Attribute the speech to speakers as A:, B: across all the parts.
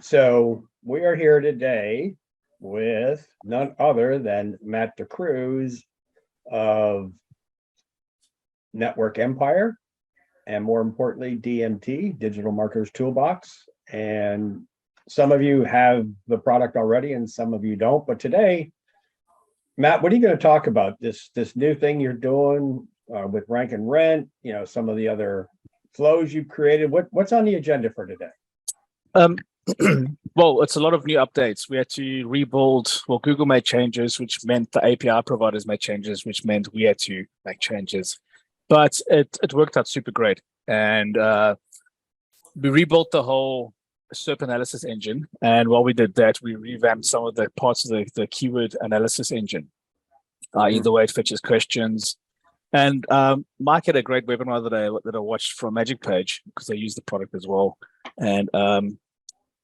A: So we are here today with none other than Matt Cruz of Network Empire, and more importantly, DMT, Digital Marketers Toolbox. And some of you have the product already and some of you don't. But today, Matt, what are you going to talk about? This new thing you're doing with Rank and Rent, some of the other flows you've created. What's on the agenda for today?
B: Well, it's a lot of new updates. We had to rebuild. Well, Google made changes, which meant the API providers made changes, which meant we had to make changes. But it worked out super great. And we rebuilt the whole SERP analysis engine. And while we did that, we revamped some of the parts of the keyword analysis engine, the way it fetches questions. And Mike had a great webinar that I watched from Magic Page because they use the product as well. And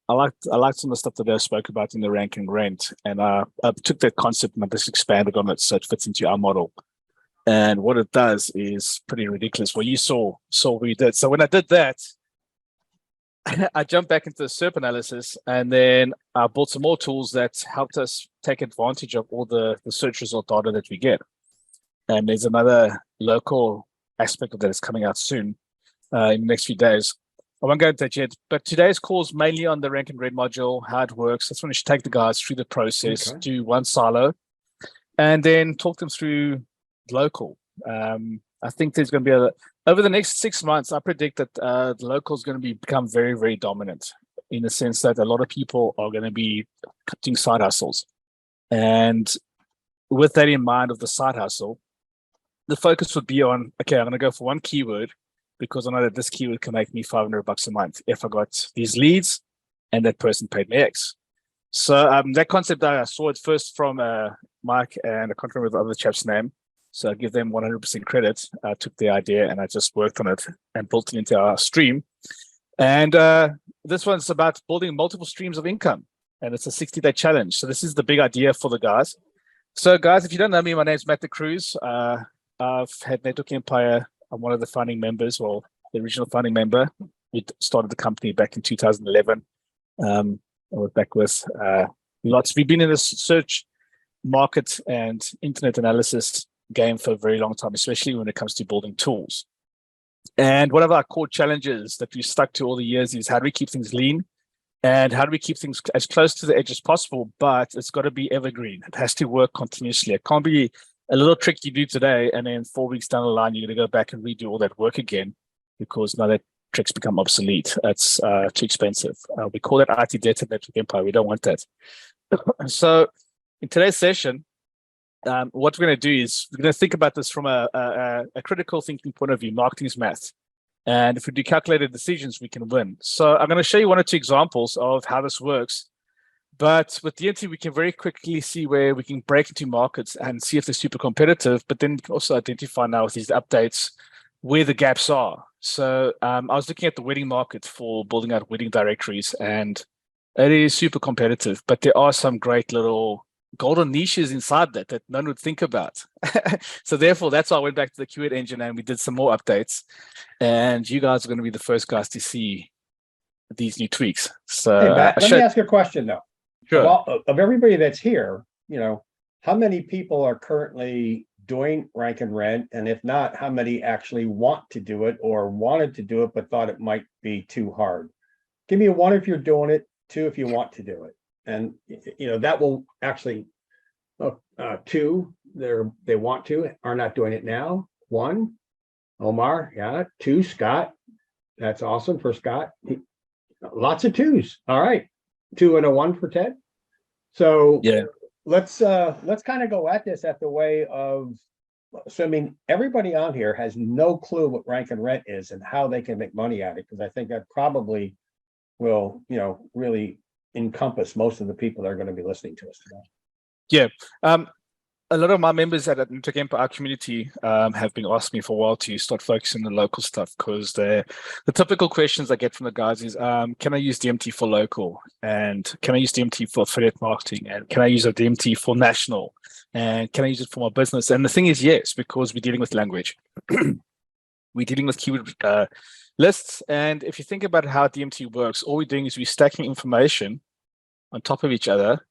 B: I liked some of the stuff that they spoke about in the Rank and Rent. And I took that concept and I just expanded on it so it fits into our model. And what it does is pretty ridiculous. Well, you saw what we did. So when I did that, I jumped back into the SERP analysis, and then I built some more tools that helped us take advantage of all the search result data that we get. And there's another local aspect of that is coming out soon in the next few days. I won't go into that yet, but today's call is mainly on the Rank and Rent module, how it works. I just want to take the guys through the process, do one silo, and then talk them through local. I think there's going to be over the next 6 months, I predict that the local is going to become very, very dominant in the sense that a lot of people are going to be doing side hustles. And with that in mind of the side hustle, the focus would be on, okay, I'm going to go for one keyword because I know that this keyword can make me $500 a month if I got these leads and that person paid me X. So that concept, I saw it first from Mike, and I can't remember the other chap's name. So I give them 100% credit. I took the idea and I just worked on it and built it into our stream. And this one's about building multiple streams of income. And it's a 60-day challenge. So this is the big idea for the guys. So guys, if you don't know me, my name's Matt Cruz. I've had Network Empire. I'm one of the founding members, well, the original founding member. We started the company back in 2011. I was back with lots. We've been in this search market and internet analysis game for a very long time, especially when it comes to building tools. And one of our core challenges that we've stuck to all the years is how do we keep things lean and how do we keep things as close to the edge as possible, but it's got to be evergreen. It has to work continuously. It can't be a little trick you do today and then 4 weeks down the line, you're going to go back and redo all that work again because now that tricks become obsolete. That's too expensive. We call that IT debt at Network Empire. We don't want that. So in today's session, what we're going to do is we're going to think about this from a critical thinking point of view. Marketing is math. And if we do calculated decisions, we can win. So I'm going to show you one or two examples of how this works. But with DMT, we can very quickly see where we can break into markets and see if they're super competitive, but then we can also identify now with these updates where the gaps are. So I was looking at the wedding market for building out wedding directories, and it is super competitive, but there are some great little golden niches inside that none would think about. So therefore, that's why I went back to the keyword engine and we did some more updates. And you guys are going to be the first guys to see these new tweaks. So
A: hey, Matt, let me ask you a question though.
B: Sure.
A: Of everybody that's here, how many people are currently doing Rank and Rent? And if not, how many actually want to do it or wanted to do it, but thought it might be too hard? Give me a 1 if you're doing it, 2 if you want to do it. And, that will actually, 2, they want to, are not doing it now. 1, Omar, yeah. 2, Scott. That's awesome for Scott. Lots of 2s. All right. 2 and a 1 for Ted. So yeah, let's kind of go at this at the way of, so I mean, everybody on here has no clue what Rank and Rent is and how they can make money at it, because I think that probably will, really encompass most of the people that are going to be listening to us today.
B: Yeah. A lot of my members at Network Empire, our community, have been asking me for a while to start focusing on the local stuff, because the typical questions I get from the guys is, can I use DMT for local? And can I use DMT for affiliate marketing? And can I use a DMT for national? And can I use it for my business? And the thing is, yes, because we're dealing with language. We're dealing with keyword lists. And if you think about how DMT works, all we're doing is we're stacking information on top of each other,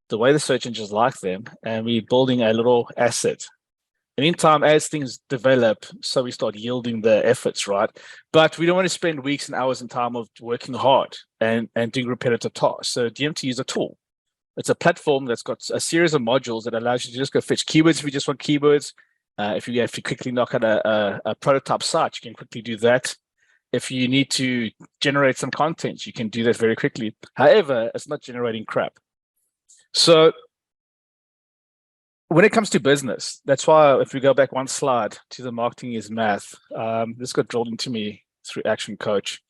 B: the way the search engines like them, and we're building a little asset. And in time, as things develop, so we start yielding the efforts, right? But we don't want to spend weeks and hours in time of working hard and doing repetitive tasks. So DMT is a tool. It's a platform that's got a series of modules that allows you to just go fetch keywords if you just want keywords. If you have to quickly knock out a prototype site, you can quickly do that. If you need to generate some content, you can do that very quickly. However, it's not generating crap. So when it comes to business, that's why if we go back one slide to the marketing is math, this got drilled into me through Action Coach.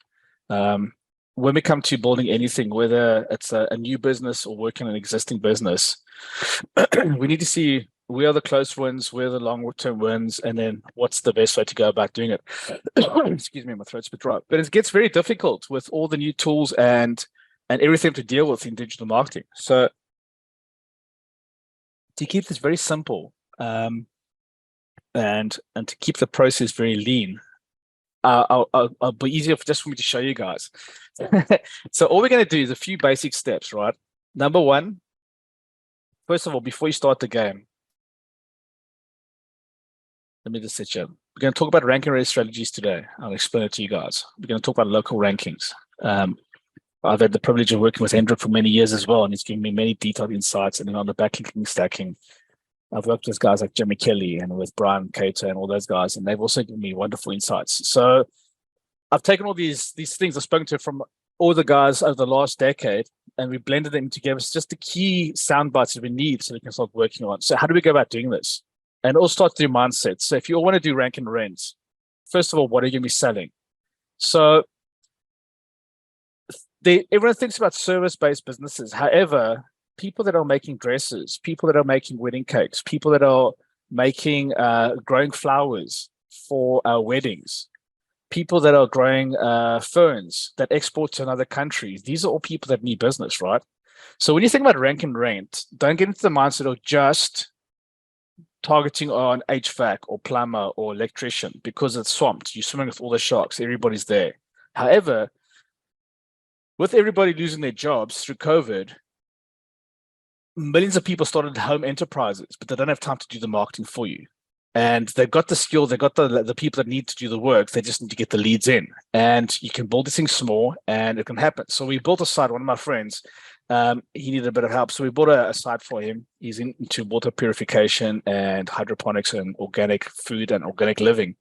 B: When we come to building anything, whether it's a new business or working an existing business, we need to see where are the close wins, where are the long-term wins, and then what's the best way to go about doing it. Excuse me, my throat's a bit dry. But it gets very difficult with all the new tools and everything to deal with in digital marketing. So to keep this very simple and to keep the process very lean, I'll be easier just for me to show you guys. So all we're going to do is a few basic steps, right? Number one, first of all, before you start the game, let me just set you up. We're going to talk about ranking rate strategies today. I'll explain it to you guys. We're going to talk about local rankings. I've had the privilege of working with Hendrik for many years as well, and he's given me many detailed insights. And then on the backlinking stacking, I've worked with guys like Jimmy Kelly and with Brian Cater and all those guys, and they've also given me wonderful insights. So I've taken all these things I've spoken to from all the guys over the last decade, and we blended them together. It's just the key sound bites that we need so we can start working on. So how do we go about doing this? And it all starts with your mindset. So if you all want to do rank and rent, first of all, what are you going to be selling? So everyone thinks about service-based businesses. However, people that are making dresses, people that are making wedding cakes, people that are making growing flowers for weddings, people that are growing ferns that export to another countries, these are all people that need business, right? So when you think about rank and rent, don't get into the mindset of just targeting on HVAC or plumber or electrician because it's swamped. You're swimming with all the sharks. Everybody's there. However, with everybody losing their jobs through COVID, millions of people started home enterprises, but they don't have time to do the marketing for you. And they've got the skill, they've got the people that need to do the work. They just need to get the leads in. And you can build these things small and it can happen. So we built a site, one of my friends, he needed a bit of help. So we bought a site for him. He's into water purification and hydroponics and organic food and organic living.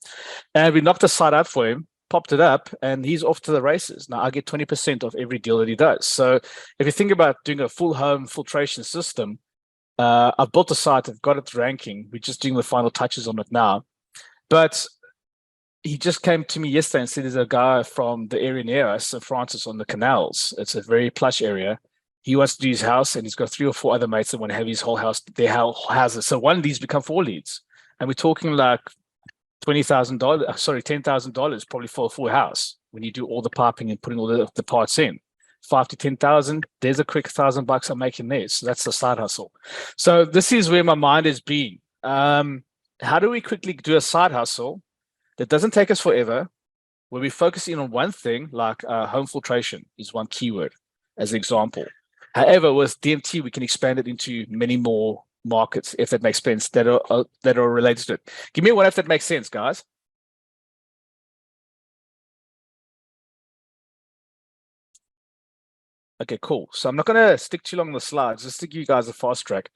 B: And we knocked the site out for him, popped it up, and he's off to the races. Now I get 20% of every deal that he does. So if you think about doing a full home filtration system, I've built a site, I've got it ranking. We're just doing the final touches on it now. But he just came to me yesterday and said there's a guy from the area near us, St. Francis on the canals. It's a very plush area. He wants to do his house, and he's got 3 or 4 other mates that want to have his whole house, their whole houses. So one leads become 4 leads. And we're talking like $20,000, sorry, $10,000 probably for a full house when you do all the piping and putting all the parts in. 5 to 10,000, there's a quick $1,000 I'm making there. So that's the side hustle. So this is where my mind has been. How do we quickly do a side hustle that doesn't take us forever, where we focus in on one thing, like home filtration is one keyword as an example. However, with DMT, we can expand it into many more markets, if that makes sense, that are related to it. Give me one if that makes sense, guys. Okay, cool. So I'm not going to stick too long on the slides, just to give you guys a fast track.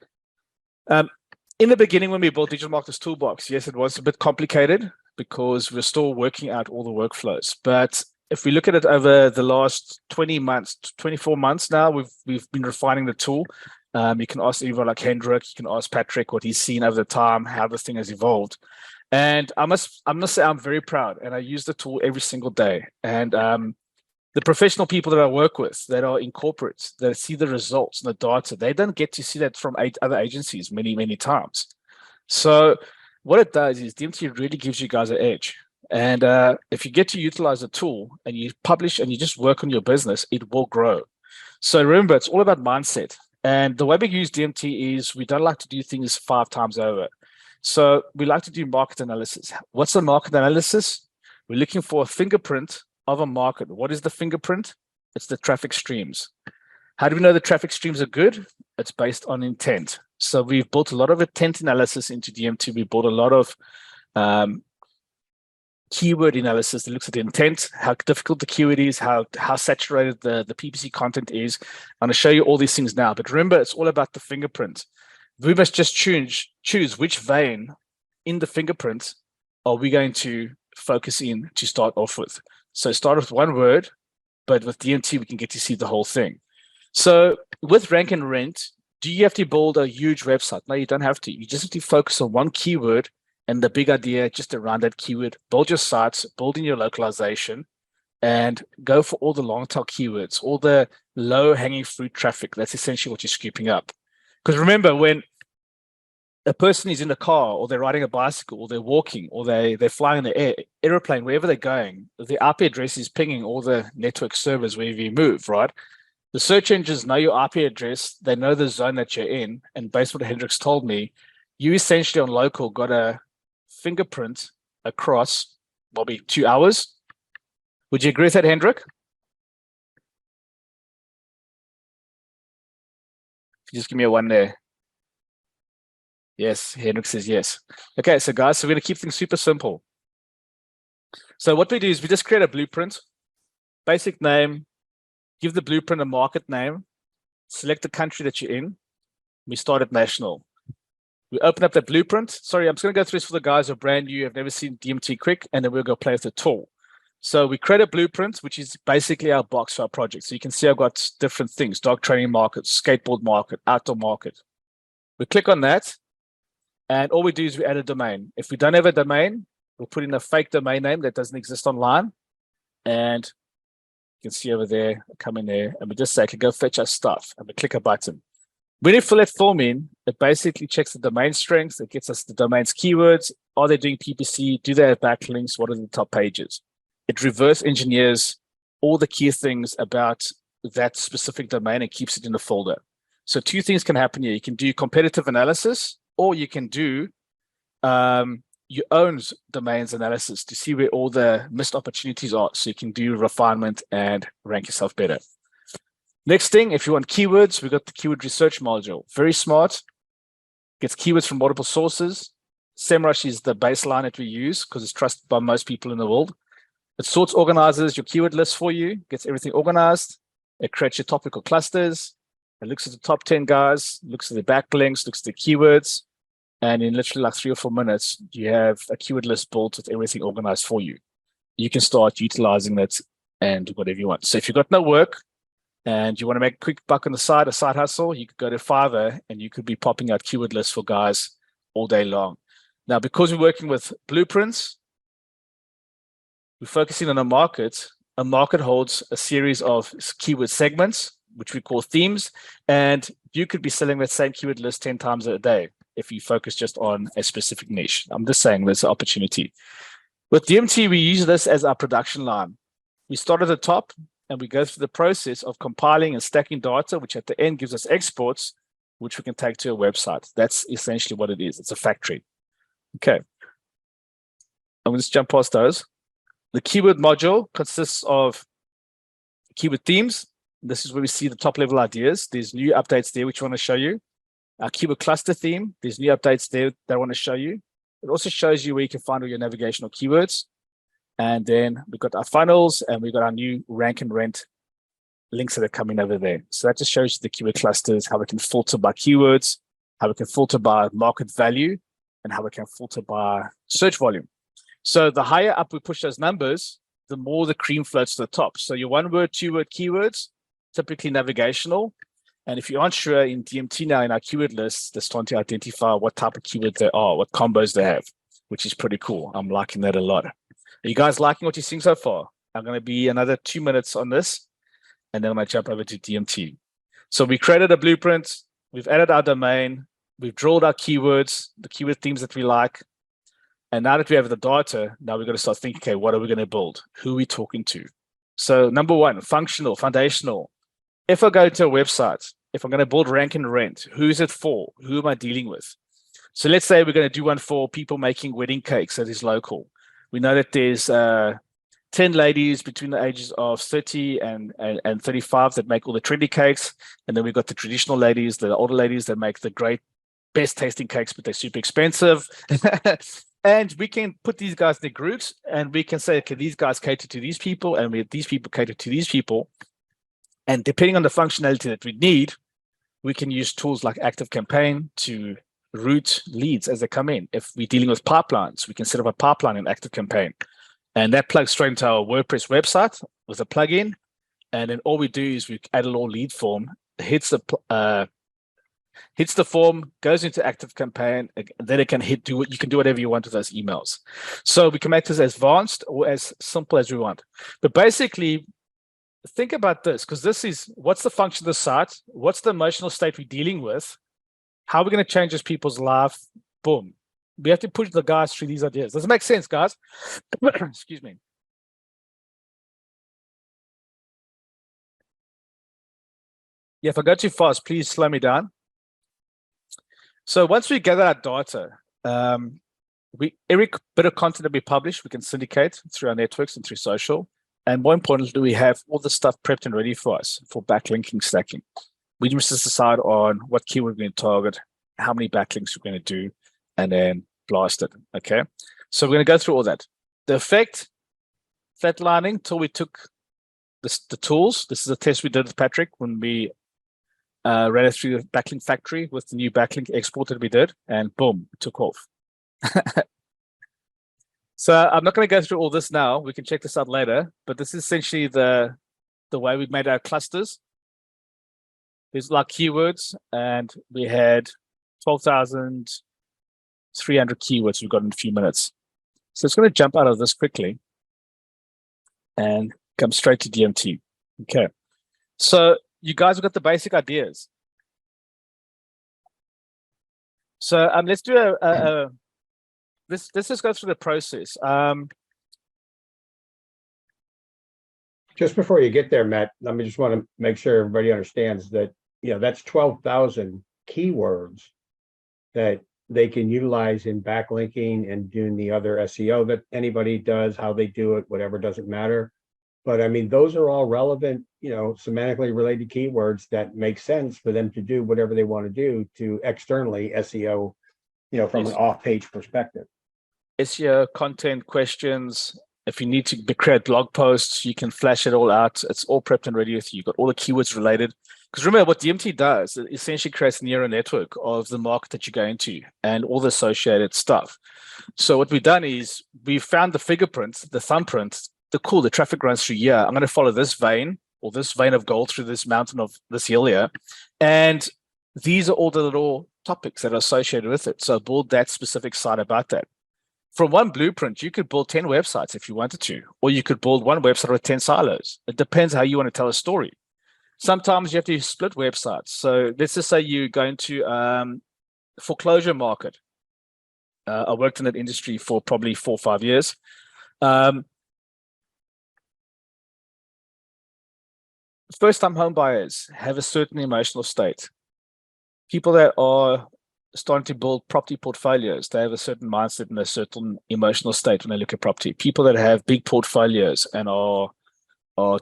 B: In the beginning, when we built Digital Marketers Toolbox, yes, it was a bit complicated because we're still working out all the workflows. But if we look at it over the last 20 months, 24 months now, we've been refining the tool. You can ask anyone like Hendrik, you can ask Patrick what he's seen over the time, how this thing has evolved. And I must say I'm very proud, and I use the tool every single day. And the professional people that I work with that are in corporates, that see the results and the data, they don't get to see that from other agencies many, many times. So what it does is DMT really gives you guys an edge. And if you get to utilize the tool and you publish and you just work on your business, it will grow. So remember, it's all about mindset. And the way we use DMT is we don't like to do things 5 times over. So we like to do market analysis. What's the market analysis? We're looking for a fingerprint of a market. What is the fingerprint? It's the traffic streams. How do we know the traffic streams are good? It's based on intent. So we've built a lot of intent analysis into DMT. We built a lot of keyword analysis that looks at the intent, how difficult the keyword is, how saturated the PPC content is. I'm going to show you all these things now. But remember, it's all about the fingerprint. We must just choose which vein in the fingerprint are we going to focus in to start off with. So start with one word, but with DMT, we can get to see the whole thing. So with rank and rent, do you have to build a huge website? No, you don't have to. You just have to focus on one keyword and the big idea just around that keyword. Build your sites, build in your localization, and go for all the long tail keywords, all the low hanging fruit traffic. That's essentially what you're scooping up. Because remember, when a person is in a car, or they're riding a bicycle, or they're walking, or they're flying in the airplane, wherever they're going, the IP address is pinging all the network servers wherever you move, right? The search engines know your IP address. They know the zone that you're in. And based on what Hendrix told me, you essentially on local got a fingerprint across probably 2 hours. Would you agree with that, Hendrik? Just give me a one there. Yes, Hendrik says yes. Okay, so guys, so we're going to keep things super simple. So what we do is we just create a blueprint, basic name, give the blueprint a market name, select the country that you're in. We start at national. We open up that blueprint. Sorry, I'm just going to go through this for the guys who are brand new, have never seen DMT quick, and then we'll go play with the tool. So we create a blueprint, which is basically our box for our project. So you can see I've got different things: dog training market, skateboard market, outdoor market. We click on that, and all we do is we add a domain. If we don't have a domain, we'll put in a fake domain name that doesn't exist online. And you can see over there, come in there, and we just say, okay, go fetch our stuff, and we click a button. When you fill that form in, it basically checks the domain strength. It gets us the domain's keywords. Are they doing PPC? Do they have backlinks? What are the top pages? It reverse engineers all the key things about that specific domain and keeps it in the folder. So two things can happen here. You can do competitive analysis, or you can do your own domains analysis to see where all the missed opportunities are. So you can do refinement and rank yourself better. Next thing, if you want keywords, we've got the keyword research module. Very smart. Gets keywords from multiple sources. SEMrush is the baseline that we use because it's trusted by most people in the world. It sorts, organizes your keyword list for you, gets everything organized. It creates your topical clusters. It looks at the top 10 guys, looks at the backlinks, looks at the keywords. And in literally like 3 or 4 minutes, you have a keyword list built with everything organized for you. You can start utilizing that and whatever you want. So if you've got no work and you want to make a quick buck on the side, a side hustle, you could go to Fiverr and you could be popping out keyword lists for guys all day long. Now, because we're working with blueprints, we're focusing on a market. A market holds a series of keyword segments, which we call themes, and you could be selling that same keyword list 10 times a day if you focus just on a specific niche. I'm just saying there's an opportunity. With DMT, we use this as our production line. We start at the top and we go through the process of compiling and stacking data, which at the end gives us exports, which we can take to a website. That's essentially what it is. It's a factory. Okay. I'm going to just jump past those. The keyword module consists of keyword themes. This is where we see the top level ideas. There's new updates there, which I want to show you. Our keyword cluster theme, there's new updates there that I want to show you. It also shows you where you can find all your navigational keywords. And then we've got our funnels and we've got our new rank and rent links that are coming over there. So that just shows you the keyword clusters, how we can filter by keywords, how we can filter by market value, and how we can filter by search volume. So the higher up we push those numbers, the more the cream floats to the top. So your 1-word, 2-word keywords, typically navigational. And if you aren't sure in DMT now in our keyword list, they're starting to identify what type of keywords they are, what combos they have, which is pretty cool. I'm liking that a lot. Are you guys liking what you're seeing so far? I'm going to be another 2 minutes on this, and then I'm going to jump over to DMT. So we created a blueprint. We've added our domain. We've drilled our keywords, the keyword themes that we like. And now that we have the data, now we're going to start thinking, okay, what are we going to build? Who are we talking to? So number one, functional, foundational. If I go to a website, if I'm going to build rank and rent, who is it for? Who am I dealing with? So let's say we're going to do one for people making wedding cakes that is local. We know that there's 10 ladies between the ages of 30 and 35 that make all the trendy cakes. And then we've got the traditional ladies, the older ladies that make the great, best tasting cakes, but they're super expensive. And we can put these guys in the groups and we can say, okay, these guys cater to these people and these people cater to these people. And depending on the functionality that we need, we can use tools like ActiveCampaign to route leads as they come in. If we're dealing with pipelines, we can set up a pipeline in ActiveCampaign. And that plugs straight into our WordPress website with a plugin. And then all we do is we add a little lead form, hits the form, goes into ActiveCampaign, and then it can you can do whatever you want with those emails. So we can make this as advanced or as simple as we want. But basically, think about this, because this is what's the function of the site, what's the emotional state we're dealing with, how are we going to change these people's life? Boom. We have to push the guys through these ideas. Does it make sense, guys? Excuse me. Yeah, if I go too fast, please slow me down. So once we gather our data, every bit of content that we publish, we can syndicate through our networks and through social. And more importantly, we have all the stuff prepped and ready for us for backlinking stacking. We just decide on what keyword we're going to target, how many backlinks we're going to do, and then blast it, okay? So we're going to go through all that. The effect, flatlining, till we took the tools. This is a test we did with Patrick when we ran it through the backlink factory with the new backlink export that we did, and boom, it took off. So I'm not going to go through all this now. We can check this out later, but this is essentially the way we made our clusters. There's like keywords, and we had 12,300 keywords we got in a few minutes. So it's going to jump out of this quickly and come straight to DMT. Okay. So you guys have got the basic ideas. So let's do let's just go through the process.
A: Just before you get there, Matt, let me just want to make sure everybody understands that, that's 12,000 keywords that they can utilize in backlinking and doing the other SEO that anybody does, how they do it, whatever, doesn't matter. But I mean, those are all relevant, semantically related keywords that make sense for them to do whatever they want to do to externally SEO, from an off-page perspective.
B: SEO, content, questions. If you need to create blog posts, you can flash it all out. It's all prepped and ready with you. You've got all the keywords related. Because remember, what DMT does, it essentially creates a neural network of the market that you go into and all the associated stuff. So what we've done is we've found the fingerprints, the thumbprint, the traffic runs through here. I'm going to follow this vein or this vein of gold through this mountain of this hill here. And these are all the little topics that are associated with it. So build that specific site about that. From one blueprint, you could build 10 websites if you wanted to, or you could build one website with 10 silos. It depends how you want to tell a story. Sometimes you have to split websites. So let's just say you go into foreclosure market. I worked in that industry for probably 4 or 5 years. First-time home buyers have a certain emotional state. People that are starting to build property portfolios, they have a certain mindset and a certain emotional state when they look at property. People that have big portfolios and are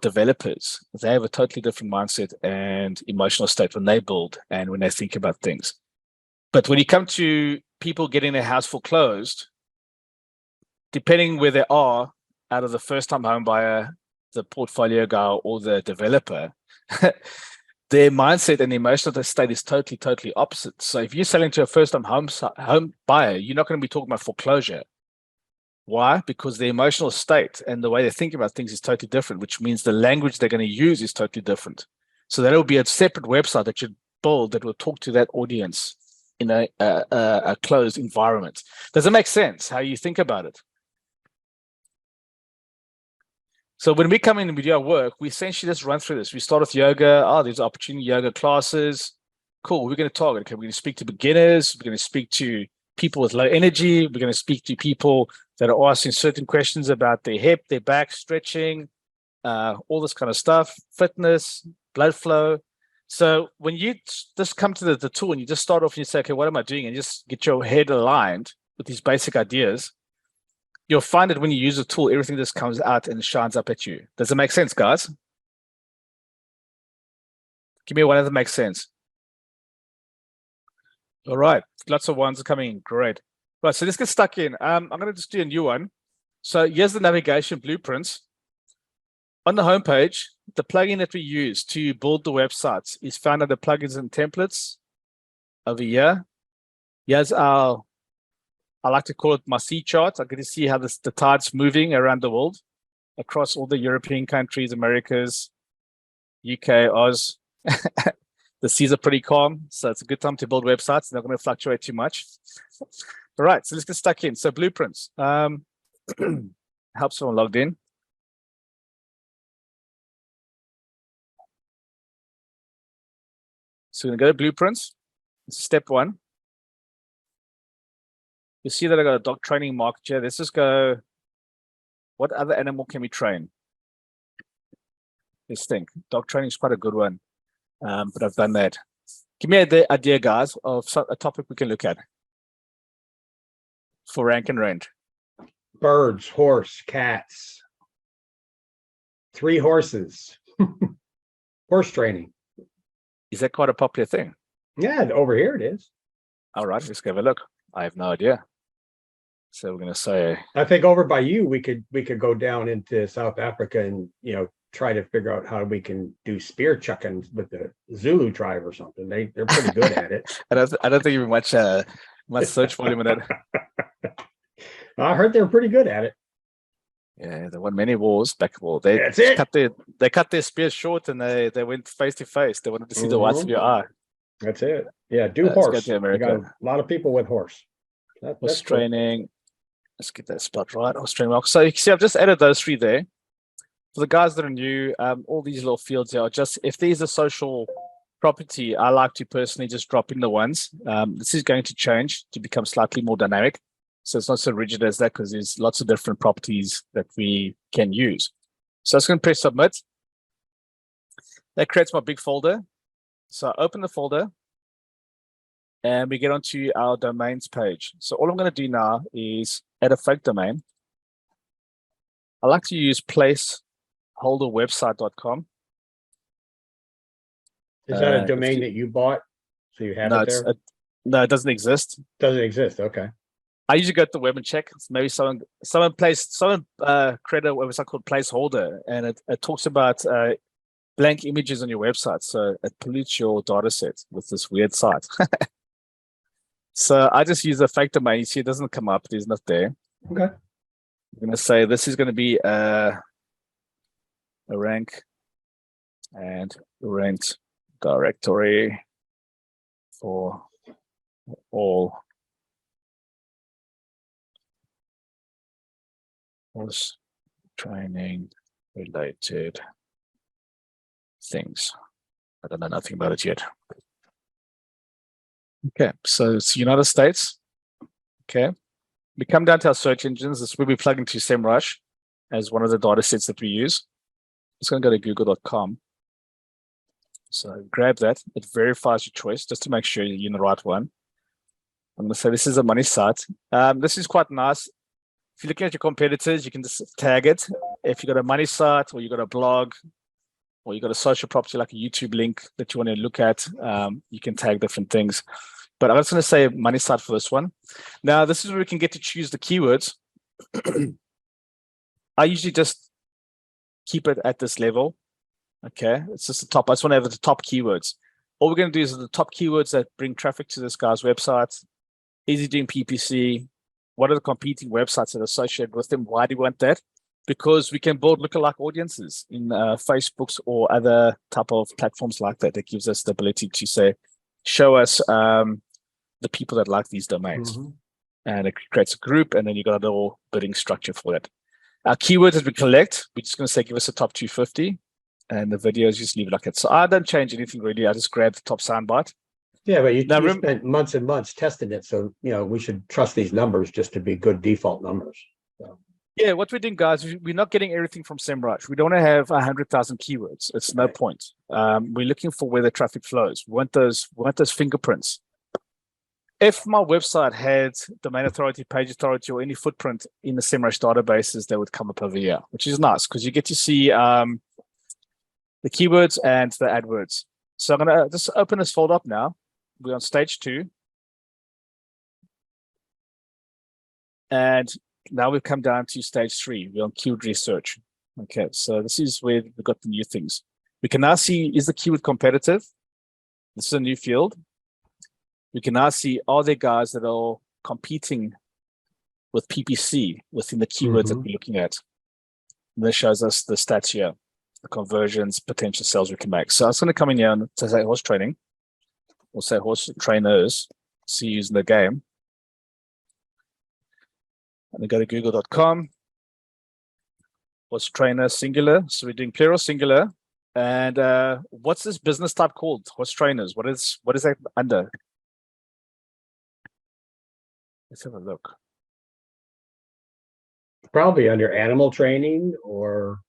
B: developers, they have a totally different mindset and emotional state when they build and when they think about things. But when you come to people getting their house foreclosed, depending where they are, out of the first-time home buyer, the portfolio guy, or the developer, their mindset and emotional state is totally opposite. So if you're selling to a first-time home buyer, you're not going to be talking about foreclosure. Why? Because the emotional state and the way they think about things is totally different, which means the language they're going to use is totally different. So that will be a separate website that you build that will talk to that audience in a closed environment. Does it make sense how you think about it? So when we come in and we do our work, we essentially just run through this. We start with yoga. Oh, there's opportunity yoga classes. Cool. We're going to target. Okay, we're going to speak to beginners. We're going to speak to people with low energy. We're going to speak to people that are asking certain questions about their hip, their back, stretching, all this kind of stuff, fitness, blood flow. So when you just come to the tool and you just start off and you say, okay, what am I doing? And just get your head aligned with these basic ideas. you'll find that when you use the tool, everything just comes out and shines up at you. Does it make sense, guys? Give me one that makes sense. All right, lots of ones coming in. Great. Right, so let's get stuck in. I'm going to just do a new one. So here's the navigation blueprints. On the homepage, the plugin that we use to build the websites is found under plugins and templates over here. Here's our, I like to call it my sea chart. I get to see how the tide's moving around the world, across all the European countries, Americas, UK, Oz. The seas are pretty calm, so it's a good time to build websites. They're not going to fluctuate too much. All right, so let's get stuck in. So blueprints. Helps someone logged in. So we're going to go to blueprints. This is step one. You see that I got a dog training market here. Let's just go, what other animal can we train? Let's think. Dog training is quite a good one, but I've done that. Give me an idea, guys, of a topic we can look at for rank and rent.
A: Birds, horse, cats. 3 horses. Horse training.
B: Is that quite a popular thing?
A: Yeah, over here it is.
B: All right, let's go have a look. I have no idea. So we're going to say,
A: I think over by you, we could go down into South Africa and, try to figure out how we can do spear chucking with the Zulu tribe or something. They're pretty good at it.
B: I don't think even much search volume in that.
A: I heard they're pretty good at it.
B: Yeah, they won many wars back. Well, they cut their spears short and they went face to face. They wanted to see the whites of your eye.
A: That's it. Yeah, do
B: Let's
A: horse.
B: go to America.
A: You got a lot of people with horse.
B: Horse training. Cool. Let's get that spot right. Horse training. So you can see I've just added those 3 there. For the guys that are new, all these little fields are just, if there's a social property, I like to personally just drop in the ones. This is going to change to become slightly more dynamic. So it's not so rigid as that because there's lots of different properties that we can use. So I'm just going to press submit. That creates my big folder. So I open the folder and we get onto our domains page. So all I'm going to do now is add a fake domain. I like to use placeholderwebsite.com.
A: Is that a domain that you bought? So you have it there?
B: No, it doesn't exist.
A: Doesn't exist. Okay.
B: I usually go to the web and check. Maybe someone created a website called placeholder, and it talks about blank images on your website. So it pollutes your data set with this weird site. So I just use a fake domain. You see, it doesn't come up. There's not there.
A: Okay.
B: I'm going to say this is going to be a rank and rent directory for all horse training related things. I don't know nothing about it yet. Okay, so it's United States. Okay, we come down to our search engines. This is where we plug into SEMrush as one of the data sets that we use. It's going to go to google.com. So grab that. It verifies your choice just to make sure you're in the right one. I'm going to say this is a money site. This is quite nice. If you're looking at your competitors, you can just tag it. If you've got a money site or you've got a blog or you've got a social property like a YouTube link that you want to look at, you can tag different things. But I'm just going to say money site for this one. Now, this is where we can get to choose the keywords. I usually just keep it at this level. Okay, it's just the top. I just want to have the top keywords. All we're going to do is the top keywords that bring traffic to this guy's website. Is he doing PPC? What are the competing websites that are associated with them? Why do you want that? Because we can build lookalike audiences in Facebooks or other type of platforms like that. That gives us the ability to say, show us the people that like these domains. Mm-hmm. And it creates a group, and then you got a little bidding structure for that. Our keywords that we collect, we're just going to say, give us a top 250. And the videos, just leave it like that. So I don't change anything really. I just grab the top soundbite.
A: Yeah, but you spent months and months testing it. So, we should trust these numbers just to be good default numbers. So.
B: Yeah, what we're doing, guys, we're not getting everything from SEMrush. We don't want to have 100,000 keywords. It's no point. We're looking for where the traffic flows. We want those fingerprints. if my website had domain authority, page authority, or any footprint in the SEMrush databases, they would come up over here, which is nice because you get to see the keywords and the AdWords. So I'm going to just open this folder up now. We're on stage 2. And now we've come down to stage 3. We're on keyword research. Okay, so this is where we've got the new things. We can now see, is the keyword competitive? This is a new field. We can now see, are there guys that are competing with PPC within the keywords that we're looking at? And this shows us the stats here, the conversions, potential sales we can make. So I'm just going to come in here and say horse training. We'll say horse trainers, see using the game. And then go to google.com. Horse trainer singular. So we're doing plural singular. And what's this business type called? Horse trainers. What is that under? Let's have a look.
A: Probably under animal training, or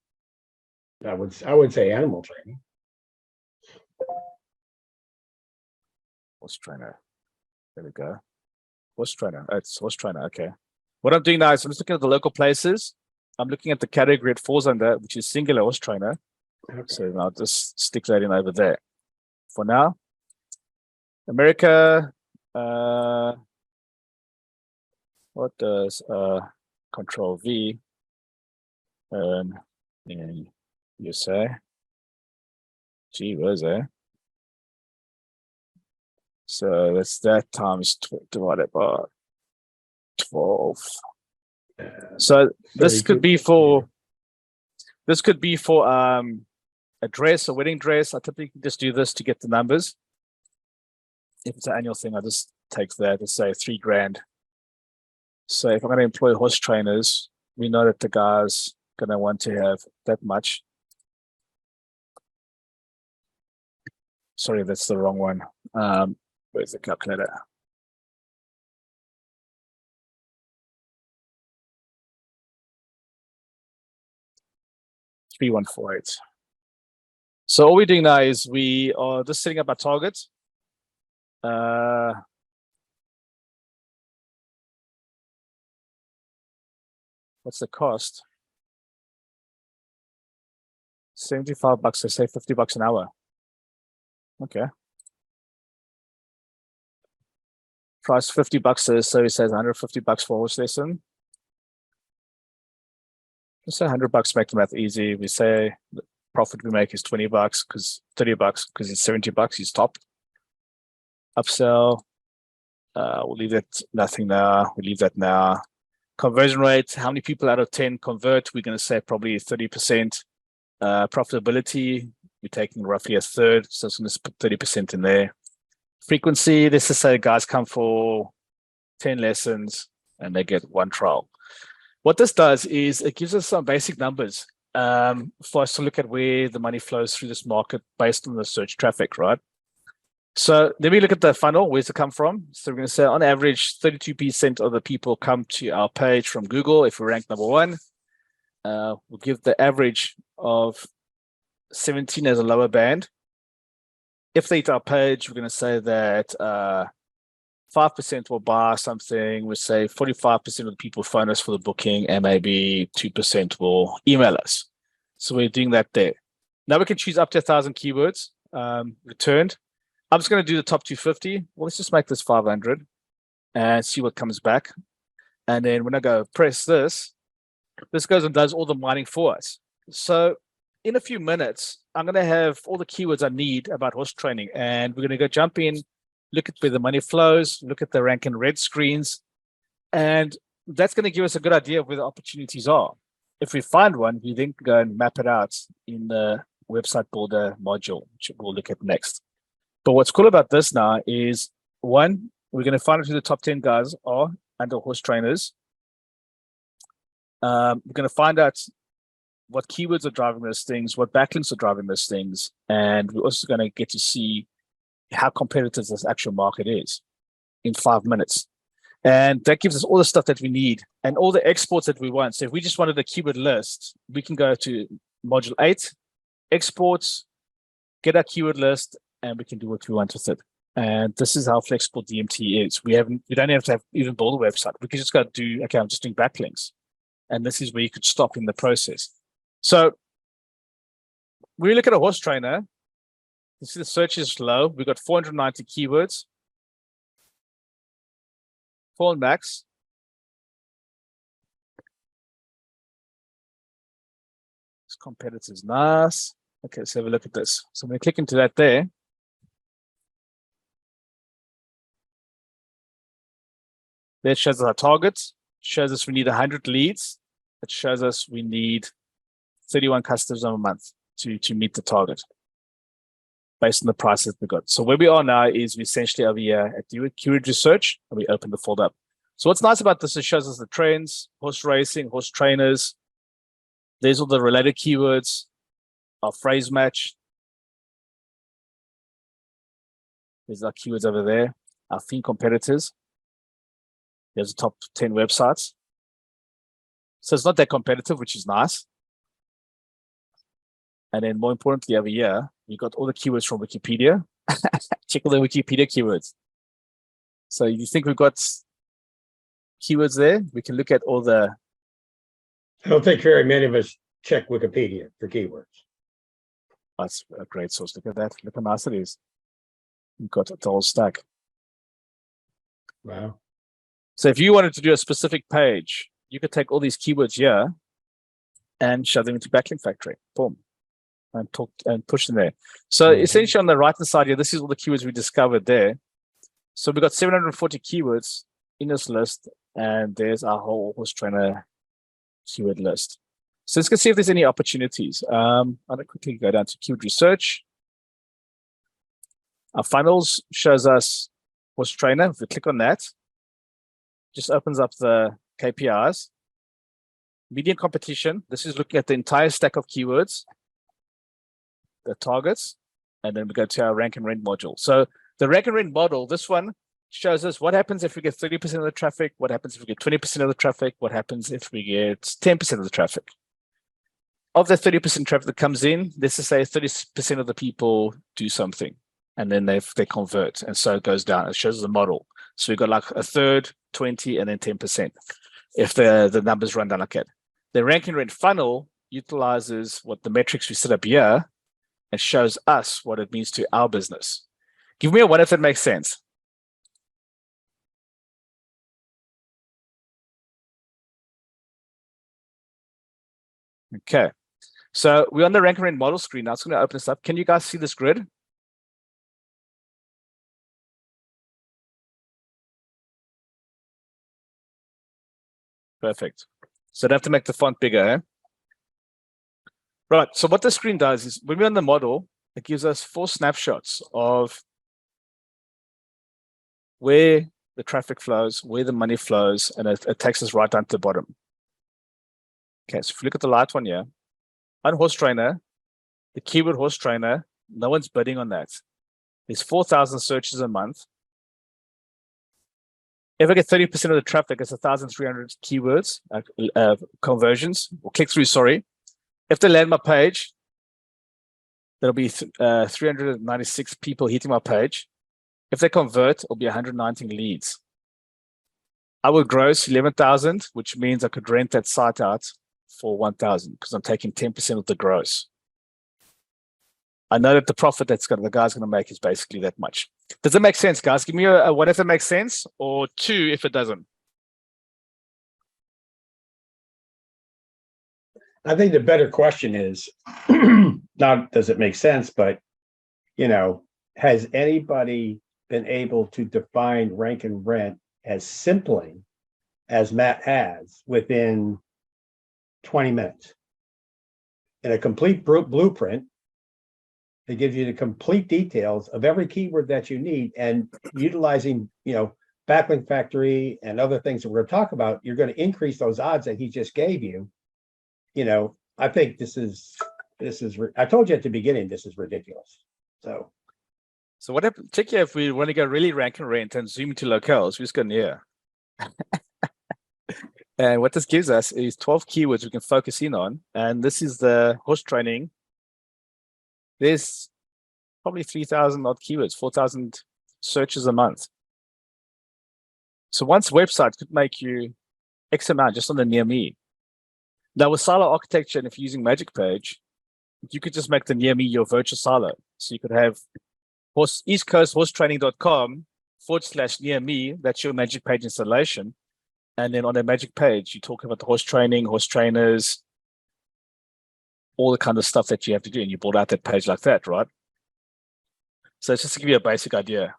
A: I would say animal training.
B: Horse trainer. There we go. Horse trainer. Oh, it's horse trainer. Okay. What I'm doing now is I'm just looking at the local places. I'm looking at the category it falls under, which is singular horse trainer. Okay. So I'll just stick that in over there. For now, America. What does Control V in USA? Gee, where's that? So that's that times divided by 12. So this could be for a dress, a wedding dress. I typically just do this to get the numbers. If it's an annual thing, I just take that and say $3,000. So if I'm going to employ horse trainers, we know that the guy's going to want to have that much. Sorry, that's the wrong one. Where's the calculator? $3,148. So all we're doing now is we are just setting up our target. What's the cost? $75. I say $50 an hour. Okay. Price $50, so he says $150 for horse lesson. Let's say $100, make the math easy. We say the profit we make is $20 because $30 because it's $70. He's top. Upsell. We'll leave that nothing now. We leave that now. Conversion rate, how many people out of 10 convert? We're going to say probably 30%. Profitability, we're taking roughly a third, so it's going to put 30% in there. Frequency, let's just say guys come for 10 lessons and they get 1 trial. What this does is it gives us some basic numbers for us to look at where the money flows through this market based on the search traffic, right? So then we look at the funnel, where's it come from? So we're going to say on average, 32% of the people come to our page from Google if we rank number 1. We'll give the average of 17 as a lower band. If they hit our page, we're going to say that 5% will buy something. We say 45% of the people phone us for the booking and maybe 2% will email us. So we're doing that there. Now we can choose up to 1,000 keywords returned. I'm just going to do the top 250. Well, let's just make this 500 and see what comes back. And then when I go press this, this goes and does all the mining for us. So in a few minutes, I'm going to have all the keywords I need about horse training. And we're going to go jump in, look at where the money flows, look at the rank and red screens. And that's going to give us a good idea of where the opportunities are. If we find one, we then go and map it out in the website builder module, which we'll look at next. But what's cool about this now is, one, we're going to find out who the top 10 guys are under horse trainers. We're going to find out what keywords are driving those things, what backlinks are driving those things, and we're also going to get to see how competitive this actual market is in 5 minutes. And that gives us all the stuff that we need and all the exports that we want. So if we just wanted a keyword list, we can go to module 8, exports, get our keyword list, and we can do what we want with it. And this is how flexible DMT is. We don't have to even build a website. We can just go do, okay, I'm just doing backlinks. And this is where you could stop in the process. So when we look at a horse trainer, you see the search is low. We've got 490 keywords. Full max. This competitor's nice. Okay, let's have a look at this. So I'm going to click into that there. That shows us our targets. Shows us we need 100 leads. It shows us we need 31 customers a month to meet the target based on the prices we got. So where we are now is we essentially over here at the keyword research, and we open the folder up. So what's nice about this, it shows us the trends, horse racing, horse trainers. There's all the related keywords, our phrase match. There's our keywords over there, our theme competitors. There's the top 10 websites. So it's not that competitive, which is nice. And then more importantly over here, we got all the keywords from Wikipedia. Check all the Wikipedia keywords. So you think we've got keywords there? We can look at all the...
A: I don't think very many of us check Wikipedia for keywords.
B: That's a great source. Look at that. Look how nice it is. We've got the whole stack.
A: Wow.
B: So if you wanted to do a specific page, you could take all these keywords here and shove them into Backlink Factory. Boom. And push them there. So essentially on the right hand side here, this is all the keywords we discovered there. So we've got 740 keywords in this list, and there's our whole horse trainer keyword list. So let's go see if there's any opportunities. I'm going to quickly go down to keyword research. Our funnels shows us horse trainer. If we click on that, just opens up the KPIs. Median competition. This is looking at the entire stack of keywords, the targets, and then we go to our rank and rent module. So the rank and rent model, this one shows us what happens if we get 30% of the traffic, what happens if we get 20% of the traffic, what happens if we get 10% of the traffic. Of the 30% traffic that comes in, let's just say 30% of the people do something, and then they convert, and so it goes down. It shows the model. So we've got like a third, 20, and then 10% if the numbers run down like that. The rank and rent funnel utilizes what the metrics we set up here and shows us what it means to our business. Give me a one if it makes sense. Okay, so we're on the rank and rent model screen now. It's going to open this up. Can you guys see this grid? Perfect. So I'd have to make the font bigger, eh? Right, so what the screen does is when we're on the model, it gives us 4 snapshots of where the traffic flows, where the money flows, and it takes us right down to the bottom. Okay, so if you look at the light one here, on horse trainer, the keyword horse trainer, no one's bidding on that. There's 4,000 searches a month. If I get 30% of the traffic, it's 1,300 keywords, conversions, or click-through, sorry. If they land my page, there'll be 396 people hitting my page. If they convert, it'll be 119 leads. I will gross 11,000, which means I could rent that site out for 1,000 because I'm taking 10% of the gross. I know that the profit the guy's going to make is basically that much. Does it make sense, guys? Give me a one if it makes sense, or 2 if it doesn't.
A: I think the better question is, not does it make sense, but, has anybody been able to define rank and rent as simply as Matt has within 20 minutes? In a complete blueprint, it gives you the complete details of every keyword that you need, and utilizing, Backlink Factory and other things that we're going to talk about, you're going to increase those odds that he just gave you. I think this is, I told you at the beginning, this is ridiculous. So
B: what happens, check here, if we want to go really rank and rent and zoom into locales, we're just going here. And what this gives us is 12 keywords we can focus in on. And this is the horse training. There's probably 3,000 odd keywords, 4,000 searches a month. So once website could make you X amount just on the near me. Now with silo architecture, and if you're using Magic Page, you could just make the near me your virtual silo. So you could have eastcoasthorsetraining.com/near me. That's your Magic Page installation. And then on the Magic Page, you talk about the horse training, horse trainers, all the kind of stuff that you have to do. And you build out that page like that, right? So it's just to give you a basic idea.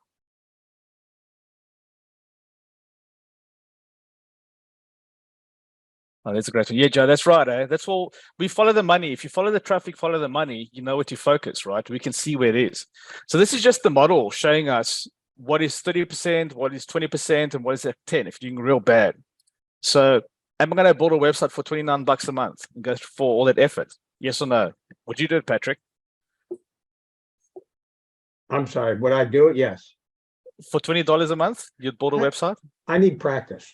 B: Oh, that's a great one. Yeah, Joe, that's right. That's all. We follow the money. If you follow the traffic, follow the money, you know what to focus, right? We can see where it is. So this is just the model showing us what is 30%, what is 20%, and what is at 10 if you're doing real bad. So am I going to build a website for $29 a month and go for all that effort? Yes or no? Would you do it, Patrick?
A: I'm sorry, would I do it? Yes.
B: For $20 a month, you'd build a website?
A: I need practice.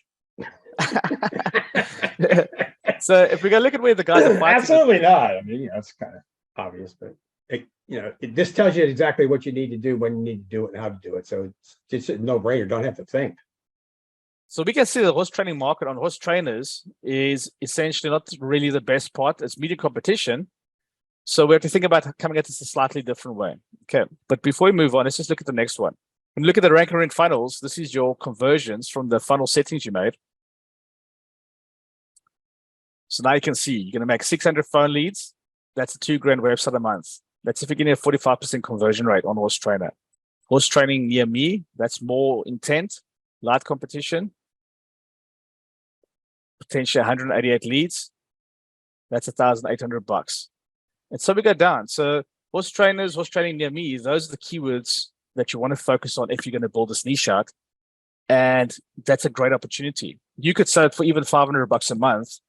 B: So if we go look at where the guys are fighting,
A: absolutely not. I mean, it's kind of obvious, but this tells you exactly what you need to do, when you need to do it, and how to do it. So it's just a no-brainer. Don't have to think.
B: So we can see the horse training market on horse trainers is essentially not really the best part. It's media competition. So we have to think about coming at this a slightly different way. Okay, but before we move on, let's just look at the next one. When you look at the rank and rent funnels, this is your conversions from the funnel settings you made. So now you can see you're going to make 600 phone leads. That's a $2,000 website a month. That's if you're getting a 45% conversion rate on horse trainer. Horse training near me, that's more intent, light competition, potentially 188 leads. That's $1,800. And so we go down. So horse trainers, horse training near me, those are the keywords that you want to focus on if you're going to build this niche out. And that's a great opportunity. You could sell it for even $500 a month,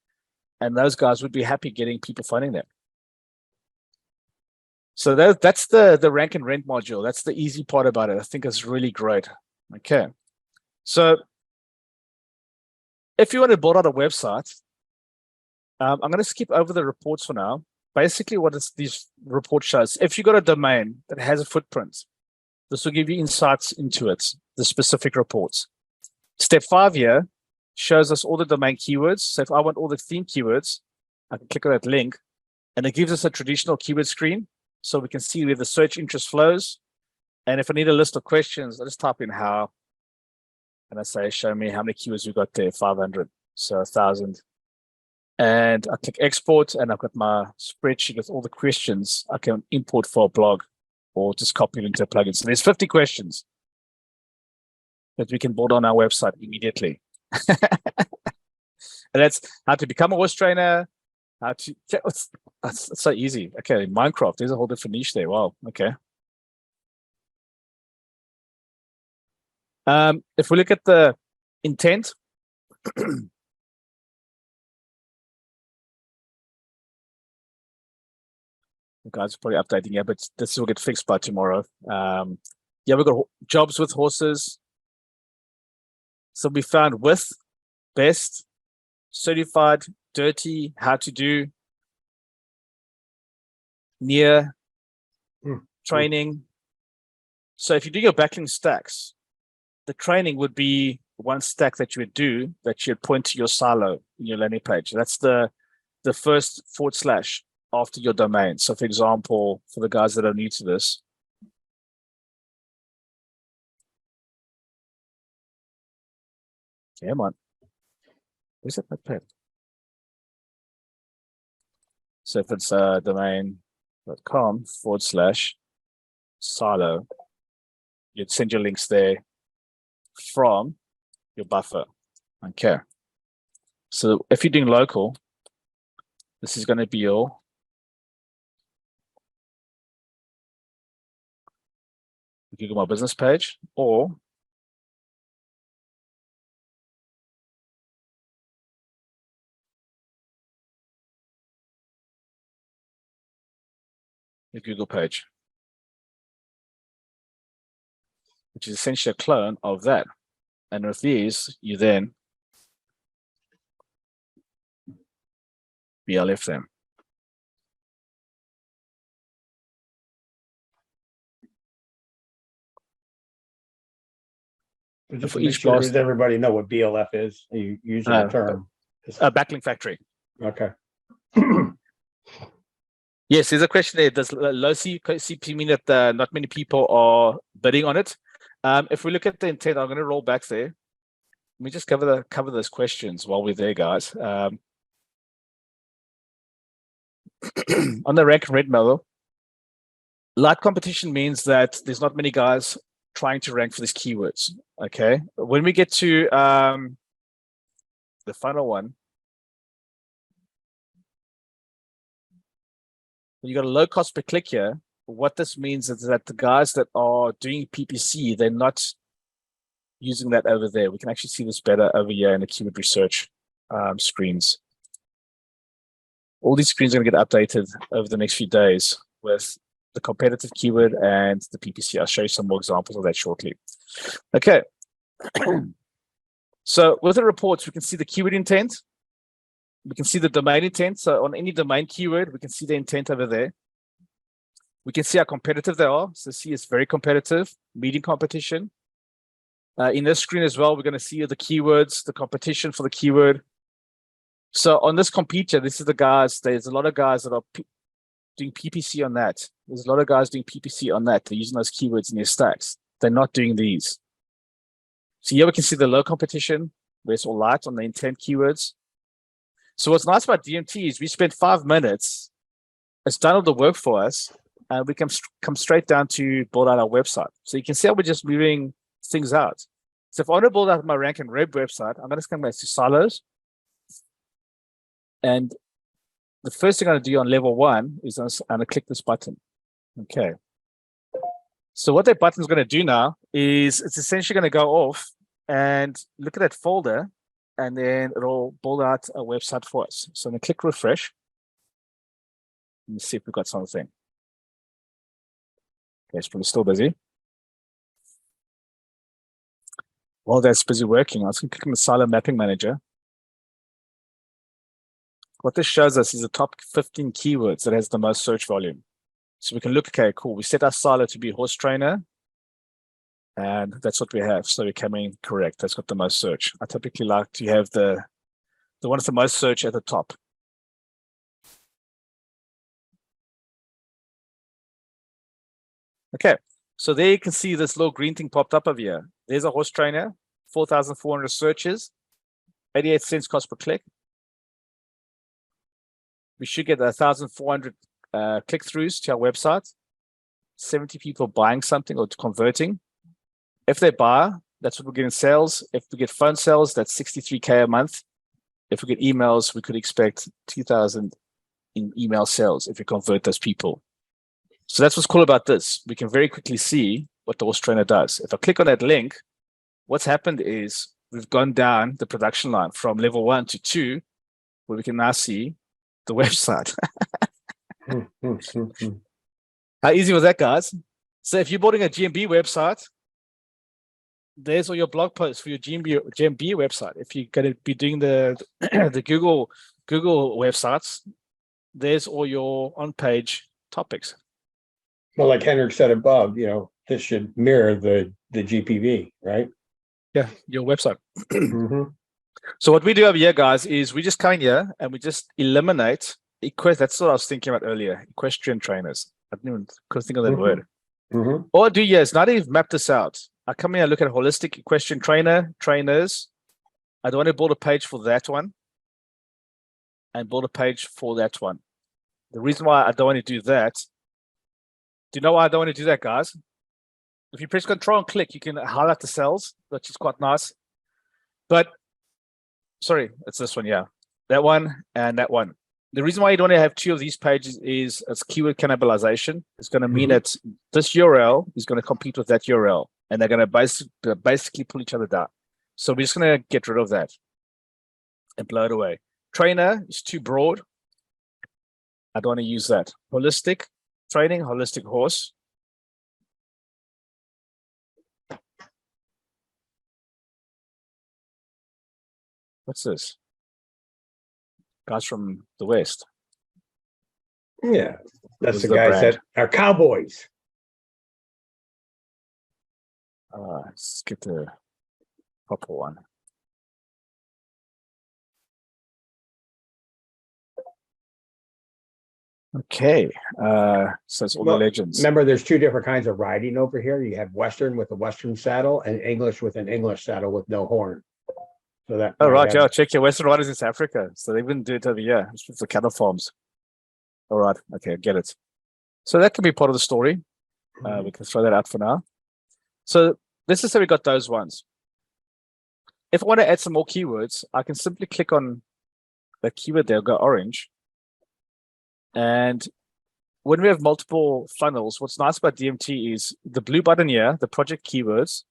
B: and those guys would be happy getting people finding them. So that's the rank and rent module. That's the easy part about it. I think it's really great. Okay. So if you want to build out a website, I'm going to skip over the reports for now. Basically, what these reports shows, if you got a domain that has a footprint, this will give you insights into it, the specific reports. Step 5 here shows us all the domain keywords. So if I want all the theme keywords, I can click on that link, and it gives us a traditional keyword screen, so we can see where the search interest flows. And if I need a list of questions, I just type in how, and I say, show me how many keywords we got there, 500, so 1,000. And I click export, and I've got my spreadsheet with all the questions I can import for a blog or just copy it into a plugin. So there's 50 questions that we can build on our website immediately. And that's how to become a horse trainer, how to, that's so easy. Okay, Minecraft, there's a whole different niche there. Wow, okay. If we look at the intent, the guys are probably updating here, but this will get fixed by tomorrow. Yeah, we've got jobs with horses. So we found with, best, certified, dirty, how to do, near, training. So if you do your backlink stacks, the training would be one stack that you would do that you'd point to your silo in your landing page. That's the first / after your domain. So for example, for the guys that are new to this, come on, where's that pad? So if it's domain.com / silo, you'd send your links there from your buffer. Okay. So if you're doing local, this is going to be your Google My Business page, or your Google page, which is essentially a clone of that. And with these, you then BLF them.
A: Just
B: for
A: to make
B: each
A: sure
B: blast.
A: does everybody know what BLF is, you use that term.
B: Backlink factory.
A: Okay.
B: Yes, there's a question there. Does low CP mean that not many people are bidding on it? If we look at the intent, I'm going to roll back there. Let me just cover those questions while we're there, guys. On the rank and red model, light competition means that there's not many guys trying to rank for these keywords. Okay, when we get to the final one, you got a low cost per click here. What this means is that the guys that are doing PPC, they're not using that over there. We can actually see this better over here in the keyword research screens. All these screens are going to get updated over the next few days with the competitive keyword and the PPC. I'll show you some more examples of that shortly. Okay. So with the reports, we can see the keyword intent. We can see the domain intent. So on any domain keyword, we can see the intent over there. We can see how competitive they are. So see it's very competitive, medium competition. In this screen as well, we're going to see the keywords, the competition for the keyword. So on this computer, this is the guys, there's a lot of guys that are doing PPC on that. There's a lot of guys doing PPC on that. They're using those keywords in their stacks. They're not doing these. So here we can see the low competition, where it's all light on the intent keywords. So what's nice about DMT is we spent 5 minutes. It's done all the work for us. And we can come straight down to build out our website. So you can see how we're just moving things out. So if I want to build out my rank and red website, I'm going to come back to silos. And the first thing I'm going to do on level 1 is I'm going to click this button. Okay. So what that button is going to do now is it's essentially going to go off and look at that folder, and then it'll build out a website for us. So I'm going to click refresh. Let me see if we've got something. Okay, it's probably still busy. While that's busy working, I was going to click on the silo mapping manager. What this shows us is the top 15 keywords that has the most search volume. So we can look, okay, cool. We set our silo to be horse trainer, and that's what we have. So we're coming correct. That's got the most search. I typically like to have the one that's the most search at the top. Okay, so there you can see this little green thing popped up over here. There's a horse trainer, 4,400 searches, 88 cents cost per click. We should get 1,400 click-throughs to our website, 70 people buying something or converting. If they buy, that's what we get in sales. If we get phone sales, that's 63K a month. If we get emails, we could expect 2,000 in email sales if we convert those people. So that's what's cool about this. We can very quickly see what the horse trainer does. If I click on that link, what's happened is we've gone down the production line from level 1 to 2, where we can now see the website. How easy was that, guys? So if you're building a GMB website, there's all your blog posts for your GMB website. If you're going to be doing the the Google websites, there's all your on-page topics.
A: Well, like Henrik said above, this should mirror the GPV, right?
B: Yeah, your website. So what we do over here, guys, is we just come in here and we just eliminate that's what I was thinking about earlier, equestrian trainers. I couldn't think of that word. All I do here is now that you've mapped this out, I come in and look at holistic equestrian trainers. I don't want to build a page for that one and build a page for that one. The reason why I don't want to do that, do you know why I don't want to do that, guys? If you press Control and click, you can highlight the cells, which is quite nice. But, sorry, it's this one, yeah. That one and that one. The reason why you don't want to have 2 of these pages is it's keyword cannibalization. It's going to mean that this URL is going to compete with that URL, and they're going to basically pull each other down. So we're just going to get rid of that and blow it away. Trainer is too broad. I don't want to use that. Holistic training, holistic horse. What's this? Guys from the West.
A: Yeah, that's the
B: the
A: guys
B: brand?
A: that are cowboys.
B: Let's get the proper one. Okay, so it's all the
A: Well,
B: legends.
A: remember, there's two different kinds of riding over here. You have Western with a Western saddle and English with an English saddle with no horn. So that
B: Oh,
A: might
B: right,
A: have-
B: yeah, check your Western riders in South Africa. So they wouldn't do it over here. It's for cattle farms. All right, okay, get it. So that can be part of the story. We can throw that out for now. So let's just say we got those ones. If I want to add some more keywords, I can simply click on the keyword there, go orange. And when we have multiple funnels, what's nice about DMT is the blue button here, the project keywords,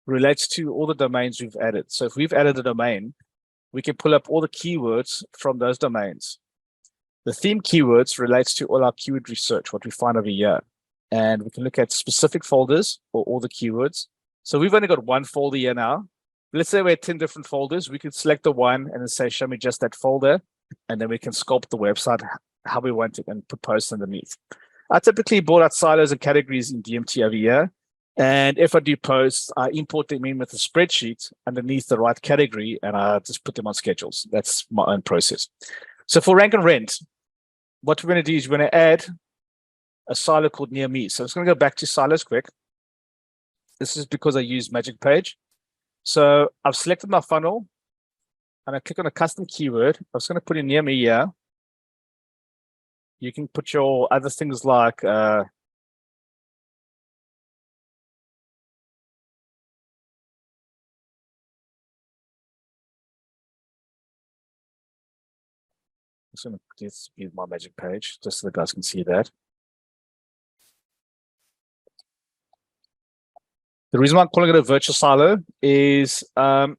B: relates to all the domains we've added. So if we've added a domain, we can pull up all the keywords from those domains. The theme keywords relates to all our keyword research, what we find over here. And we can look at specific folders for all the keywords. So we've only got one folder here now. Let's say we had 10 different folders. We could select the one and then say, show me just that folder. And then we can sculpt the website how we want it and put posts underneath. I typically build out silos and categories in DMT over here. And if I do posts, I import them in with a spreadsheet underneath the right category, and I just put them on schedules. That's my own process. So for rank and rent, what we're going to do is we're going to add a silo called near me. So I'm just going to go back to silos quick. This is because I use Magic Page. So I've selected my funnel and I click on a custom keyword. I'm just going to put in near me here. You can put your other things like I'm just going to use my Magic Page just so the guys can see that. The reason why I'm calling it a virtual silo is when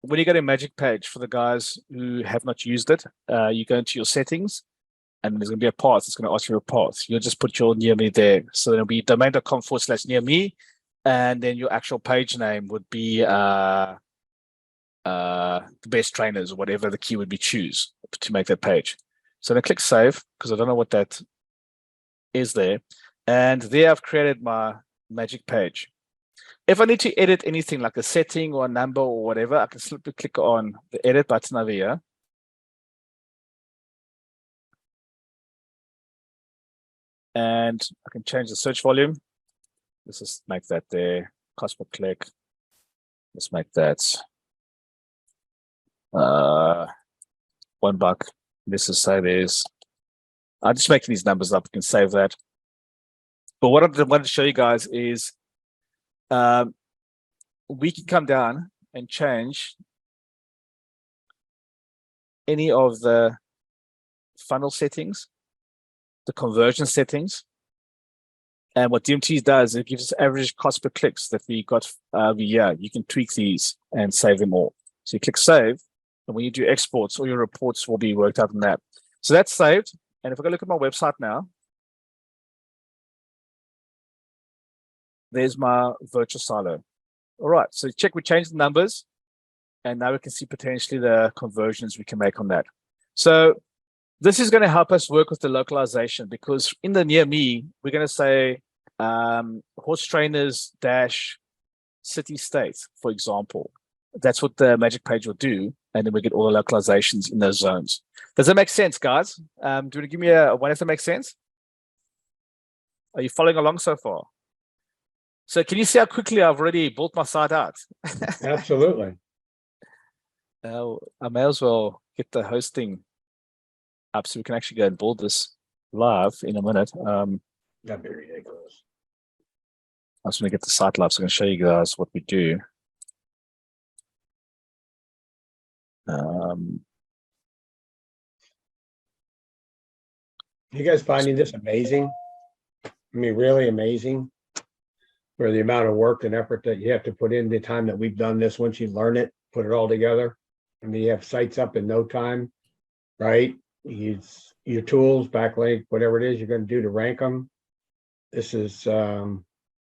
B: you go to Magic Page, for the guys who have not used it, you go into your settings and there's going to be a path. It's going to ask you a path. You'll just put your near me there. So it'll be domain.com/near me. And then your actual page name would be the best trainers or whatever the keyword we choose to make that page. So then click save because I don't know what that is there. And there I've created my Magic Page. If I need to edit anything like a setting or a number or whatever, I can simply click on the edit button over here. And I can change the search volume. Let's just make that there. Cost per click. Let's make that $1. Let's just say there's, I'm just making these numbers up. You can save that. But what I wanted to show you guys is we can come down and change any of the funnel settings, the conversion settings. And what DMT does, it gives us average cost per clicks that we got over here. You can tweak these and save them all. So you click save, and when you do exports, all your reports will be worked out in that. So that's saved. And if I go look at my website now, there's my virtual silo. All right, so check, we changed the numbers, and now we can see potentially the conversions we can make on that. So this is going to help us work with the localization, because in the near me, we're going to say horse trainers dash city state, for example. That's what the Magic Page will do. And then we get all the localizations in those zones. Does that make sense, guys? Do you want to give me a one if that makes sense? Are you following along so far? So can you see how quickly I've already built my site out?
A: Absolutely.
B: I may as well get the hosting up so we can actually go and build this live in a minute.
A: That'd be ridiculous.
B: I'm just going to get the site live so I can show you guys what we do.
A: You guys finding this amazing? I mean, really amazing for the amount of work and effort that you have to put in, the time that we've done this. Once you learn it, put it all together. I mean, you have sites up in no time, right? Use your tools, backlink, whatever it is you're going to do to rank them. This is, they're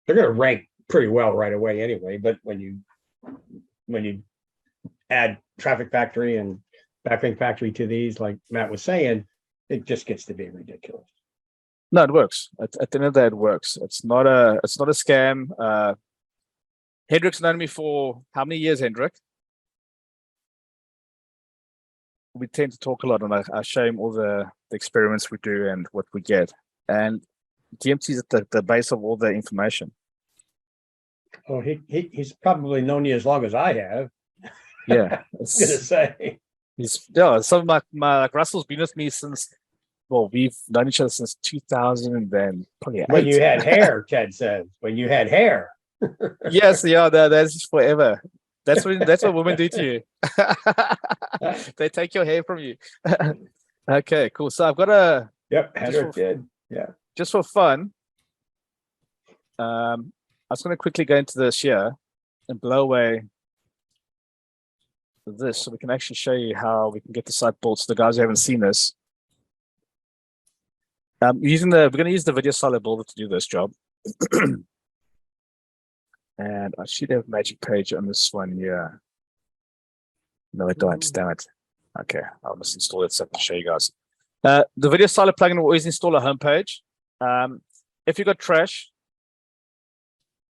A: going to rank pretty well right away anyway, but when you add Traffic Factory and Backlink Factory to these, like Matt was saying, it just gets to be ridiculous.
B: No, it works. At the end of the day, it works. It's not a scam. Hendrik's known me for how many years, Hendrik? We tend to talk a lot, and I show him all the experiments we do and what we get. And DMT is at the base of all the information.
A: Oh, he's probably known you as long as I have.
B: Yeah,
A: I was gonna say.
B: Some of my like Russell's been with me since. Well, we've known each other since 2000 and then probably
A: When you had hair, Ted says. When you had hair.
B: Yes, yeah, that's forever. That's what women do to you. They take your hair from you. Okay, cool. So I've got a
A: Hendrik did. Yeah.
B: Just for fun. I was going to quickly go into this here and blow away this, so we can actually show you how we can get the site built. So the guys who haven't seen this, we're going to use the video silo builder to do this job. And I should have a magic page on this one here. No, I don't. Damn it. Okay, I'll just install it so I can show you guys. The video silo plugin will always install a homepage. If you got trash,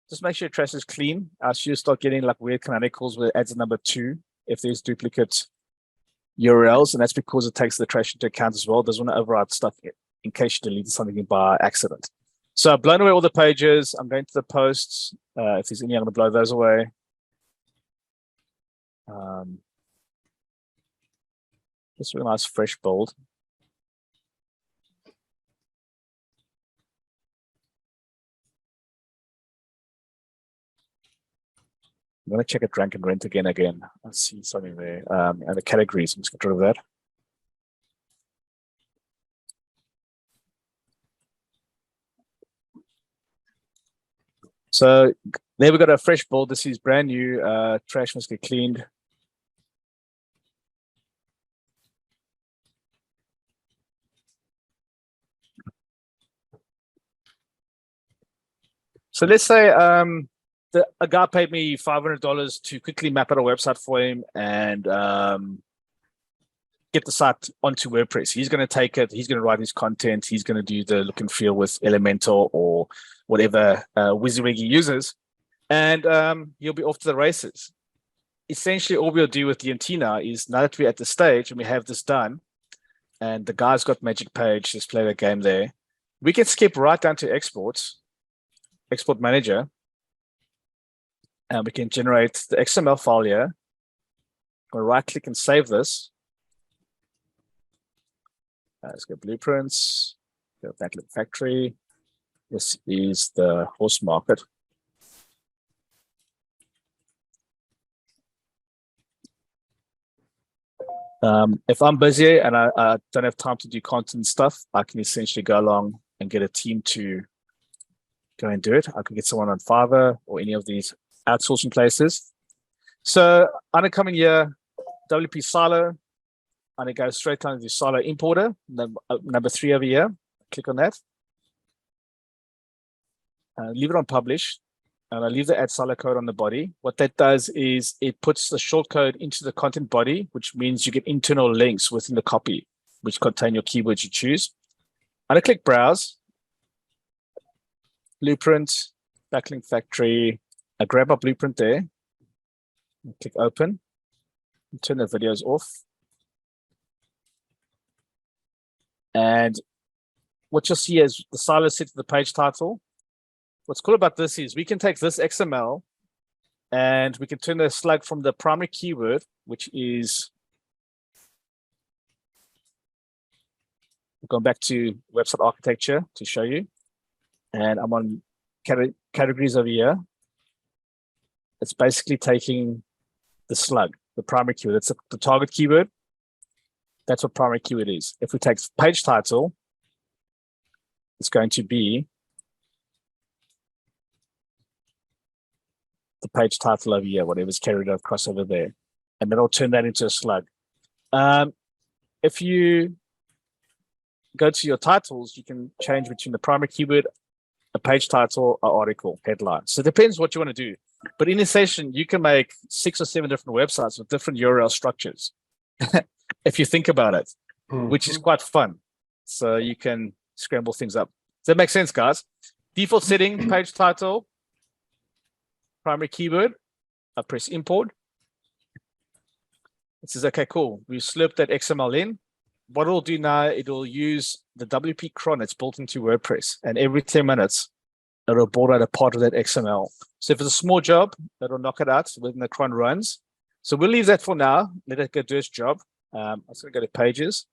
B: just make sure your trash is clean. Else you start getting like weird canonicals where it adds a number 2 if there's duplicate URLs, and that's because it takes the trash into account as well. It doesn't want to override stuff in case you deleted something by accident. So I've blown away all the pages. I'm going to the posts. If there's any, I'm going to blow those away. Just a really nice fresh build. I'm going to check it rank and rent again. I see something there. And the categories, I'm just going to get rid of that. So there we got a fresh build. This is brand new. Trash must get cleaned. So let's say a guy paid me $500 to quickly map out a website for him and get the site onto WordPress. He's going to take it. He's going to write his content. He's going to do the look and feel with Elementor or whatever WYSIWYG he uses, and he'll be off to the races. Essentially, all we'll do with DMT now is, now that we're at the stage and we have this done, and the guy's got Magic Page, just play the game there, we can skip right down to export manager, and we can generate the XML file here. We'll right click and save this. Let's go blueprints, go backlink factory. This is the horse market. If I'm busy and I don't have time to do content stuff, I can essentially go along and get a team to go and do it. I can get someone on Fiverr or any of these outsourcing places. So I'm gonna come in here, WP Silo. I'm gonna go straight down to the Silo importer, number 3 over here. Click on that. Leave it on publish, and I leave the add silo code on the body. What that does is it puts the short code into the content body, which means you get internal links within the copy, which contain your keywords you choose. I'm gonna click browse, blueprint, backlink factory. I grab my blueprint there, click open, and turn the videos off. And what you'll see is the silo set to the page title. What's cool about this is we can take this XML and we can turn the slug from the primary keyword, which is, going back to website architecture to show you. And I'm on categories over here. It's basically taking the slug, the primary keyword. It's the target keyword. That's what primary keyword is. If we take page title, it's going to be the page title over here, whatever's carried across over there. And then I'll turn that into a slug. If you go to your titles, you can change between the primary keyword, a page title, an article, headline. So it depends what you want to do. But in a session, you can make 6 or 7 different websites with different URL structures, if you think about it, which is quite fun. So you can scramble things up. Does that make sense, guys? Default setting, page title, primary keyword. I press import. It says, okay, cool. We slurped that XML in. What it'll do now, it'll use the WP cron that's built into WordPress. And every 10 minutes, it'll board out a part of that XML. So if it's a small job, it'll knock it out when the cron runs. So we'll leave that for now. Let it go do its job. I'm just going to go to pages.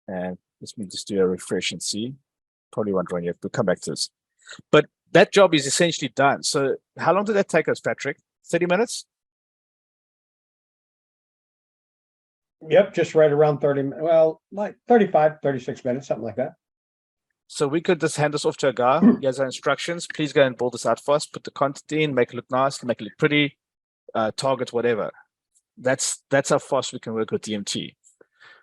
B: And let me just do a refresh and see. Probably won't run yet. We'll come back to this. But that job is essentially done. So how long did that take us, Patrick? 30 minutes?
A: Yep, just right around 30, well, like 35, 36 minutes, something like that.
B: So we could just hand this off to a guy. He has our instructions. Please go and build this out for us. Put the content in, make it look nice, make it look pretty, target whatever. That's how fast we can work with DMT.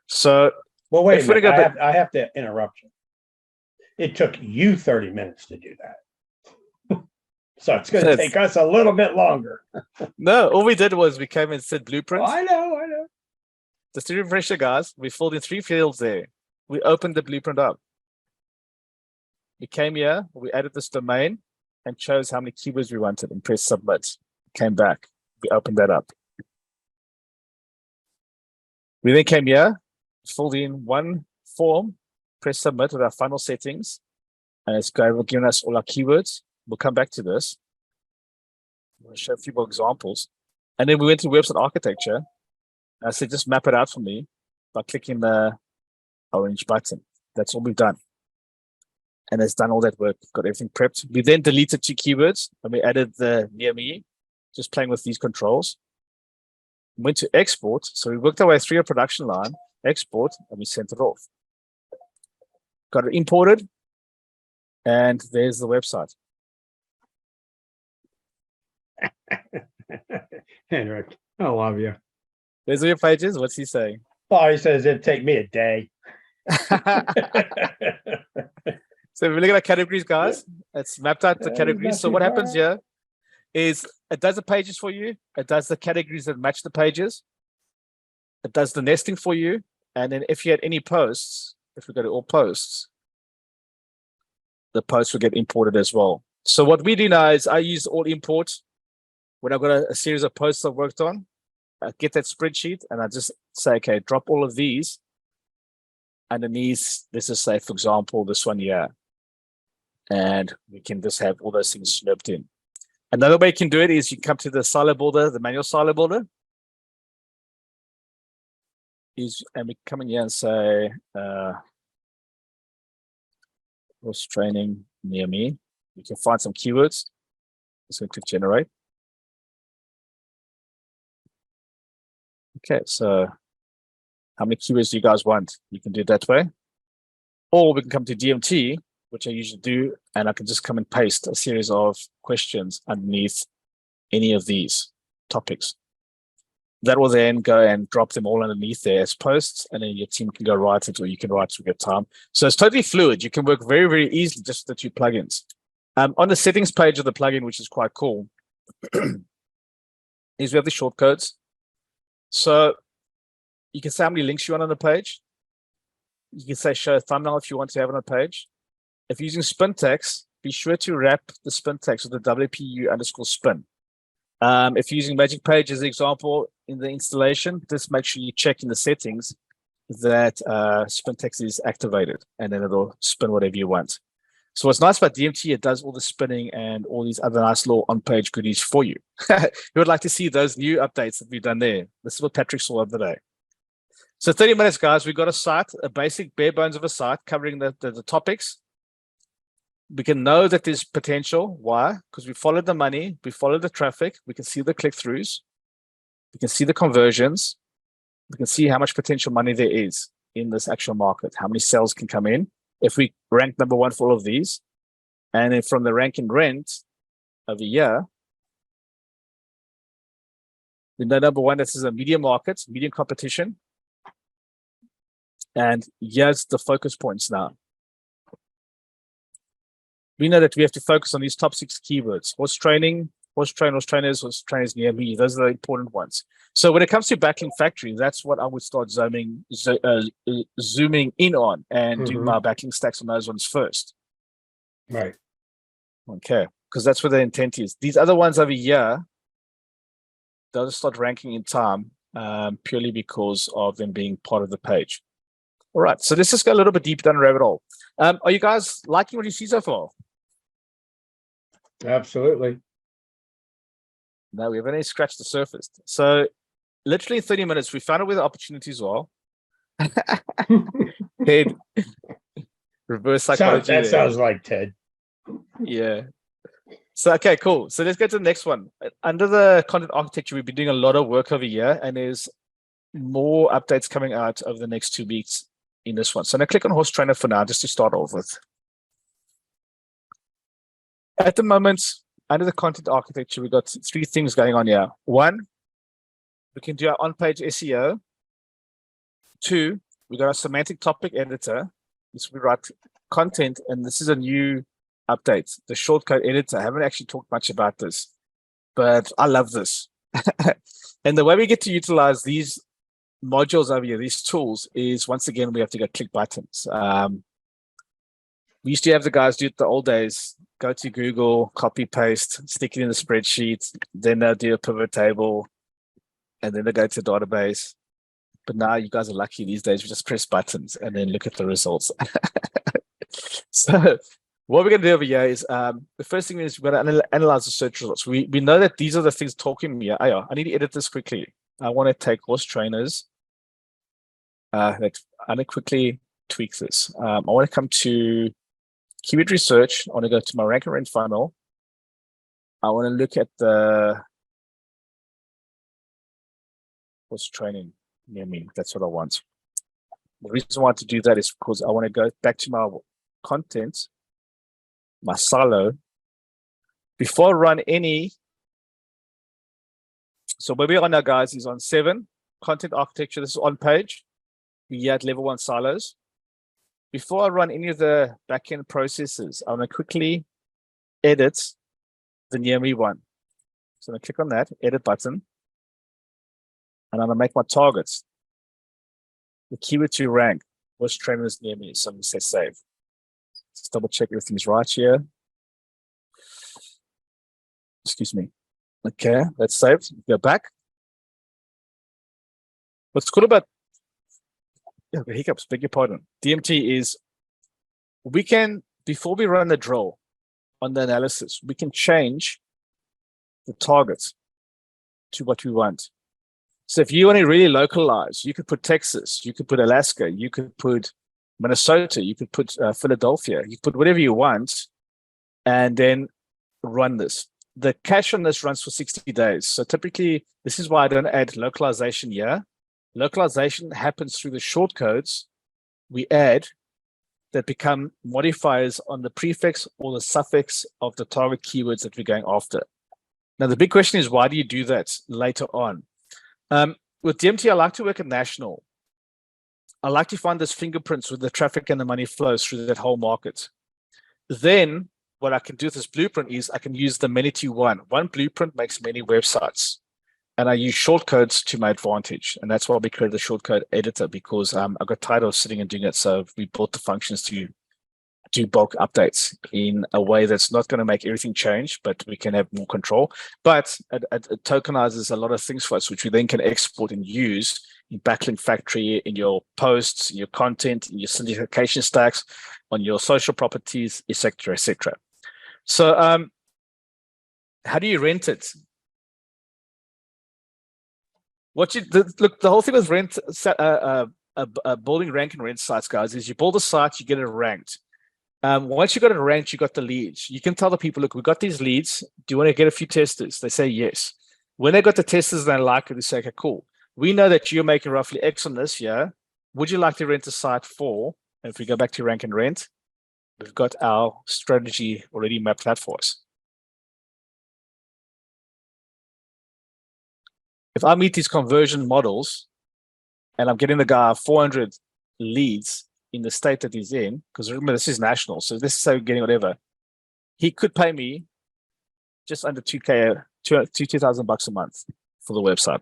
B: So,
A: well, wait a minute. I have to interrupt you. It took you 30 minutes to do that. So it's going to take us a little bit longer.
B: No, all we did was we came and said blueprint.
A: I know.
B: Just to refresh the guys, we filled in 3 fields there. We opened the blueprint up. We came here, we added this domain and chose how many keywords we wanted and pressed submit. Came back, we opened that up. We then came here, filled in 1 form, press submit with our final settings, and it's given us all our keywords. We'll come back to this. I'm going to show a few more examples. And then we went to website architecture. I said, just map it out for me by clicking the orange button. That's all we've done. And it's done all that work, got everything prepped. We then deleted 2 keywords and we added the near me, just playing with these controls. Went to export. So we worked our way through a production line, export, and we sent it off. Got it imported. And there's the website.
A: Henrik, I love you.
B: There's all your pages. What's he saying?
A: Oh, he says it'd take me a day.
B: So if we look at our categories, guys, it's mapped out the categories. So what happens here is it does the pages for you. It does the categories that match the pages. It does the nesting for you. And then if you had any posts, if we go to all posts, the posts will get imported as well. So what we do now is I use all import when I've got a series of posts I've worked on. I get that spreadsheet and I just say, okay, drop all of these underneath. Let's just say, for example, this one here. And we can just have all those things snurped in. Another way you can do it is you come to the silo builder, the manual silo builder. And we come in here and say, course training near me. You can find some keywords. Just going to click generate. Okay, so how many keywords do you guys want? You can do it that way. Or we can come to DMT, which I usually do, and I can just come and paste a series of questions underneath any of these topics. That will then go and drop them all underneath there as posts, and then your team can go write it, or you can write it with your time. So it's totally fluid. You can work very, very easily just with the 2 plugins. On the settings page of the plugin, which is quite cool, is we have the shortcodes. So you can say how many links you want on the page. You can say show a thumbnail if you want to have it on a page. If you're using spin text, be sure to wrap the spin text with the WPU_spin. If you're using Magic Page as an example in the installation, just make sure you check in the settings that spin text is activated, and then it'll spin whatever you want. So what's nice about DMT, it does all the spinning and all these other nice little on-page goodies for you. You would like to see those new updates that we've done there. This is what Patrick saw the other day. So 30 minutes, guys, we've got a site, a basic bare bones of a site covering the topics. We can know that there's potential. Why? Because we followed the money, we followed the traffic, we can see the click-throughs, we can see the conversions, we can see how much potential money there is in this actual market, how many sales can come in. If we rank number 1 for all of these, and then from the rank and rent over here, we know number 1, this is a medium market, medium competition. And here's the focus points now. We know that we have to focus on these top 6 keywords: horse training, horse trainers near me. Those are the important ones. So when it comes to Backlink Factory, that's what I would start zooming in on and do my backlink stacks on those ones first.
A: Right.
B: Okay. because that's where the intent is. These other ones over here, they'll just start ranking in time purely because of them being part of the page. All right, so let's just go a little bit deeper down the rabbit hole. Are you guys liking what you see so far?
A: Absolutely.
B: No, we haven't even scratched the surface. So literally in 30 minutes, we found out where the opportunities are. Head, reverse psychology.
A: That sounds like Ted.
B: Yeah. So, okay, cool. So let's get to the next one. Under the content architecture, we've been doing a lot of work over here, and there's more updates coming out over the next 2 weeks in this one. So I'm going to click on horse trainer for now, just to start off with. At the moment, under the content architecture, we've got 3 things going on here. 1, we can do our on-page SEO. 2, we got our semantic topic editor. This we write content, and this is a new update. The shortcode editor. I haven't actually talked much about this, but I love this. And the way we get to utilize these modules over here, these tools, is once again we have to go click buttons. We used to have the guys do it the old days. Go to Google, copy, paste, stick it in the spreadsheet, then they'll do a pivot table, and then they go to the database. But now you guys are lucky these days. We just press buttons and then look at the results. So what we're going to do over here is the first thing is we're going to analyze the search results. We know that these are the things talking to me. I need to edit this quickly. I want to take horse trainers. I'm going to quickly tweak this. I want to come to keyword research. I want to go to my rank and rent funnel. I want to look at the horse training near me. That's what I want. The reason I want to do that is because I want to go back to my content, my silo, before I run any. So where we are now, guys, is on 7, content architecture. This is on page. We are at level 1 silos. Before I run any of the backend processes, I'm going to quickly edit the near me one. So I'm going to click on that edit button, and I'm going to make my targets the keyword to rank was trainers near me. So I'm going to say save. Let's double check everything's right here. Excuse me. Okay, that's saved. Go back. What's cool about hiccups, beg your pardon. DMT is we can, before we run the drill on the analysis, we can change the targets to what we want. So if you want to really localize, you could put Texas, you could put Alaska, you could put Minnesota, you could put Philadelphia, you put whatever you want, and then run this. The cache on this runs for 60 days. So typically, this is why I don't add localization here. Localization happens through the shortcodes we add that become modifiers on the prefix or the suffix of the target keywords that we're going after. Now, the big question is, why do you do that later on? With DMT, I like to work at national. I like to find those fingerprints where the traffic and the money flows through that whole market. Then what I can do with this blueprint is I can use the many-to-one. One blueprint makes many websites. And I use shortcodes to my advantage. And that's why we created the shortcode editor, because I got tired of sitting and doing it. So we built the functions to do bulk updates in a way that's not going to make everything change, but we can have more control. But it tokenizes a lot of things for us, which we then can export and use in Backlink Factory, in your posts, in your content, in your syndication stacks, on your social properties, etc., etc. So how do you rent it? Look, the whole thing with building rank and rent sites, guys, is you build a site, you get it ranked. Once you got it ranked, you got the leads. You can tell the people, look, we got these leads. Do you want to get a few testers? They say yes. When they got the testers and they like it, they say, okay, cool. We know that you're making roughly X on this year. Would you like to rent a site for? And if we go back to rank and rent, we've got our strategy already mapped out for us. If I meet these conversion models and I'm getting the guy 400 leads in the state that he's in, because remember, this is national, so this is how we're getting whatever, he could pay me just under 2,000 bucks a month for the website.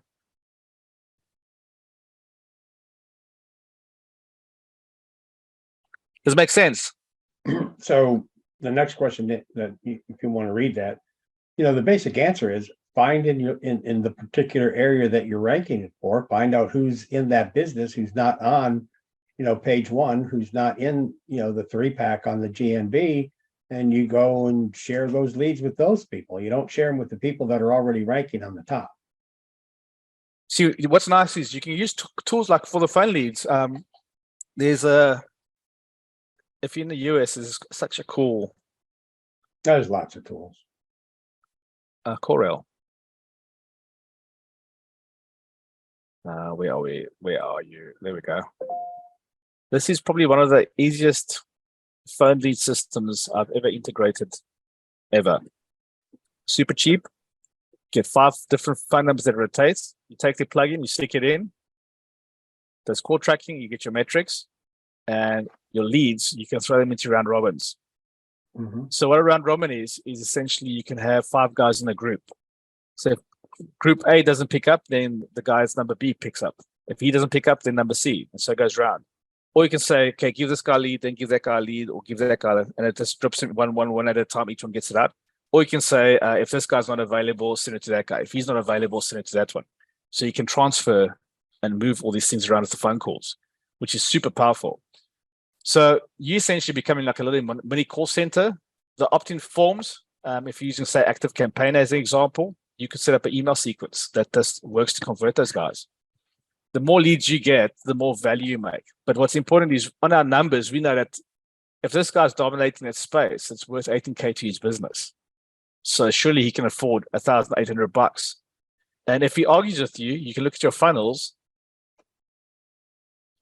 B: Does it make sense?
A: So the next question if you want to read that, the basic answer is find in the particular area that you're ranking it for, find out who's in that business, who's not on, page one, who's not in, the 3-pack on the GNB, and you go and share those leads with those people. You don't share them with the people that are already ranking on the top.
B: See, what's nice is you can use tools like for the phone leads. There's if you're in the US, there's such a cool.
A: There's lots of tools.
B: Corel. Where are we? Where are you? There we go. This is probably one of the easiest phone lead systems I've ever integrated, ever. Super cheap. Get 5 different phone numbers that rotates. You take the plugin, you stick it in. There's call tracking, you get your metrics, and your leads, you can throw them into round robins.
A: Mm-hmm.
B: So what a round robin is essentially you can have 5 guys in a group. So if group A doesn't pick up, then the guy's number B picks up. If he doesn't pick up, then number C, and so it goes round. Or you can say, okay, give this guy a lead, then give that guy a lead, or give that guy, and it just drops in one at a time. Each one gets it out. Or you can say, if this guy's not available, send it to that guy. If he's not available, send it to that one. So you can transfer and move all these things around with the phone calls, which is super powerful. So you essentially becoming like a little mini call center. The opt-in forms, if you're using, say, Active Campaign as an example, you could set up an email sequence that just works to convert those guys. The more leads you get, the more value you make. But what's important is on our numbers, we know that if this guy's dominating that space, it's worth 18K to his business. So surely he can afford $1,800. And if he argues with you, you can look at your funnels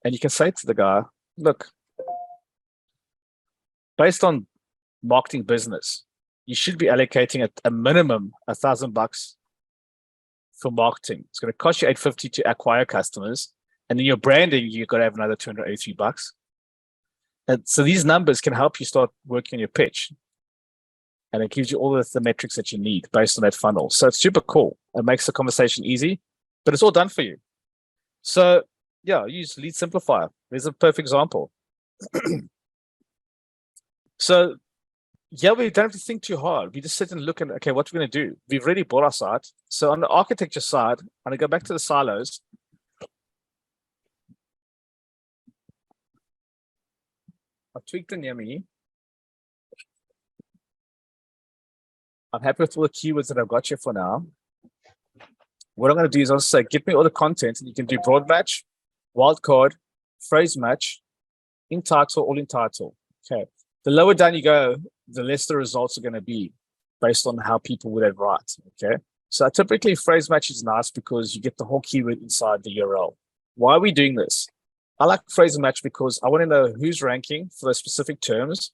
B: and you can say to the guy, look, based on marketing business, you should be allocating a minimum $1,000 for marketing. It's going to cost you $850 to acquire customers. And then your branding, you've got to have another $283. And so these numbers can help you start working on your pitch. And it gives you all of the metrics that you need based on that funnel. So it's super cool. It makes the conversation easy, but it's all done for you. So yeah, use Lead Simplifier. There's a perfect example. So yeah, we don't have to think too hard. We just sit and look and, okay, what we're going to do. We've already bought our site. So on the architecture side, I'm going to go back to the silos. I've tweaked the near me. I'm happy with all the keywords that I've got here for now. What I'm going to do is I'll say, give me all the content, and you can do broad match, wildcard, phrase match, in title, all in title. Okay. The lower down you go, the less the results are going to be based on how people would have write. Okay. So typically phrase match is nice because you get the whole keyword inside the URL. Why are we doing this? I like phrase match because I want to know who's ranking for those specific terms.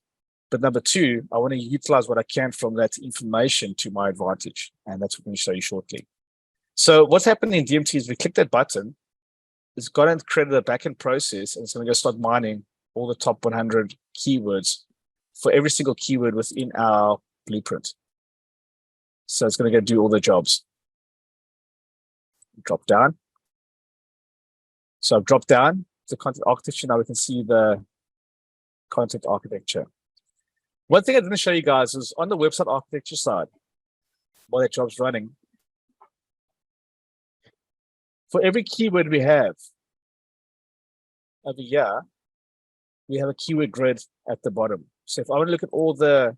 B: But number 2, I want to utilize what I can from that information to my advantage. And that's what I'm going to show you shortly. So what's happening in DMT is we click that button. It's going to create a backend process, and it's going to go start mining all the top 100 keywords for every single keyword within our blueprint. So it's going to go do all the jobs. Drop down. So I've dropped down the content architecture. Now we can see the content architecture. One thing I didn't show you guys is on the website architecture side, while that job's running, for every keyword we have over here, we have a keyword grid at the bottom. So if I want to look at all the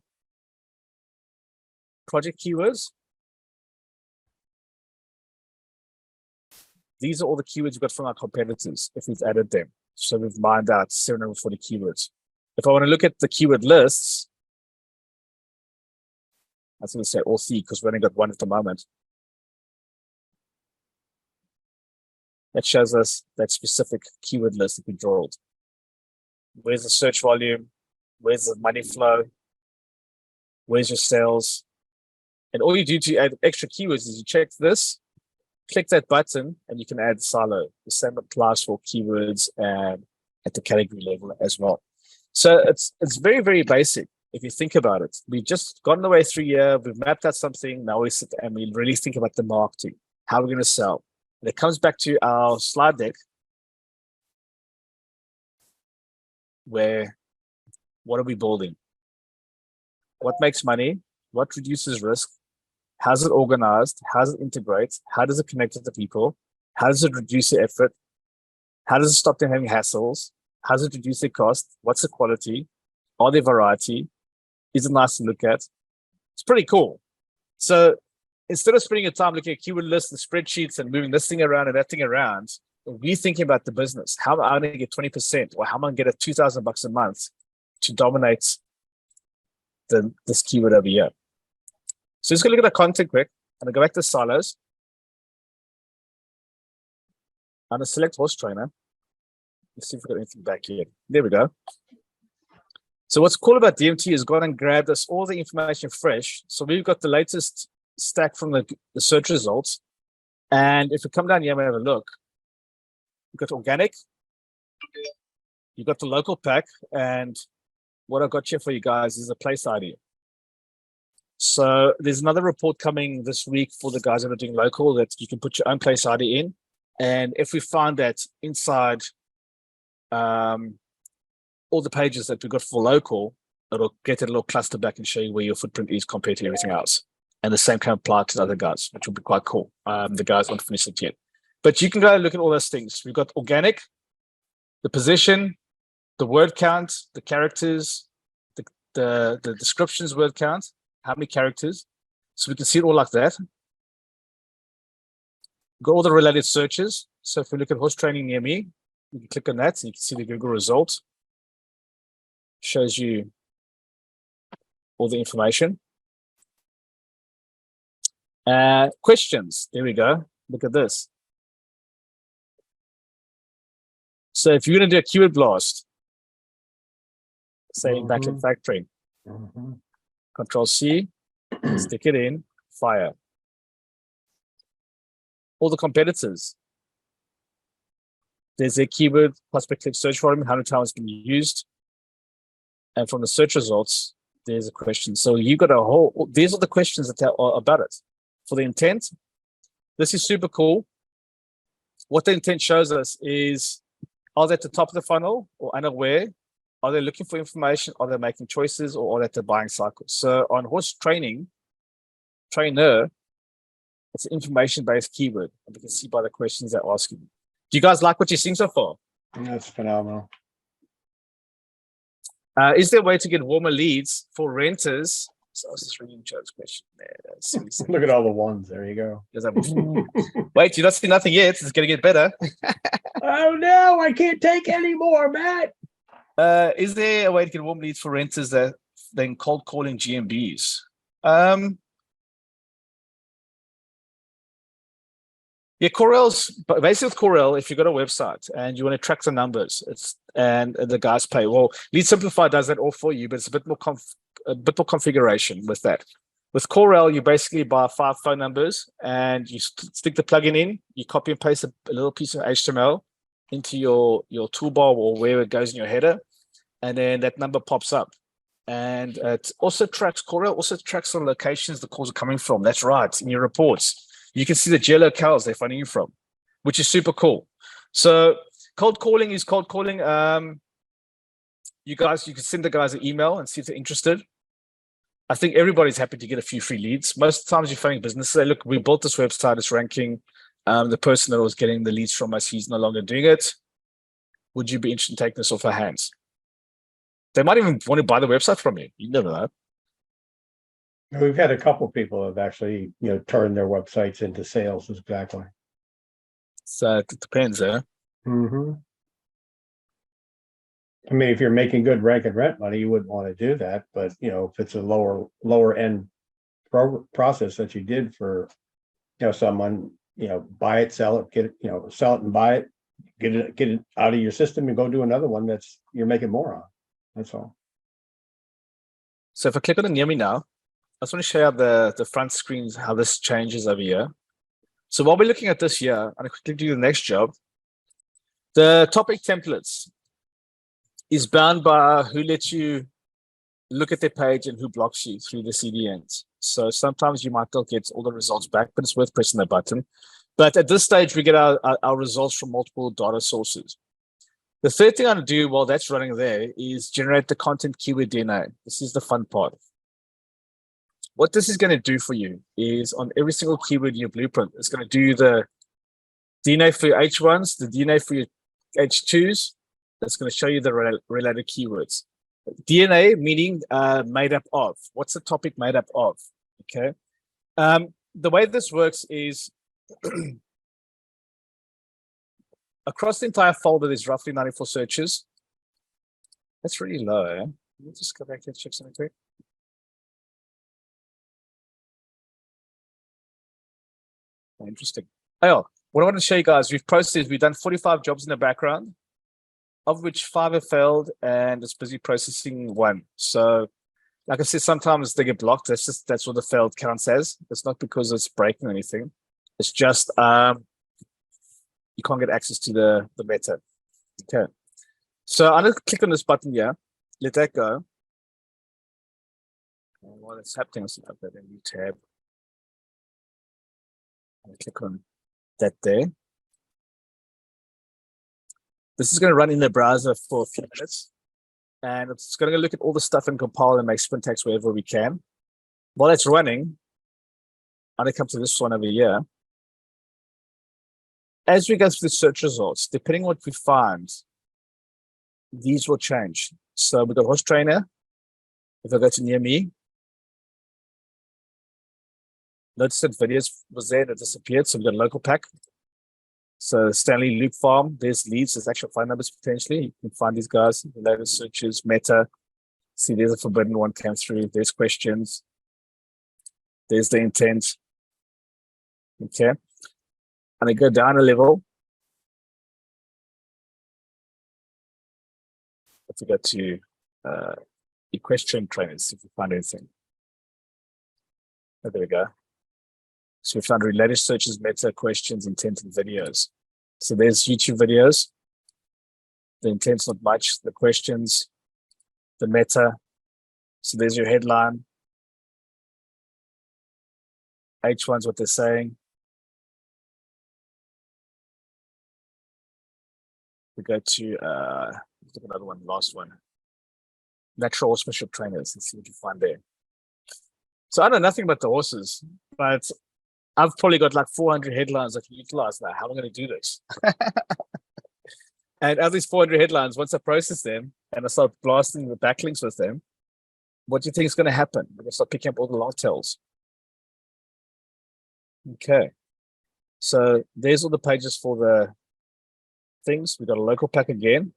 B: project keywords, these are all the keywords we've got from our competitors if we've added them. So we've mined out 740 keywords. If I want to look at the keyword lists, I was going to say all 3 because we only got 1 at the moment. That shows us that specific keyword list that we drawed. Where's the search volume? Where's the money flow? Where's your sales? And all you do to add extra keywords is you check this, click that button, and you can add silo. The same applies for keywords and at the category level as well. So it's very, very basic. If you think about it, we've just gotten the way through here. We've mapped out something. Now we sit and we really think about the marketing, how we're going to sell. And it comes back to our slide deck where, what are we building? what makes money, what reduces risk, how's it organized, how does it integrate, how does it connect with the people, how does it reduce the effort, how does it stop them having hassles, how does it reduce their cost, what's the quality, are there variety, is it nice to look at? It's pretty cool. So instead of spending your time looking at keyword lists and spreadsheets and moving this thing around and that thing around, we're thinking about the business. How am I going to get 20% or how am I going to get $2,000 a month to dominate this keyword over here? So just going to look at the content quick. I'm going to go back to silos. I'm going to select horse trainer. Let's see if we've got anything back here. There we go. So what's cool about DMT is gone and grabbed us all the information fresh. So we've got the latest stack from the search results. And if we come down here and have a look, you've got organic, you've got the local pack, and what I've got here for you guys is a place ID. So there's another report coming this week for the guys that are doing local that you can put your own place ID in. And if we find that inside all the pages that we've got for local, it'll get a little cluster back and show you where your footprint is compared to everything else. And the same can apply to the other guys, which will be quite cool. The guys aren't finished it yet. But you can go and look at all those things. We've got organic, the position, the word count, the characters, the descriptions, word count, how many characters. So we can see it all like that. We've got all the related searches. So if we look at horse training near me, you can click on that and you can see the Google results. Shows you all the information. Questions. There we go. Look at this. So if you're going to do a keyword blast, say back in factory, Control C, stick it in, fire. All the competitors. There's a keyword prospect click search volume, how many times it's been used. And from the search results, there's a question. So you got a whole, these are the questions that are about it. For the intent, this is super cool. What the intent shows us is, are they at the top of the funnel or unaware? Are they looking for information? Are they making choices, or are they at the buying cycle? So on horse training, trainer, it's an information-based keyword. And we can see by the questions they're asking. Do you guys like what you're seeing so far?
A: That's phenomenal.
B: Is there a way to get warmer leads for renters? So I was just reading Joe's question there.
A: Look at all the ones. There you go.
B: Wait, you don't see nothing yet. It's going to get better.
A: Oh no, I can't take any more, Matt.
B: Is there a way to get warm leads for renters that then cold calling GMBs? Yeah, Corel's basically with Corel, if you've got a website and you want to track the numbers, and the guys pay. Well, Lead Simplify does that all for you, but it's a bit more configuration with that. With Corel, you basically buy 5 phone numbers and you stick the plugin in, you copy and paste a little piece of HTML into your toolbar or where it goes in your header, and then that number pops up. And it also tracks, Corel also tracks the locations the calls are coming from. That's right, in your reports. You can see the geolocales they're finding you from, which is super cool. So cold calling is cold calling. You can send the guys an email and see if they're interested. I think everybody's happy to get a few free leads. Most of the times you're finding businesses say, look, we built this website, it's ranking. The person that was getting the leads from us, he's no longer doing it. Would you be interested in taking this off our hands? They might even want to buy the website from you. You never know.
A: We've had a couple of people have actually, turned their websites into sales. Exactly.
B: So it depends, eh?
A: Mm-hmm. I mean, if you're making good rank and rent money, you wouldn't want to do that. But if it's a lower end process that you did for, someone, buy it, sell it, get it, sell it and buy it, get it out of your system and go do another one that's you're making more on. That's all.
B: So if I click on the near me now, I just want to show you the front screens, how this changes over here. So while we're looking at this here, I'm going to quickly do the next job. The topic templates is bound by who lets you look at their page and who blocks you through the CDNs. So sometimes you might not get all the results back, but it's worth pressing that button. But at this stage, we get our results from multiple data sources. The third thing I'm going to do while that's running there is generate the content keyword DNA. This is the fun part. What this is going to do for you is on every single keyword in your blueprint, it's going to do the DNA for your H1s, the DNA for your H2s. That's going to show you the related keywords. DNA meaning made up of. What's the topic made up of? Okay. The way this works is across the entire folder, there's roughly 94 searches. That's really low. Eh? Let me just go back and check something quick. Interesting. Oh, what I want to show you guys, we've done 45 jobs in the background, of which 5 have failed, and it's busy processing 1. So, like I said, sometimes they get blocked. That's what the failed count says. It's not because it's breaking or anything. It's just you can't get access to the meta. Okay. So I'm going to click on this button here. Let that go. And while it's happening, I'll up that in new tab. I'll click on that there. This is going to run in the browser for a few minutes. And it's going to look at all the stuff and compile and make sprint text wherever we can. While it's running, I'm going to come to this one over here. As we go through the search results, depending on what we find, these will change. So we've got horse trainer. If I go to near me, notice that videos was there that disappeared. So we've got local pack. So Stanley Loop Farm, there's leads, there's actual phone numbers potentially. You can find these guys, related searches, meta. See, there's a forbidden one came through. There's questions. There's the intent. Okay. And I go down a level. If we go to equestrian trainers, if we find anything. Oh, there we go. So we found related searches, meta, questions, intent, and videos. So there's YouTube videos. The intent's not much. The questions, the meta. So there's your headline. H1's what they're saying. We go to let's look at another one, last one. Natural horsemanship trainers. Let's see what you find there. So I know nothing about the horses, but I've probably got like 400 headlines I can utilize now. How am I going to do this? And out of these 400 headlines, once I process them and I start blasting the backlinks with them, what do you think is going to happen? We're going to start picking up all the long tails. Okay. So there's all the pages for the things. We've got a local pack again.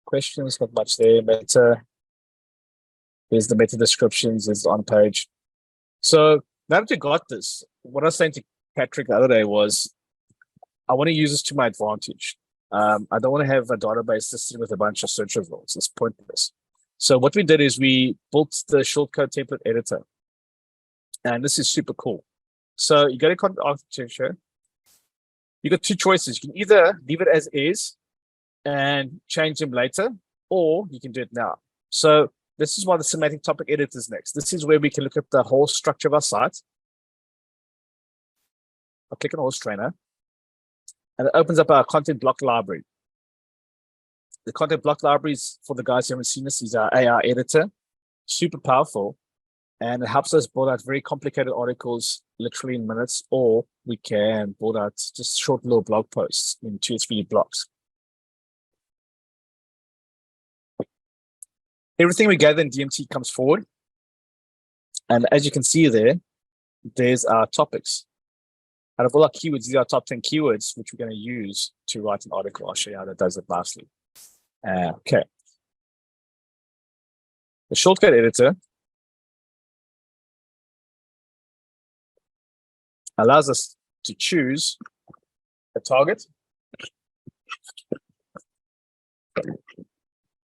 B: Questions, not much there. Meta. There's the meta descriptions, there's the on page. So now that you got this, what I was saying to Patrick the other day was, I want to use this to my advantage. I don't want to have a database just with a bunch of search results. It's pointless. So what we did is we built the shortcode template editor. And this is super cool. So you go to content architecture. You got 2 choices. You can either leave it as is and change them later, or you can do it now. So this is why the semantic topic editor is next. This is where we can look at the whole structure of our site. I'll click on horse trainer, and it opens up our content block library. The content block library is, for the guys who haven't seen this, is our AI editor, super powerful, and it helps us build out very complicated articles literally in minutes, or we can build out just short little blog posts in 2 or 3 blocks. Everything we gather in DMT comes forward. And as you can see there, there's our topics. Out of all our keywords, these are our top 10 keywords, which we're going to use to write an article. I'll show you how that does it nicely. Okay. The shortcut editor allows us to choose a target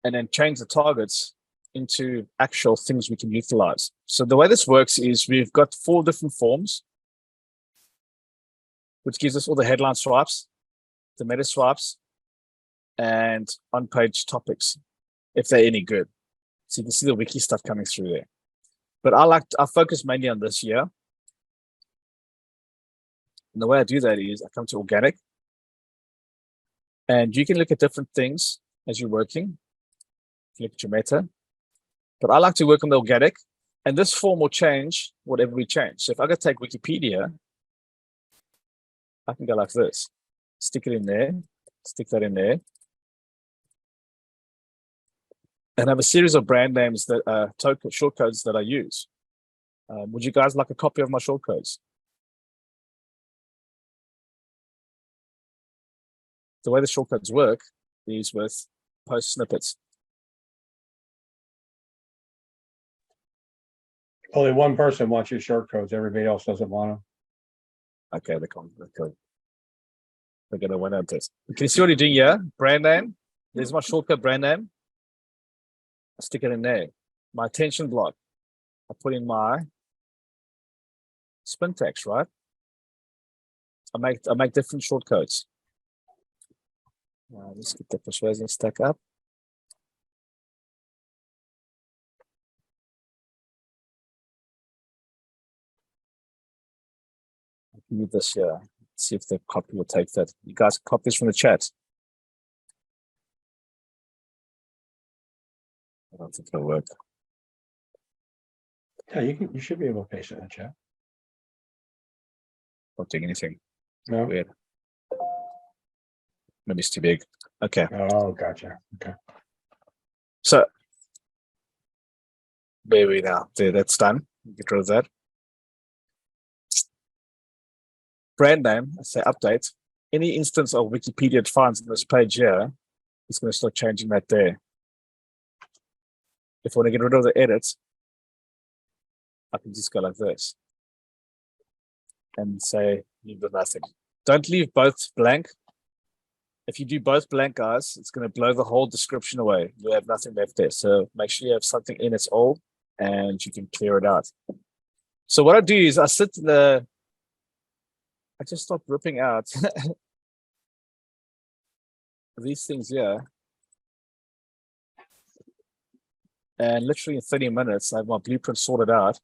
B: and then change the targets into actual things we can utilize. So the way this works is we've got 4 different forms, which gives us all the headline swipes, the meta swipes, and on-page topics, if they're any good. So you can see the wiki stuff coming through there. But I focus mainly on this here. And the way I do that is I come to organic, and you can look at different things as you're working. Look at your meta. But I like to work on the organic, and this form will change whatever we change. So if I go take Wikipedia, I can go like this, stick it in there, stick that in there, and have a series of brand names that are token shortcodes that I use. Would you guys like a copy of my shortcodes? The way the shortcodes work is with post snippets.
A: Only one person wants your short codes. Everybody else doesn't want them.
B: Okay, they're going to win out this. Can you see what you're doing here? Brand name. There's my shortcode brand name. I stick it in there. My attention block. I put in my spin text, right? I make different shortcodes. Let's get the persuasion stack up. I'll give you this here. See if the copy will take that. You guys copy this from the chat. I don't think it'll work.
A: Yeah, you should be able to paste it in the chat.
B: Not doing anything.
A: No.
B: Weird. Maybe it's too big. Okay.
A: Oh, gotcha. Okay.
B: So there we go. There, that's done. Get rid of that. Brand name, I say update. Any instance of Wikipedia it finds on this page here, it's going to start changing that there. If I want to get rid of the edits, I can just go like this and say leave the nothing. Don't leave both blank. If you do both blank, guys, it's going to blow the whole description away. You have nothing left there. So make sure you have something in its all and you can clear it out. So what I do is I sit in the, I just stop ripping out these things here. And literally in 30 minutes, I have my blueprint sorted out.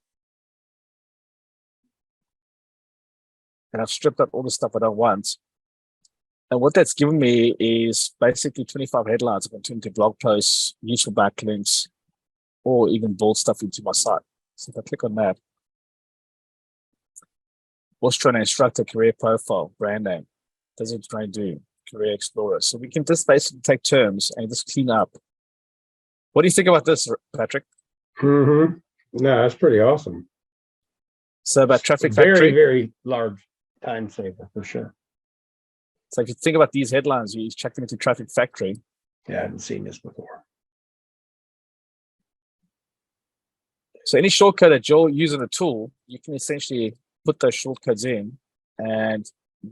B: And I've stripped out all the stuff I don't want. And what that's given me is basically 25 headlines I can turn into blog posts, useful backlinks, or even build stuff into my site. So if I click on that, what's trying to instruct a career profile, brand name? Does it try to do career explorer? So we can just basically take terms and just clean up. What do you think about this, Patrick?
A: Mm-hmm. No, that's pretty awesome.
B: So about Traffic
A: Very,
B: Factory,
A: very large time saver for sure.
B: so if you think about these headlines, you check them into Traffic Factory.
A: Yeah, I haven't seen this before.
B: So any shortcode that you're using a tool, you can essentially put those shortcodes in, and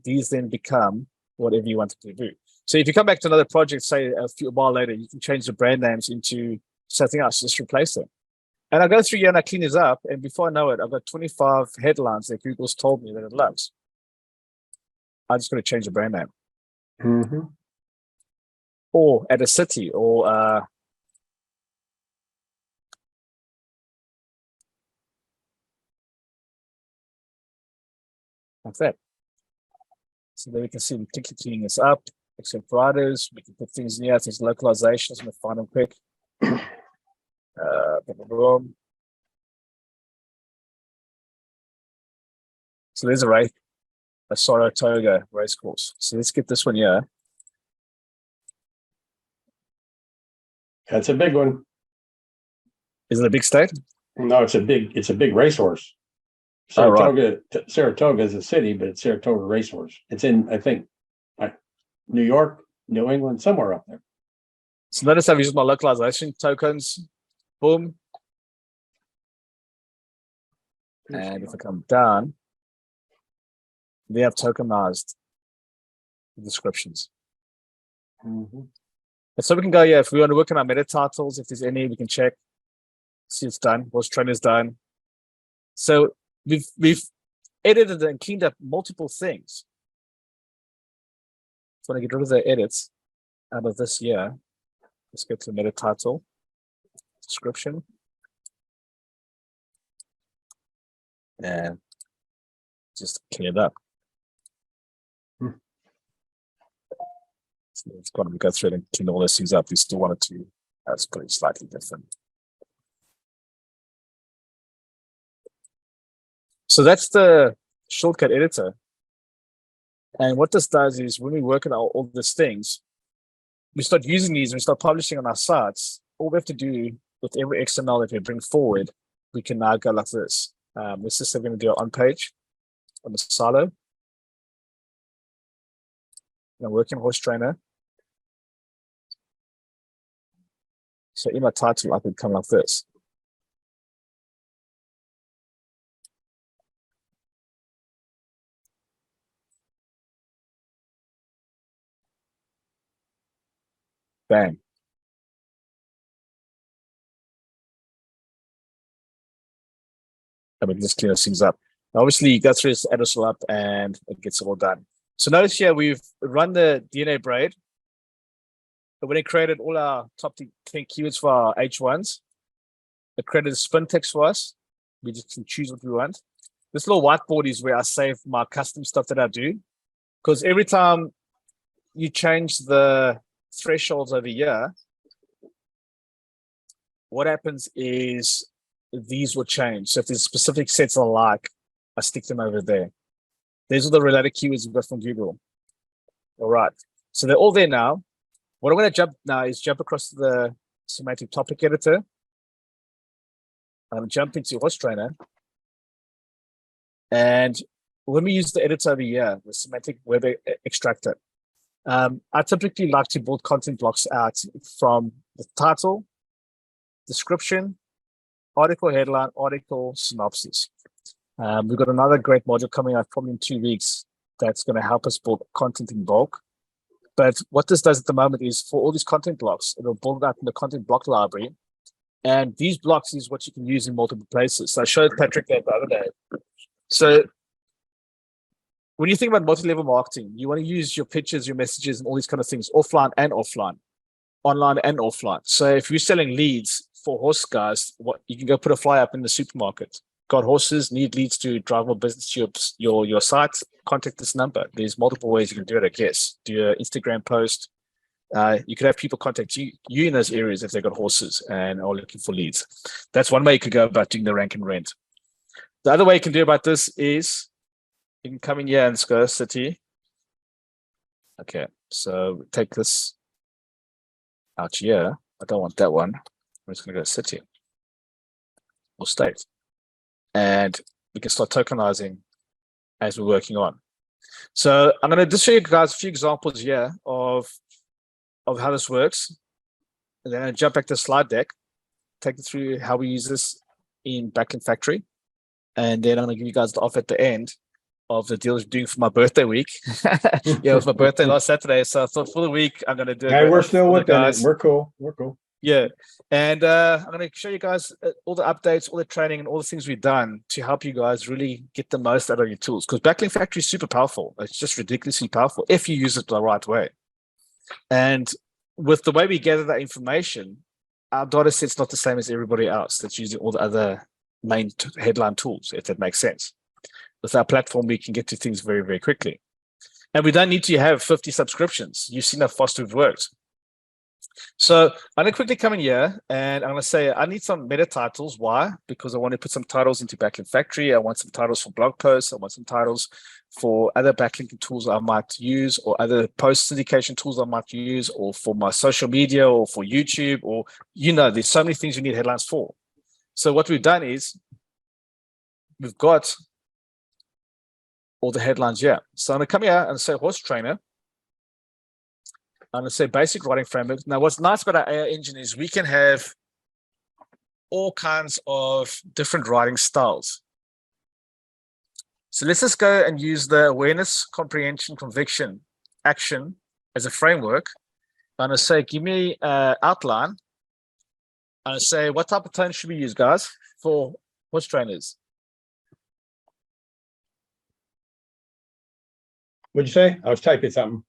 B: these then become whatever you want it to do. So if you come back to another project, say a while later, you can change the brand names into something else, just replace them. And I go through here and I clean this up, and before I know it, I've got 25 headlines that Google's told me that it loves. I'm just going to change the brand name.
A: Mm-hmm.
B: Or add a city, or like that. So there we can see we quickly cleaning this up, accept riders, we can put things in here, there's localizations, I'm going to find them quick. Boom. So there's a Saratoga race course. So let's get this one here.
A: That's a big one.
B: Is it a big state?
A: No, it's a big racehorse.
B: Oh, right.
A: Saratoga is a city, but it's Saratoga Racehorse. It's in, I think, New York, New England, somewhere up there.
B: So notice I've used my localization tokens. Boom. And if I come down, they have tokenized descriptions.
A: Mm-hmm.
B: And so we can go, yeah, if we want to work on our meta titles, if there's any, we can check, see it's done, what's trend is done. So we've edited and cleaned up multiple things. So I want to get rid of the edits out of this here. Let's go to meta title, description. And just clean it up. So it's got to go through and clean all those things up. We still wanted to, that's pretty slightly different. So that's the shortcut editor. And what this does is when we work on all these things, we start using these and we start publishing on our sites. All we have to do with every XML that we bring forward, we can now go like this. This is going to do it on page on the silo. I'm working horse trainer. So in my title, I could come like this. Bang. I mean, just clear things up. Now, obviously, you go through this, add us all up, and it gets all done. So notice here, we've run the DNA braid. But when it created all our top 10 keywords for our H1s, it created a spin text for us. We just can choose what we want. This little whiteboard is where I save my custom stuff that I do. Because every time you change the thresholds over here, what happens is these will change. So if there's specific sets I like, I stick them over there. These are the related keywords we've got from Google. All right. So they're all there now. What I'm going to jump now is jump across to the semantic topic editor. I'm jumping to horse trainer. And when we use the editor over here, the semantic web extractor, I typically like to build content blocks out from the title, description, article headline, article synopsis. We've got another great module coming out probably in 2 weeks that's going to help us build content in bulk. But what this does at the moment is for all these content blocks, it'll build out in the content block library. And these blocks is what you can use in multiple places. So I showed Patrick that the other day. So when you think about multi-level marketing, you want to use your pictures, your messages, and all these kind of things offline and offline, online and offline. So if you're selling leads for horse guys, what you can go put a flyer up in the supermarket. Got horses, need leads to drive more business to your site, contact this number. There's multiple ways you can do it, I guess. Do an Instagram post. You could have people contact you in those areas if they've got horses and are looking for leads. That's one way you could go about doing the rank and rent. The other way you can do about this is you can come in here and go city. Okay, so take this out here. I don't want that one. I'm just going to go city or state. And we can start tokenizing as we're working on. So I'm going to just show you guys a few examples here of how this works. And then I jump back to the slide deck, take you through how we use this in Backlink Factory. And then I'm going to give you guys the offer at the end of the deal we're doing for my birthday week. Yeah, it was my birthday last Saturday. So I thought for the week, I'm going to do it.
A: Hey, we're still with it. We're cool. We're cool.
B: Yeah. And I'm going to show you guys all the updates, all the training, and all the things we've done to help you guys really get the most out of your tools. Because Backlink Factory is super powerful. It's just ridiculously powerful if you use it the right way. And with the way we gather that information, our data set's not the same as everybody else that's using all the other main headline tools, if that makes sense. With our platform, we can get to things very, very quickly. And we don't need to have 50 subscriptions. You've seen how fast we've worked. So I'm going to quickly come in here and I'm going to say I need some meta titles. Why? Because I want to put some titles into Backlink Factory. I want some titles for blog posts. I want some titles for other backlinking tools I might use, or other post syndication tools I might use, or for my social media, or for YouTube, or, there's so many things you need headlines for. So what we've done is we've got all the headlines here. So I'm going to come here and say horse trainer. I'm going to say basic writing framework. Now, what's nice about our AI engine is we can have all kinds of different writing styles. So let's just go and use the awareness, comprehension, conviction, action as a framework. I'm going to say, give me an outline. I'm going to say, what type of tone should we use, guys, for horse trainers?
A: What'd you say? I was typing something.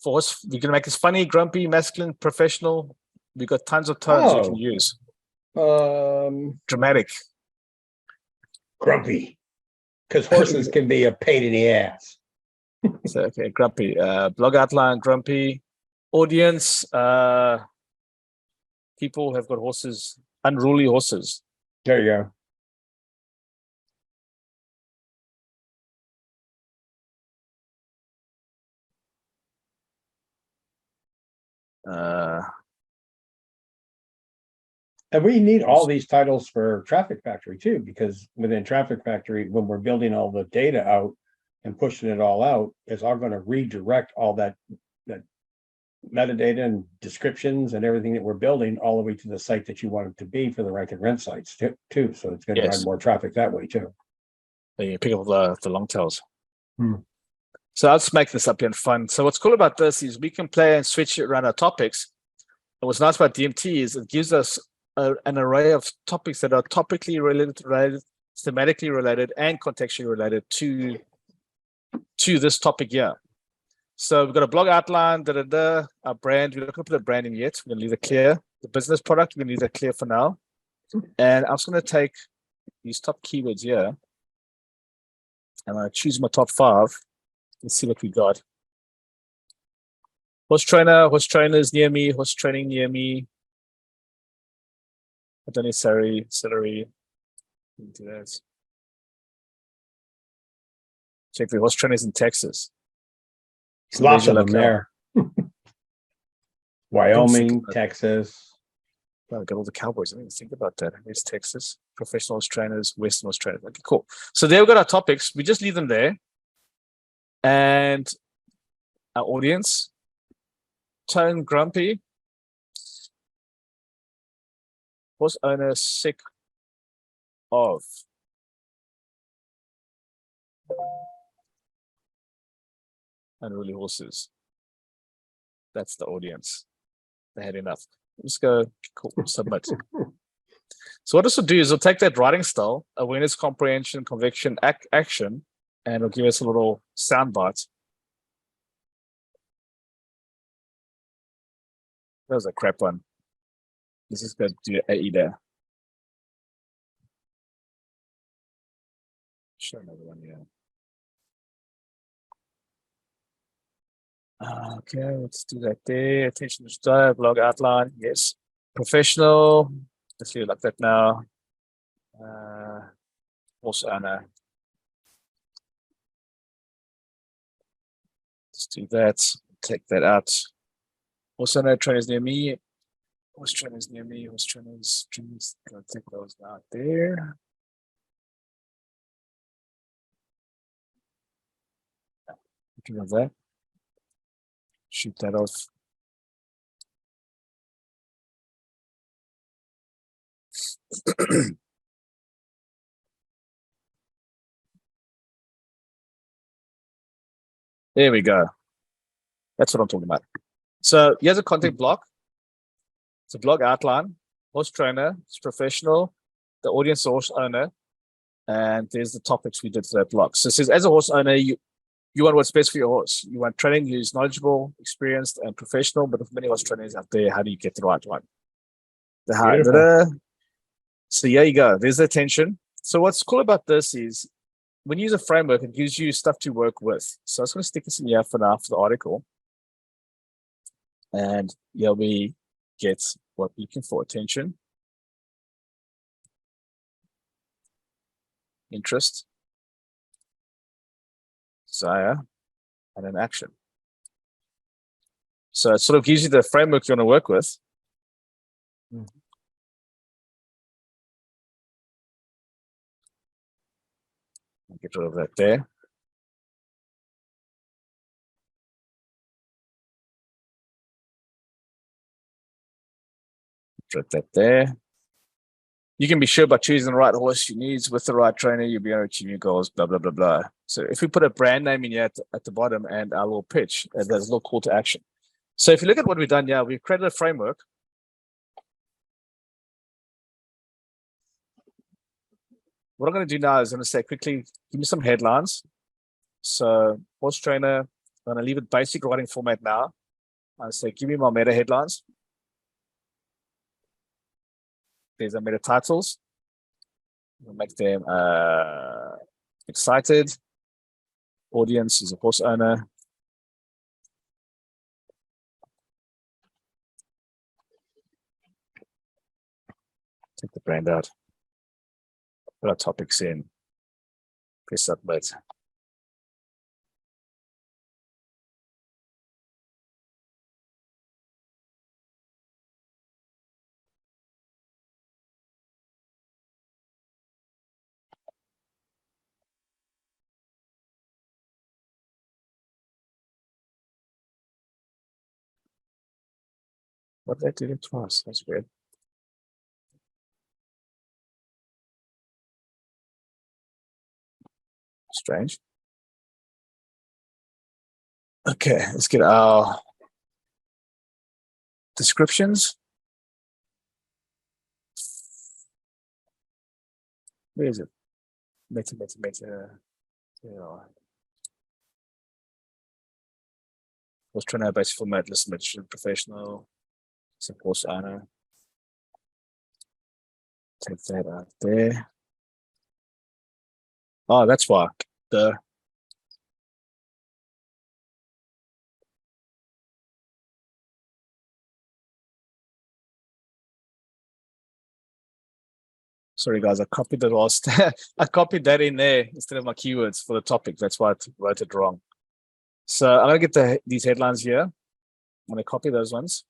B: For us, we're going to make this funny, grumpy, masculine, professional. We've got tons of tones we can use. Dramatic.
A: Grumpy. Because horses can be a pain in the ass.
B: So, okay, grumpy. Blog outline, grumpy. Audience, people have got horses, unruly horses.
A: There you go. And we need all these titles for Traffic Factory too, because within Traffic Factory, when we're building all the data out and pushing it all out, it's all going to redirect all that metadata and descriptions and everything that we're building all the way to the site that you want it to be for the rank and rent sites too. So it's going to drive more traffic that way too.
B: Then you pick up the long tails.
A: Hmm.
B: So let's make this up here and fun. So what's cool about this is we can play and switch it around our topics. And what's nice about DMT is it gives us an array of topics that are topically related, thematically related, and contextually related to this topic here. So we've got a blog outline, our brand. We're not going to put a brand in yet. We're going to leave it clear. The business product, we're going to leave that clear for now. And I'm just going to take these top keywords here. And I'm going to choose my top 5. Let's see what we got. Horse trainers near me, horse training near me. I don't need celery. Do that. Check the horse trainers in Texas.
A: Lots of them there. Wyoming, Texas.
B: Well, got all the cowboys. I didn't even think about that. There's Texas, professional horse trainers, Western horse trainers. Okay, cool. So there we've got our topics. We just leave them there. And our audience, tone grumpy, horse owner sick of. Unruly horses. That's the audience. They had enough. Let's go, cool, submit. So what this will do is it'll take that writing style, awareness, comprehension, conviction, action, and it'll give us a little soundbite. That was a crap one. Let's just go do AE there. Show another one here. Okay, let's do that there. Attention to style, blog outline. Yes. Professional. Let's leave it like that now. Also, Anna. Let's do that. Take that out. Also, no trainers near me. Horse trainers near me. Horse trainers. Gonna take those out there. Looking at that. Shoot that off. There we go. That's what I'm talking about. So here's a content block. It's a blog outline, horse trainer, it's professional, the audience horse owner, and there's the topics we did for that block. So it says, as a horse owner, you want what's best for your horse. You want training who's knowledgeable, experienced, and professional, but with many horse trainers out there, how do you get the right one? So here you go. There's the attention. So what's cool about this is when you use a framework, it gives you stuff to work with. So I was going to stick this in here for now for the article. And here we get what we're looking for: attention, interest, desire, and an action. So it sort of gives you the framework you want to work with. Get rid of that there. Put that there. You can be sure by choosing the right horse you need with the right trainer, you'll be able to achieve your goals, blah, blah, blah, blah. So if we put a brand name in here at the bottom and our little pitch, there's a little call to action. So if you look at what we've done here, we've created a framework. What I'm going to do now is I'm going to say quickly, give me some headlines. So horse trainer, I'm going to leave it basic writing format now. I'll say, give me my meta headlines. There's our meta titles. We'll make them excited. Audience is a horse owner. Take the brand out. Put our topics in. Press submit. What did I do it twice? That's weird. Strange. Okay, let's get our descriptions. Where is it? Meta. Yeah. Was trying to basic format, list mixture, professional, support owner. Take that out there. Oh, that's why. Sorry guys, I copied the last I copied that in there instead of my keywords for the topic. That's why I wrote it wrong. So I'm gonna get these headlines here. I'm gonna copy those ones.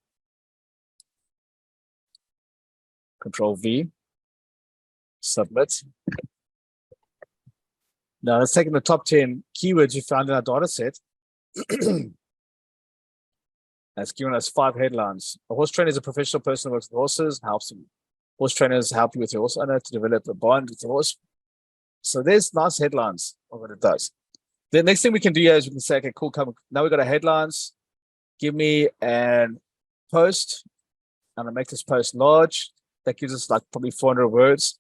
B: Control V. Submit. Now let's take the top 10 keywords you found in our data set. That's given us 5 headlines. A horse trainer is a professional person who works with horses, helps them. Horse trainers help you with your horse owner to develop a bond with the horse. So there's nice headlines of what it does. The next thing we can do here is we can say, okay, cool, come. Now we've got our headlines. Give me an post. I'm gonna make this post large. That gives us like probably 400 words.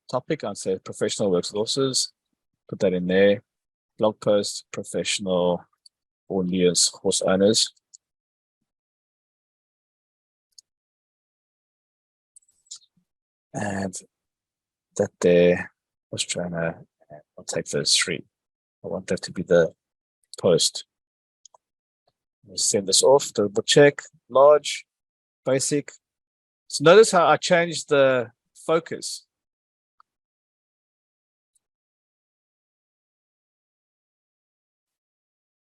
B: Topic, I'd say professional works with horses. Put that in there. Blog post, professional audience, horse owners. And that there, horse trainer, I'll take those 3. I want that to be the post. Let's send this off, double check, large, basic. So notice how I changed the focus.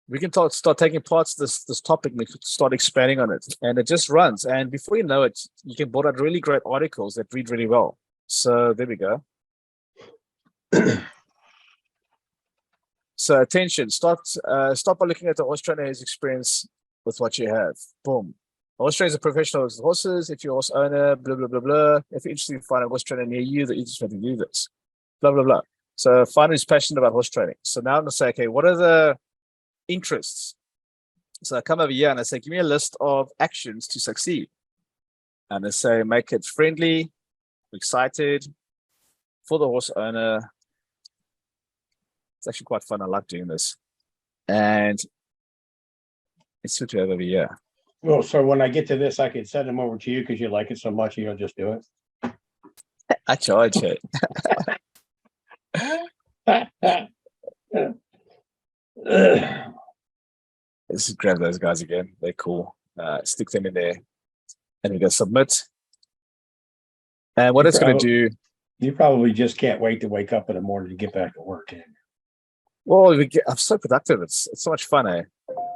B: We can start taking parts of this topic and we could start expanding on it. And it just runs. And before you know it, you can build out really great articles that read really well. So there we go. So attention, start by looking at the horse trainer's experience with what you have. Boom. Horse trainer is a professional with horses. If you're a horse owner, blah, blah, blah, blah. If you're interested in finding a horse trainer near you, the easiest way to do this. Blah, blah, blah. So find who's passionate about horse training. So now I'm going to say, okay, what are the interests? So I come over here and I say, give me a list of actions to succeed. And I say, make it friendly, excited, for the horse owner. It's actually quite fun. I like doing this. And it's what we have over here.
A: Well, so when I get to this, I can send them over to you because you like it so much, you'll just do it.
B: I charge it. Let's just grab those guys again. They're cool. Stick them in there. And we go submit. And what it's going to do.
A: You probably just can't wait to wake up in the morning to get back to work.
B: Well, I'm so productive. It's so much fun, eh?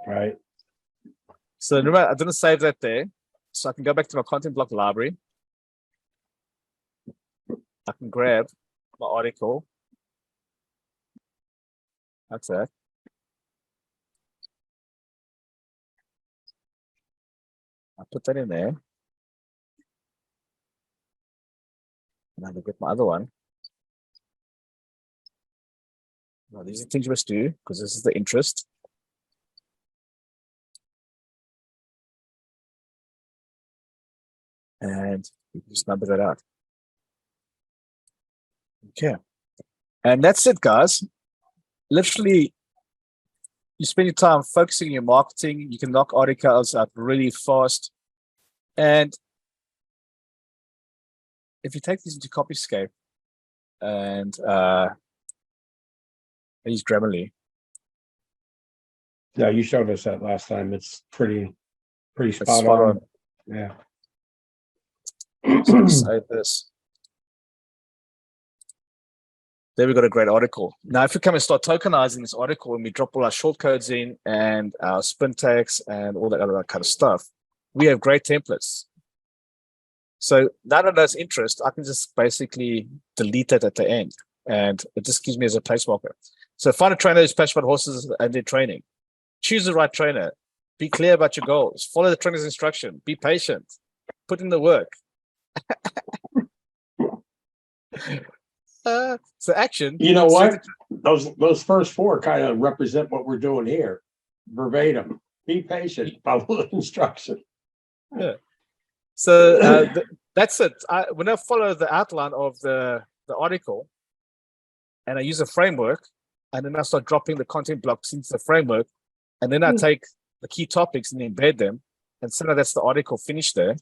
A: Right.
B: So remember, I didn't save that there. So I can go back to my content block library. I can grab my article. That's that. I'll put that in there. And I'll get my other one. Now, these are things you must do because this is the interest. And you can just number that out. Okay. And that's it, guys. Literally, you spend your time focusing on your marketing. You can knock articles out really fast. And if you take these into Copyscape and use Grammarly.
A: Yeah, you showed us that last time. It's pretty spot on. Yeah.
B: So save this. There we got a great article. Now, if we come and start tokenizing this article and we drop all our shortcodes in and our spin tags and all that other kind of stuff, we have great templates. So now that there's interest, I can just basically delete it at the end, and it just gives me as a place marker. So find a trainer who's passionate about horses and their training. Choose the right trainer. Be clear about your goals. Follow the trainer's instruction. Be patient. Put in the work. So action.
A: You know what? Those first four kind of represent what we're doing here. Verbatim. Be patient. Follow the instruction.
B: Yeah. So that's it. When I follow the outline of the article, and I use a framework, and then I start dropping the content blocks into the framework, and then I take the key topics and embed them, and so now that's the article finished there.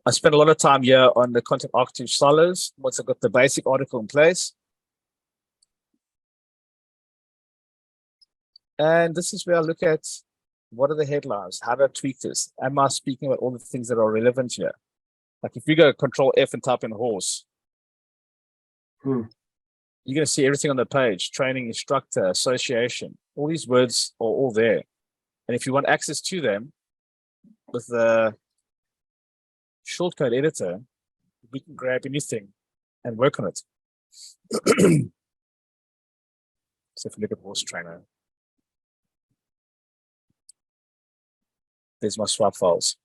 B: I spent a lot of time here on the content architecture silos. Once I got the basic article in place, and this is where I look at what are the headlines, how do I tweak this? Am I speaking about all the things that are relevant here? Like if you go Control F and type in horse, you're going to see everything on the page: training, instructor, association. All these words are all there. And if you want access to them with the shortcode editor, we can grab anything and work on it. So if you look at horse trainer, there's my swap files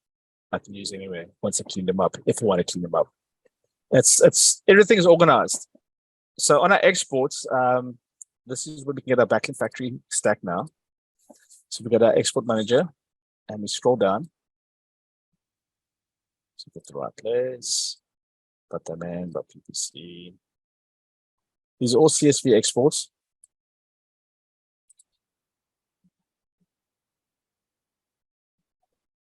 B: I can use anywhere once I clean them up, if I want to clean them up. It's everything is organized. So on our exports, this is where we can get our backlink factory stack now. So we got our export manager, and we scroll down. So get the right place. .ppc. These are all CSV exports.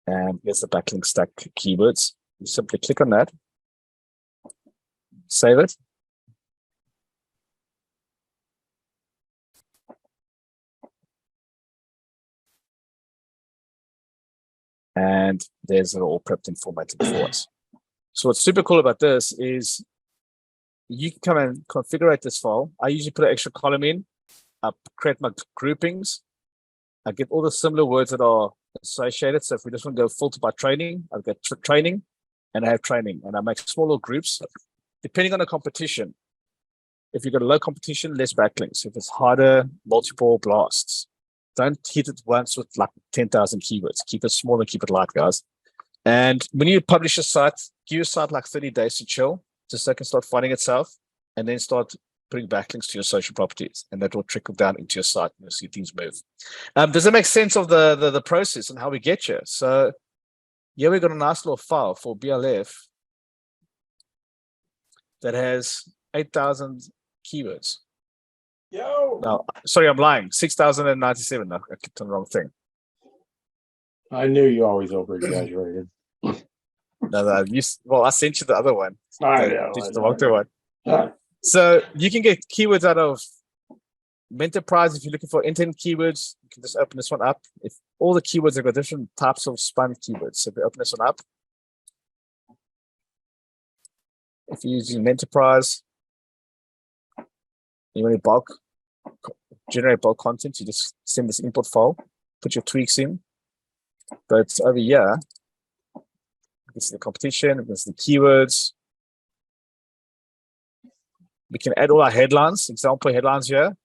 B: And here's the backlink stack keywords. You simply click on that, save it. And there's it all prepped and formatted for us. So what's super cool about this is you can come and configure this file. I usually put an extra column in. I create my groupings. I get all the similar words that are associated. So if we just want to go filter by training, I've got training, and I have training, and I make smaller groups depending on the competition. If you've got a low competition, less backlinks. If it's harder, multiple blasts. Don't hit it once with like 10,000 keywords. Keep it small and keep it light, guys. And when you publish a site, give your site like 30 days to chill, just so it can start finding itself, and then start putting backlinks to your social properties, and that will trickle down into your site, and you'll see things move. Does that make sense of the process and how we get here? So here we got a nice little file for BLF that has 8,000 keywords.
A: Yo.
B: No, sorry, I'm lying. 6,097. I clicked on the wrong thing.
A: I knew you always over exaggerated.
B: No, well, I sent you the other one.
A: I
B: The
A: know.
B: Digital Marketers one.
A: All right.
B: So you can get keywords out of Enterprise. If you're looking for intent keywords, you can just open this one up. If all the keywords have got different types of spun keywords, so if you open this one up, if you're using Enterprise, you want to generate bulk content, you just send this import file, put your tweaks in. But over here, this is the competition, this is the keywords. We can add all our headlines, example headlines here.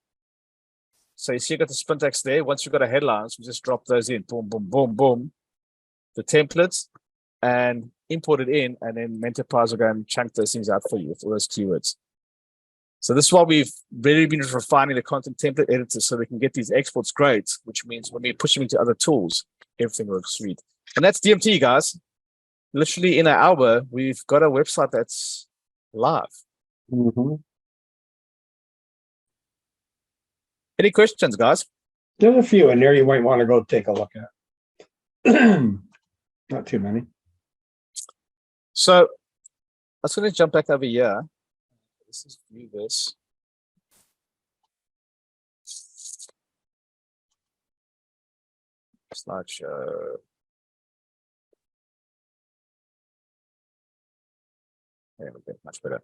B: So you see you got the spin text there. Once you've got a headlines, we just drop those in, boom, boom, boom, boom. The templates, and import it in, and then Enterprise will go and chunk those things out for you with all those keywords. So this is why we've really been refining the content template editor so we can get these exports great, which means when we push them into other tools, everything works sweet. And that's DMT, guys. Literally in an hour, we've got a website that's live. Any questions, guys?
A: There's a few in there you might want to go take a look at. Not too many.
B: So let's going to jump back over here. Let's just view this. Slideshow. There we go, much better.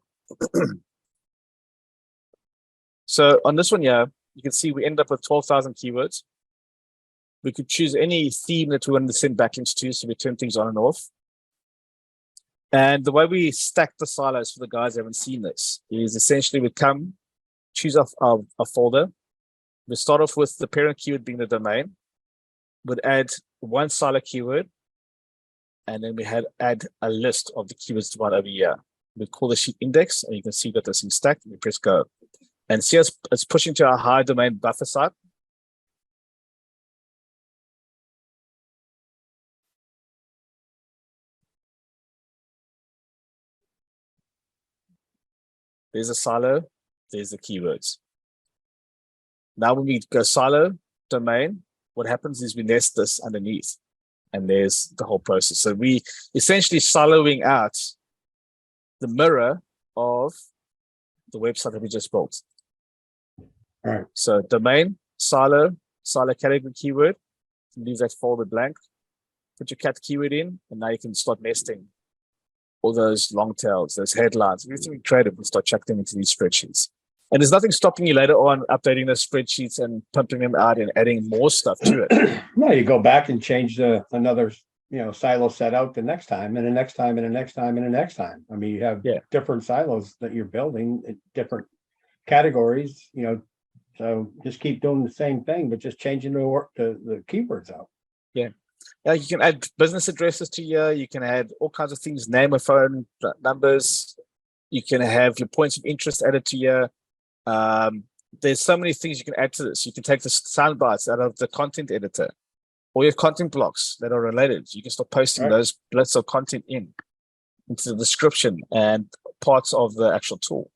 B: So on this one here, you can see we end up with 12,000 keywords. We could choose any theme that we want to send backlinks to, so we turn things on and off. And the way we stack the silos for the guys who haven't seen this is essentially we come, choose a folder. We start off with the parent keyword being the domain. We'd add one silo keyword, and then we add a list of the keywords to one over here. We call the sheet index, and you can see that this thing stacked. We press go. And see it's pushing to our high domain buffer site. There's a silo, there's the keywords. Now when we go silo, domain, what happens is we nest this underneath, and there's the whole process. So we essentially siloing out the mirror of the website that we just built.
A: All right.
B: So domain, silo category keyword, leave that folder blank, put your cat keyword in, and now you can start nesting all those long tails, those headlines, everything creative, and start chucking them into these spreadsheets. And there's nothing stopping you later on updating those spreadsheets and pumping them out and adding more stuff to it.
A: No, you go back and change another, silo set out the next time, and the next time, and the next time, and the next time. I mean, you have different silos that you're building, different categories, so just keep doing the same thing, but just changing the keywords out.
B: Yeah. You can add business addresses to here. You can add all kinds of things, name of phone numbers. You can have your points of interest added to here. There's so many things you can add to this. You can take the sound bites out of the content editor, or your content blocks that are related. You can start posting those blocks of content into the description and parts of the actual tool.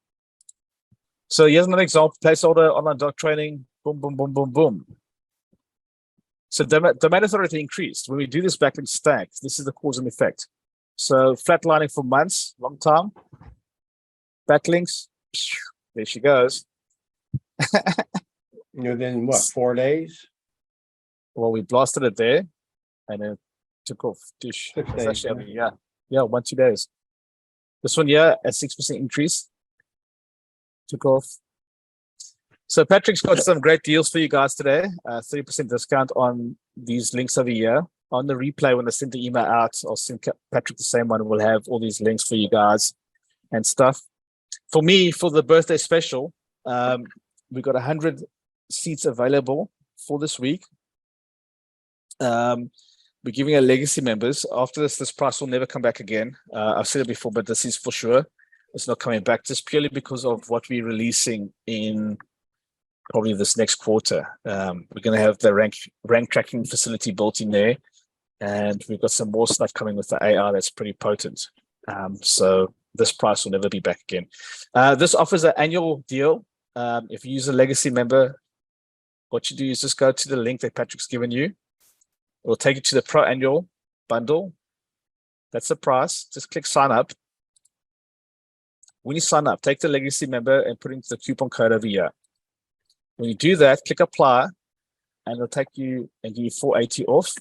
B: So here's another example: placeholder, online doc training, boom, boom, boom, boom, boom. So domain authority increased. When we do this backlink stack, this is the cause and effect. So flatlining for months, long time. Backlinks, there she goes.
A: Then what, 4 days?
B: Well, we blasted it there, and then it took off.
A: 6
B: It's
A: days,
B: actually, yeah, 1-2 days. This one here, a 6% increase. Took off. So Patrick's got some great deals for you guys today. 30% discount on these links over here. On the replay, when I send the email out, I'll send Patrick the same one. We'll have all these links for you guys and stuff. For me, for the birthday special, we got 100 seats available for this week. We're giving our legacy members. After this price will never come back again. I've said it before, but this is for sure. It's not coming back just purely because of what we're releasing in probably this next quarter. We're going to have the rank tracking facility built in there, and we've got some more stuff coming with the AI that's pretty potent. So this price will never be back again. This offers an annual deal. If you use a legacy member, what you do is just go to the link that Patrick's given you. It will take you to the Pro Annual bundle. That's the price. Just click sign up. When you sign up, take the legacy member and put into the coupon code over here. When you do that, click apply, and it'll take you and give you $480 off,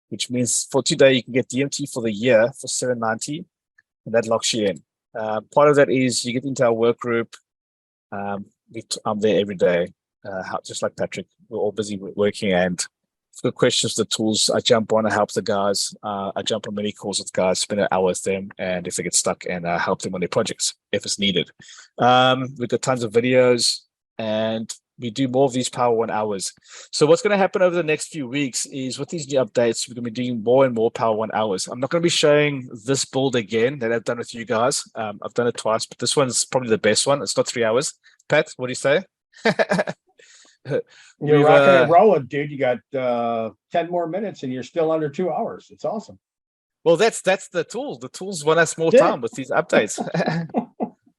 B: which means for today you can get DMT for the year for $790, and that locks you in. Part of that is you get into our work group. I'm there every day, just like Patrick. We're all busy working, and if you've got questions, the tools, I jump on and help the guys. I jump on many calls with guys, spend an hour with them, and if they get stuck, and help them on their projects if it's needed. We've got tons of videos, and we do more of these Power One hours. So what's going to happen over the next few weeks is with these new updates, we're going to be doing more and more Power One hours. I'm not going to be showing this build again that I've done with you guys. I've done it twice, but this one's probably the best one. It's not 3 hours. Pat, what do you say?
A: You're rocking and rolling, dude. You got 10 more minutes and you're still under 2 hours. It's awesome.
B: Well, that's the tool. The tools want us more time with these updates.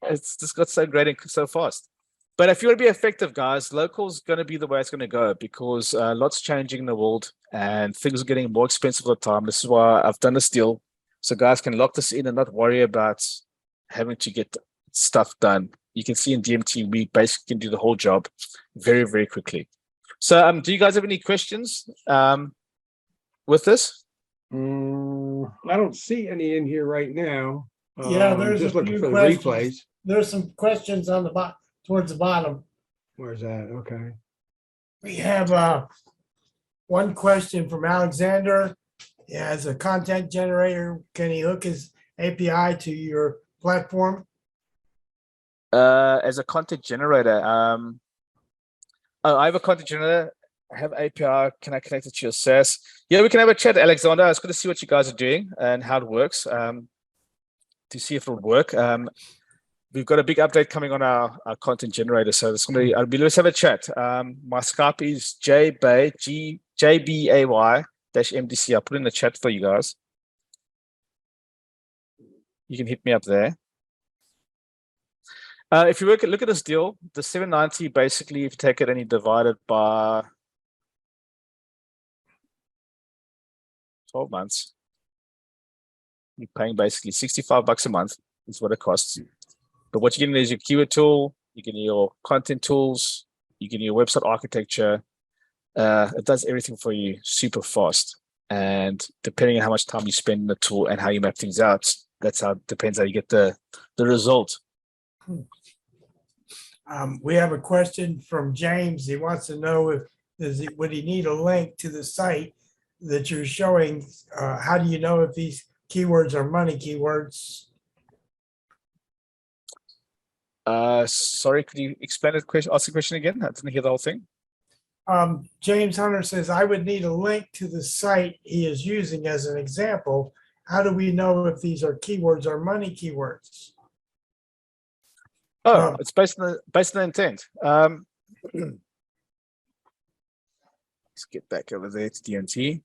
B: It's just got so great and so fast. But if you want to be effective, guys, local's going to be the way it's going to go, because lots changing in the world and things are getting more expensive all the time. This is why I've done this deal, so guys can lock this in and not worry about having to get stuff done. You can see in DMT, we basically can do the whole job very, very quickly. So do you guys have any questions with this?
A: I don't see any in here right now.
C: Yeah, there's
A: just
C: a
A: looking
C: few
A: for the
C: questions.
A: replays.
C: There's some questions on the bottom, towards the bottom.
A: Where's that? Okay.
C: We have one question from Alexander. As a content generator, can he hook his API to your platform?
B: As a content generator, oh, I have a content generator. I have API. Can I connect it to your SaaS? Yeah, we can have a chat, Alexander. I was going to see what you guys are doing and how it works, to see if it'll work. We've got a big update coming on our content generator, so it's going to be. Let's have a chat. My Skype is JBAY-MDC. I'll put in the chat for you guys. You can hit me up there. If you look at this deal, the 790 basically, if you take it and you divide it by 12 months, you're paying basically $65 a month is what it costs. But what you're getting is your keyword tool, you're getting your content tools, you're getting your website architecture. It does everything for you super fast. And depending on how much time you spend in the tool and how you map things out, that's how it depends how you get the result.
C: We have a question from James. He wants to know would he need a link to the site that you're showing? How do you know if these keywords are money keywords?
B: Sorry, could you explain the question? Ask the question again. I didn't hear the whole thing.
C: James Hunter says, I would need a link to the site he is using as an example. How do we know if these are keywords or money keywords?
B: Oh, it's based on the intent. Let's get back over there to DNT.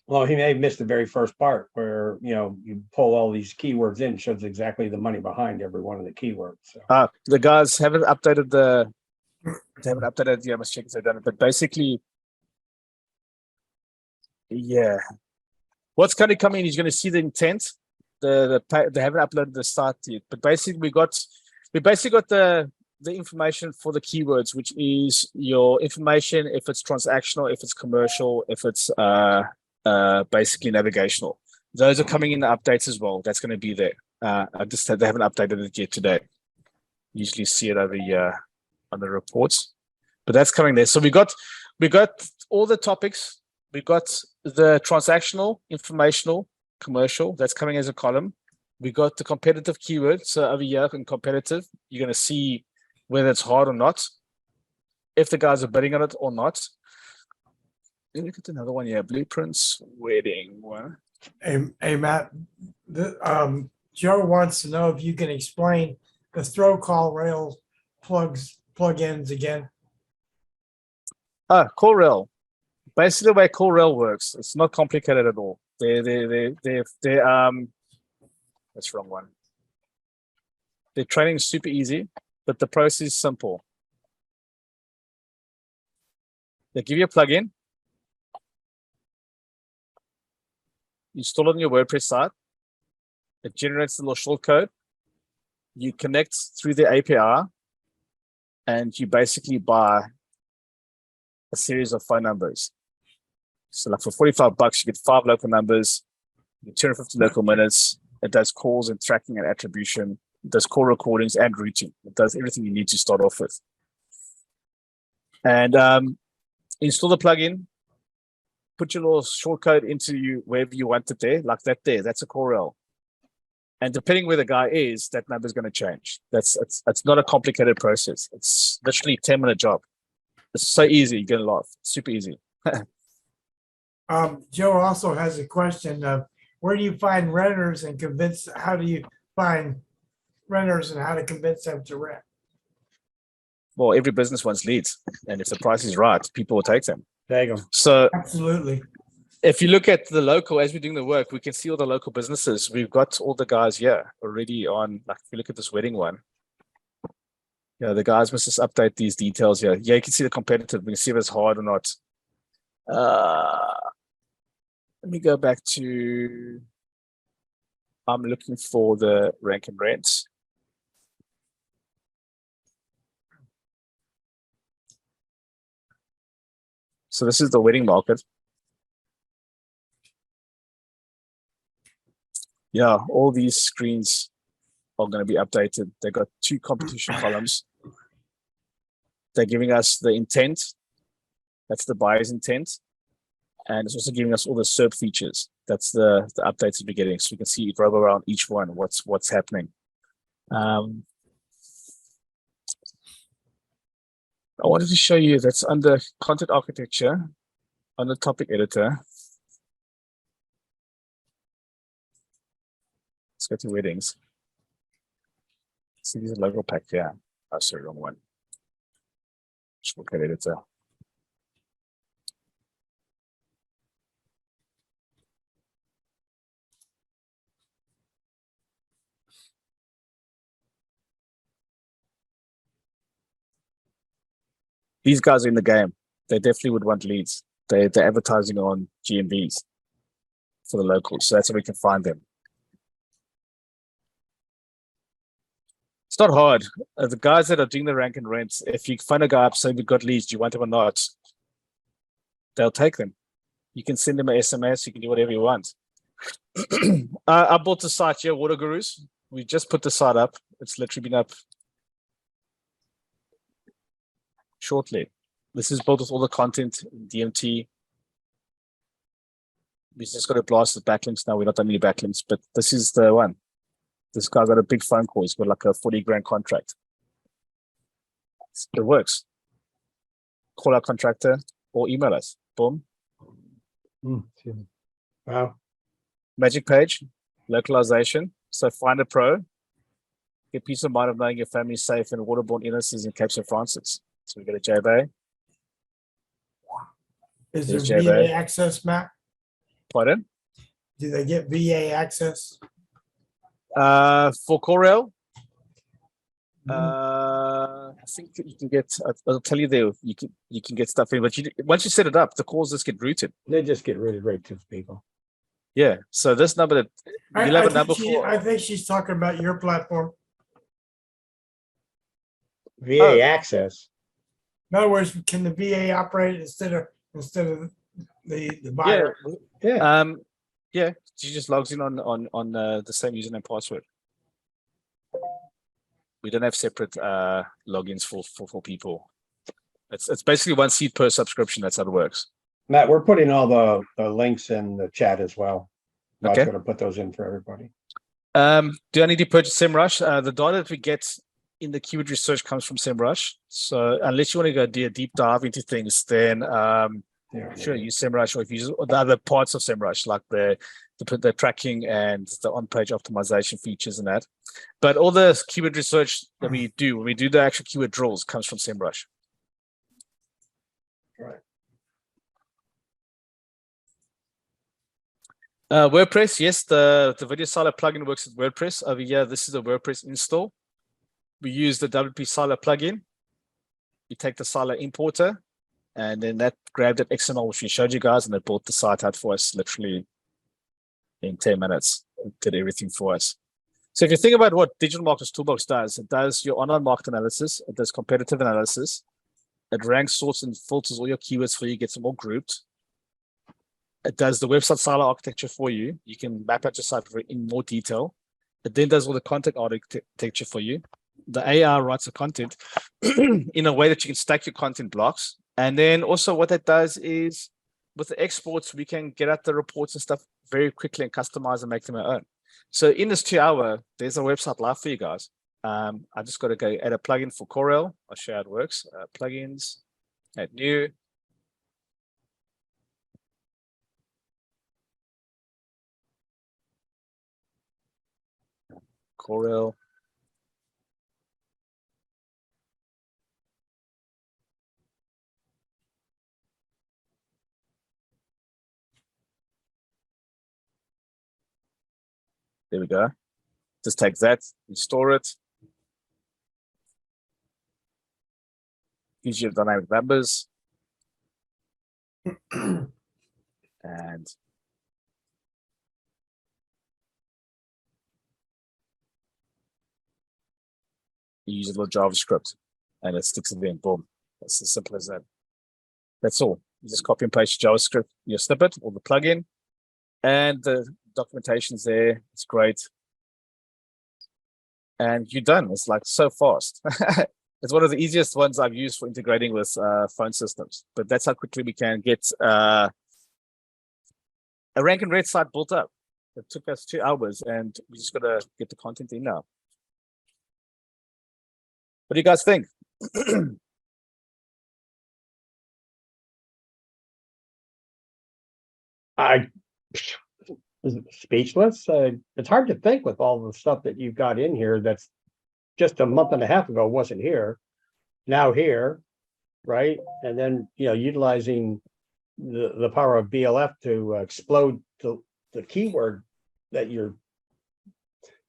A: Well, he may have missed the very first part where, you pull all these keywords in, shows exactly the money behind every one of the keywords. So.
B: The guys haven't updated yeah, I must check if they've done it. But basically, yeah. What's kind of coming, he's going to see the intent. They haven't uploaded the start yet. But basically, we basically got the information for the keywords, which is your information, if it's transactional, if it's commercial, if it's basically navigational. Those are coming in the updates as well. That's going to be there. They haven't updated it yet today. Usually see it over here on the reports, but that's coming there. So we got all the topics. We got the transactional, informational, commercial. That's coming as a column. We got the competitive keyword. So over here in competitive, you're going to see whether it's hard or not, if the guys are bidding on it or not. Look at another one here, blueprints, wedding one.
C: Hey Matt, Joe wants to know if you can explain the throw call rail plugins again.
B: Call rail. Basically, the way call rail works, it's not complicated at all. That's wrong one. Their training is super easy, but the process is simple. They give you a plugin. You install it on your WordPress site. It generates a little shortcode. You connect through the API, and you basically buy a series of phone numbers. So like for $45, you get 5 local numbers, you get 250 local minutes. It does calls and tracking and attribution. It does call recordings and routing. It does everything you need to start off with. And install the plugin. Put your little shortcode into wherever you want it there, like that there. That's a call rail. And depending where the guy is, that number is going to change. It's not a complicated process. It's literally a 10-minute job. It's so easy. You're going to laugh. Super easy.
C: Joe also has a question of where do you find renters and how do you find renters and how to convince them to rent?
B: Well, every business wants leads. And if the price is right, people will take them.
A: There you go.
B: So
C: absolutely.
B: If you look at the local, as we're doing the work, we can see all the local businesses. We've got all the guys here already on, like if you look at this wedding one, the guys must just update these details here. Yeah, you can see the competitive. We can see if it's hard or not. Let me go back to, I'm looking for the rank and rents. So this is the wedding market. yeah, all these screens are going to be updated. They got 2 competition columns. They're giving us the intent. That's the buyer's intent. And it's also giving us all the SERP features. That's the updates that we're getting. So we can see right around each one, what's happening. I wanted to show you that's under content architecture, on the topic editor. Let's go to weddings. See, there's a logo pack here. Oh, sorry, wrong one. Shortcut editor. These guys are in the game. They definitely would want leads. They're advertising on GMVs for the locals. So that's how we can find them. It's not hard. The guys that are doing the rank and rents, if you find a guy up saying we've got leads, do you want them or not? They'll take them. You can send them an SMS. You can do whatever you want. I bought the site here, Water Gurus. We just put the site up. It's literally been up shortly. This is built with all the content, DMT. We just got to blast the backlinks now. We're not done any backlinks, but this is the one. This guy got a big phone call. He's got like a 40 grand contract. It works. Call our contractor or email us. Boom.
A: Wow.
B: Magic page, localization. So find a pro. Get peace of mind of knowing your family is safe in waterborne illnesses in Cape St. Francis. So we got a JBay.
C: Is
B: There's
C: there
B: JBay.
C: VA access, Matt?
B: Pardon?
C: Do they get VA access?
B: For Corel, I think you can get. I'll tell you there. You can get stuff in, but once you set it up, the calls just get routed.
A: They just get routed right to people.
B: Yeah. So this number that you'll have a number for.
C: I think she's talking about your platform.
A: VA access.
C: In other words, can the VA operate instead of the buyer?
A: Yeah.
B: Yeah. She just logs in on the same username and password. We don't have separate logins for people. It's basically 1 seat per subscription. That's how it works.
A: Matt, we're putting all the links in the chat as well. I was
B: Okay.
A: going to put those in for everybody.
B: Do I need to purchase SEMrush? The data that we get in the keyword research comes from SEMrush. So unless you want to go do a deep dive into things, then sure, use SEMrush, or if you use the other parts of SEMrush, like the tracking and the on-page optimization features and that. But all the keyword research that we do, when we do the actual keyword drills, comes from SEMrush.
A: Right.
B: WordPress, yes, the video silo plugin works with WordPress. Over here, this is a WordPress install. We use the WP Silo plugin. You take the Silo importer, and then that grabbed that XML, which we showed you guys, and it built the site out for us literally in 10 minutes. It did everything for us. So if you think about what Digital Marketers Toolbox does, it does your online market analysis, it does competitive analysis, it ranks, sorts, and filters all your keywords for you, gets them all grouped. It does the website silo architecture for you. You can map out your site in more detail. It then does all the content architecture for you. The AI writes the content in a way that you can stack your content blocks. And then also what that does is with the exports, we can get out the reports and stuff very quickly and customize and make them our own. So in this 2 hour, there's a website live for you guys. I just got to go add a plugin for Corel. I'll show you how it works. Plugins, add new. Corel. There we go. Just take that, you store it. Gives you dynamic numbers. And you use a little JavaScript and it sticks it in, boom. That's as simple as that. That's all. You just copy and paste your JavaScript, your snippet or the plugin, and the Documentation's there. It's great. And you're done. It's like so fast. It's one of the easiest ones I've used for integrating with phone systems. But that's how quickly we can get a rank and read site built up. It took us 2 hours, and we just got to get the content in now. What do you guys think?
A: I speechless. It's hard to think with all the stuff that you've got in here that's just a month and a half ago wasn't here, now here, right? And then, utilizing the power of BLF to explode the keyword that you're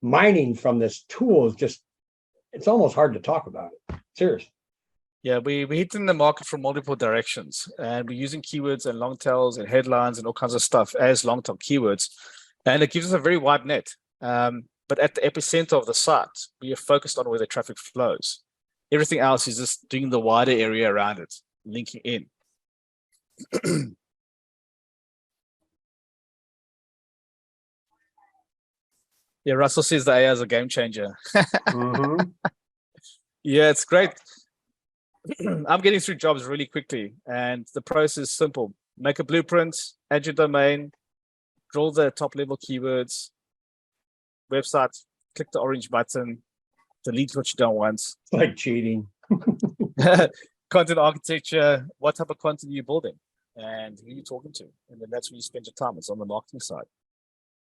A: mining from this tool is just, it's almost hard to talk about it. Seriously.
B: Yeah, we're hitting the market from multiple directions, and we're using keywords and long tails and headlines and all kinds of stuff as long tail keywords. And it gives us a very wide net. But at the epicenter of the site, we are focused on where the traffic flows. Everything else is just doing the wider area around it, linking in. Yeah, Russell says the AI is a game changer. Yeah, it's great. I'm getting through jobs really quickly, and the process is simple. Make a blueprint, add your domain, draw the top level keywords, website, click the orange button, delete what you don't want.
A: It's like cheating.
B: Content architecture, what type of content are you building, and who are you talking to? And then that's where you spend your time. It's on the marketing side.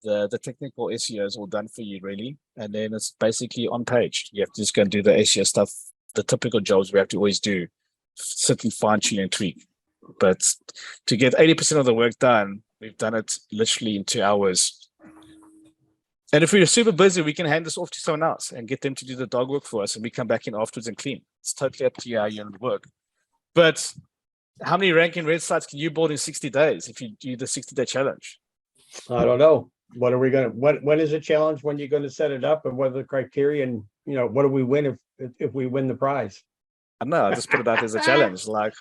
B: The technical SEO is all done for you, really. And then it's basically on page. You have to just go and do the SEO stuff, the typical jobs we have to always do, sit and fine tune and tweak. But to get 80% of the work done, we've done it literally in 2 hours. And if we're super busy, we can hand this off to someone else and get them to do the dog work for us, and we come back in afterwards and clean. It's totally up to you how you want to work. But how many ranking red sites can you build in 60 days if you do the 60-day challenge?
A: I don't know. What are we going to, when is the challenge? When you're going to set it up, and what are the criteria? And, what do we win if we win the prize?
B: I don't know. I just put it out as a challenge. Like,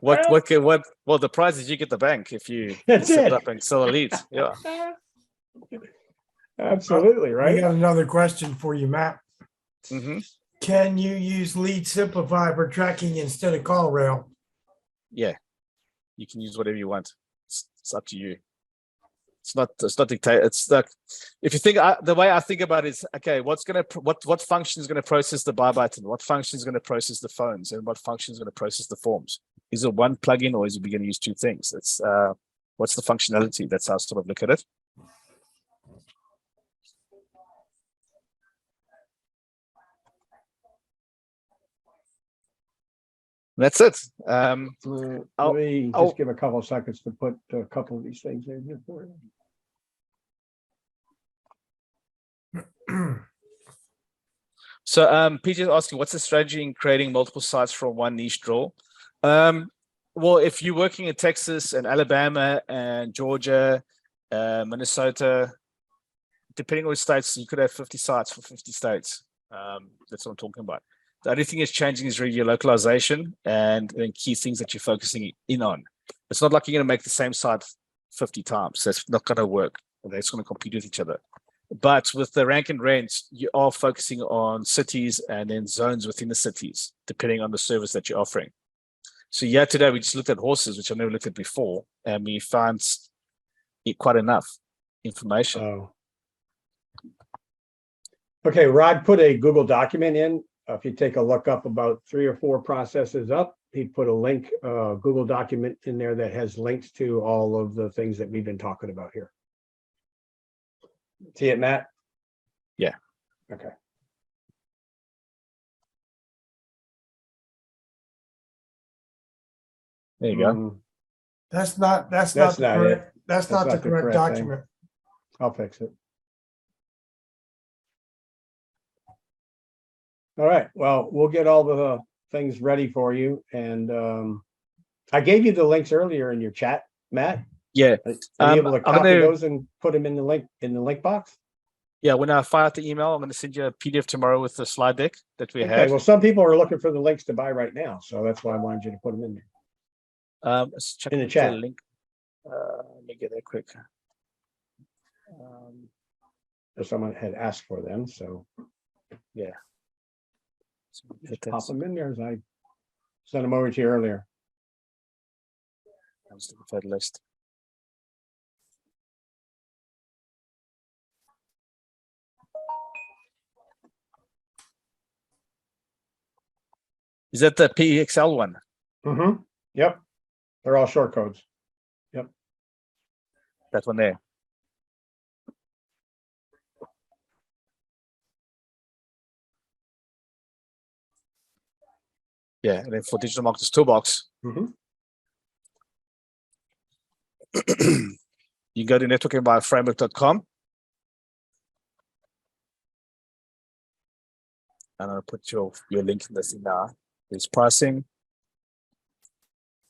B: well, the prize is you get the bank if you set it up and sell a lead. Yeah.
A: Absolutely. Right.
C: I got another question for you, Matt.
B: Mm-hmm.
C: Can you use Lead Simplify for tracking instead of CallRail?
B: Yeah. You can use whatever you want. It's up to you. It's not dictated. It's like, if you think, the way I think about it is, okay, what function is going to process the buy button? What function is going to process the phones? And what function is going to process the forms? Is it one plugin, or is it going to use two things? That's what's the functionality? That's how I sort of look at it. That's it.
A: Let me just give a couple of seconds to put a couple of these things in here for you.
B: So PJ is asking, what's the strategy in creating multiple sites from one niche draw? Well, if you're working in Texas and Alabama and Georgia, Minnesota, depending on which states, you could have 50 sites for 50 states. That's what I'm talking about. The only thing that's changing is really your localization and key things that you're focusing in on. It's not like you're going to make the same site 50 times. That's not going to work. It's going to compete with each other. But with the rank and rent, you are focusing on cities and then zones within the cities, depending on the service that you're offering. So yeah, today we just looked at horses, which I've never looked at before, and we found quite enough information.
A: Oh. Okay, Rod put a Google document in. If you take a look up about 3 or 4 processes up, he put a link, Google document in there that has links to all of the things that we've been talking about here. See it, Matt?
B: Yeah.
A: Okay.
B: There you go.
C: That's not the correct document.
A: I'll fix it. All right. Well, we'll get all the things ready for you. And I gave you the links earlier in your chat, Matt.
B: Yeah.
A: Are you able to copy those and put them in the link box?
B: Yeah, when I fire out the email, I'm going to send you a PDF tomorrow with the slide deck that we have.
A: Okay, well, some people are looking for the links to buy right now, so that's why I wanted you to put them in there.
B: Let's check
A: in the chat.
B: link. Let me get that quick.
A: If someone had asked for them, so
B: Yeah.
A: just pop them in there as I sent them over to you earlier.
B: I'm just looking for the list. Is that the PEXL one?
A: Mm-hmm. Yep. They're all short codes.
B: That one there. Yeah, and then for Digital Marketers Toolbox,
A: Mm-hmm.
B: you go to networkingbyframework.com. And I'll put your link in this in now. There's pricing.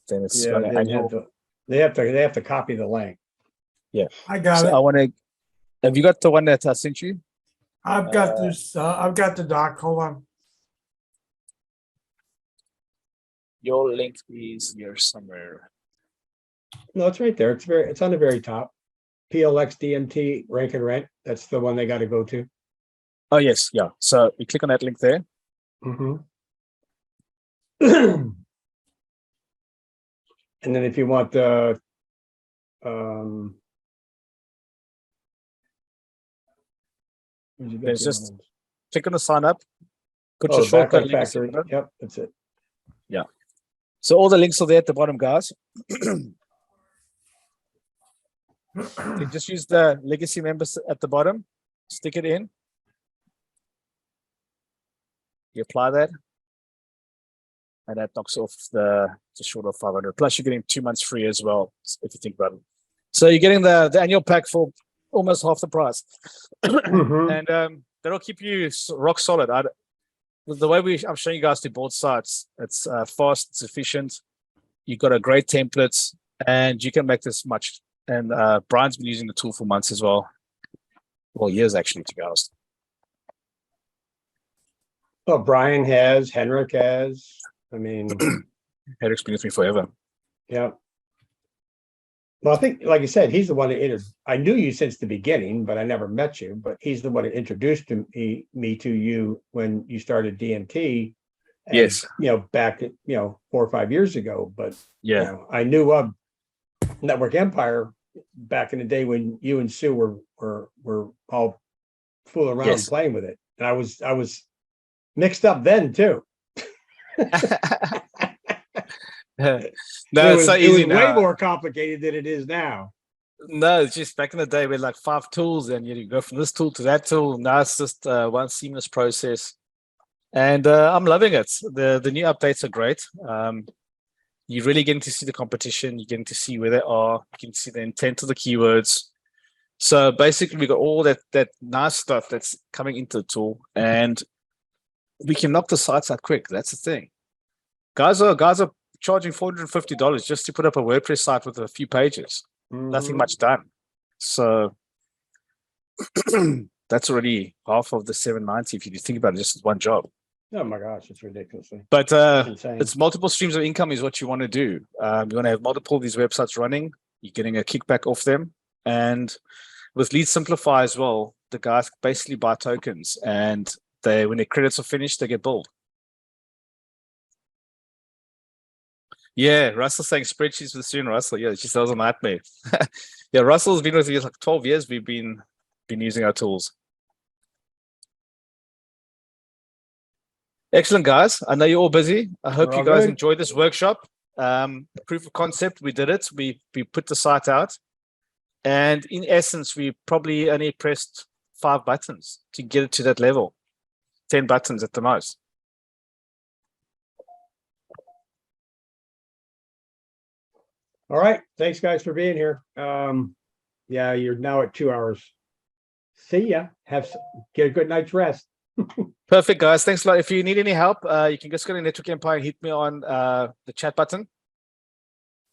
B: Then it's
A: Yeah,
B: got an annual.
A: they have to copy the link.
B: Yeah.
C: I got
B: So
C: it.
B: I want to. Have you got the one that I sent you?
C: I've got this. I've got the doc. Hold on.
B: Your link is here somewhere.
A: No, it's right there. It's on the very top. PLX DMT rank and rent. That's the one they got to go to.
B: Oh yes, yeah. So you click on that link there.
A: Mm-hmm. And then if you want the
B: There's just click on the sign up. Put
A: oh,
B: your shortcut
A: backlink
B: link.
A: factory. Yep, that's it.
B: Yeah. So all the links are there at the bottom, guys. You just use the legacy members at the bottom, stick it in. You apply that. And that knocks off just short of 500. Plus you're getting 2 months free as well, if you think about it. So you're getting the annual pack for almost half the price.
A: Mhm.
B: And that'll keep you rock solid. The way I'm showing you guys to both sites, it's fast, it's efficient. You've got a great template, and you can make this much. And Brian's been using the tool for months as well. Well, years actually, to be honest.
A: Well, Brian has, Henrik has. I mean,
B: Henrik's been with me forever.
A: yeah. Well, I think, like you said, he's the one that I knew you since the beginning, but I never met you. But he's the one that introduced me to you when you started DMT. And,
B: Yes.
A: Back 4 or 5 years ago. But
B: Yeah.
A: I knew of Network Empire back in the day when you and Sue were all fooling around
B: Yes.
A: playing with it, and I was mixed up then too.
B: No, it's so easy now.
A: Way more complicated than it is now.
B: No, it's just back in the day we had like 5 tools, and you go from this tool to that tool. Now it's just one seamless process, and I'm loving it. The new updates are great. You're really getting to see the competition. You're getting to see where they are. You can see the intent of the keywords. So basically, we got all that nice stuff that's coming into the tool, and we can knock the sites out quick. That's the thing. Guys are charging $450 just to put up a WordPress site with a few pages. Nothing much done. So that's already half of the $790 if you think about it, just one job.
A: Oh my gosh, it's ridiculously.
B: But
A: insane.
B: It's multiple streams of income is what you want to do. You want to have multiple of these websites running. You're getting a kickback off them. And with Lead Simplify as well, the guys basically buy tokens, and when their credits are finished, they get billed. Yeah, Russell's saying spreadsheets with Sue and Russell. Yeah, she sells a nightmare. Yeah, Russell's been with me like 12 years. We've been using our tools. Excellent, guys. I know you're all busy. I hope you guys enjoyed this workshop. Proof of concept, we did it. We put the site out. And in essence, we probably only pressed 5 buttons to get it to that level. 10 buttons at the most.
A: All right. Thanks, guys, for being here. Yeah, you're now at 2 hours. See ya. Get a good night's rest.
B: Perfect, guys. Thanks a lot. If you need any help, you can just go to Network Empire and hit me on the chat button.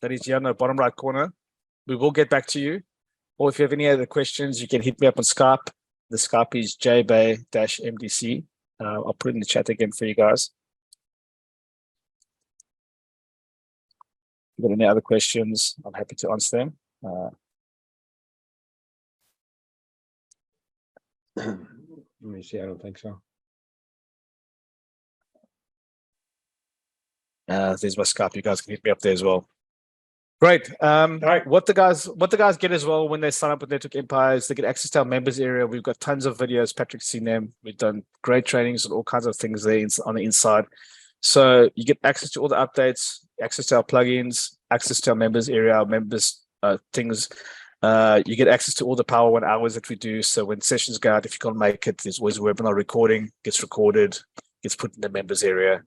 B: That is here in the bottom right corner. We will get back to you. Or if you have any other questions, you can hit me up on Skype. The Skype is jbay-mdc. I'll put it in the chat again for you guys. If you've got any other questions, I'm happy to answer them.
A: Let me see, I don't think so.
B: There's my Skype. You guys can hit me up there as well. Great.
A: right.
B: What the guys get as well when they sign up with Network Empires, they get access to our members area. We've got tons of videos. Patrick's seen them. We've done great trainings and all kinds of things there on the inside. So you get access to all the updates, access to our plugins, access to our members area, our members things. You get access to all the Power 1 hours that we do. So when sessions go out, if you can't make it, there's always a webinar recording, gets recorded, gets put in the members area.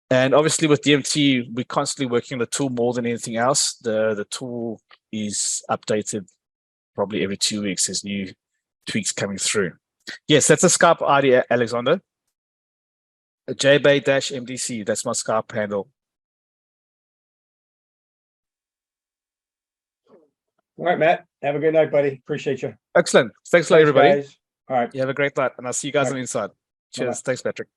B: And obviously with DMT, we're constantly working on the tool more than anything else. The tool is updated probably every 2 weeks. There's new tweaks coming through. Yes, that's a Skype ID, Alexander. JBay-MDC, that's my Skype handle.
A: All right, Matt. Have a good night, buddy. Appreciate you.
B: Excellent. Thanks a lot, everybody.
A: Guys. All right.
B: You have a great night, and I'll see you guys
A: All
B: on the inside. Cheers.
A: Bye-bye.
B: Thanks, Patrick.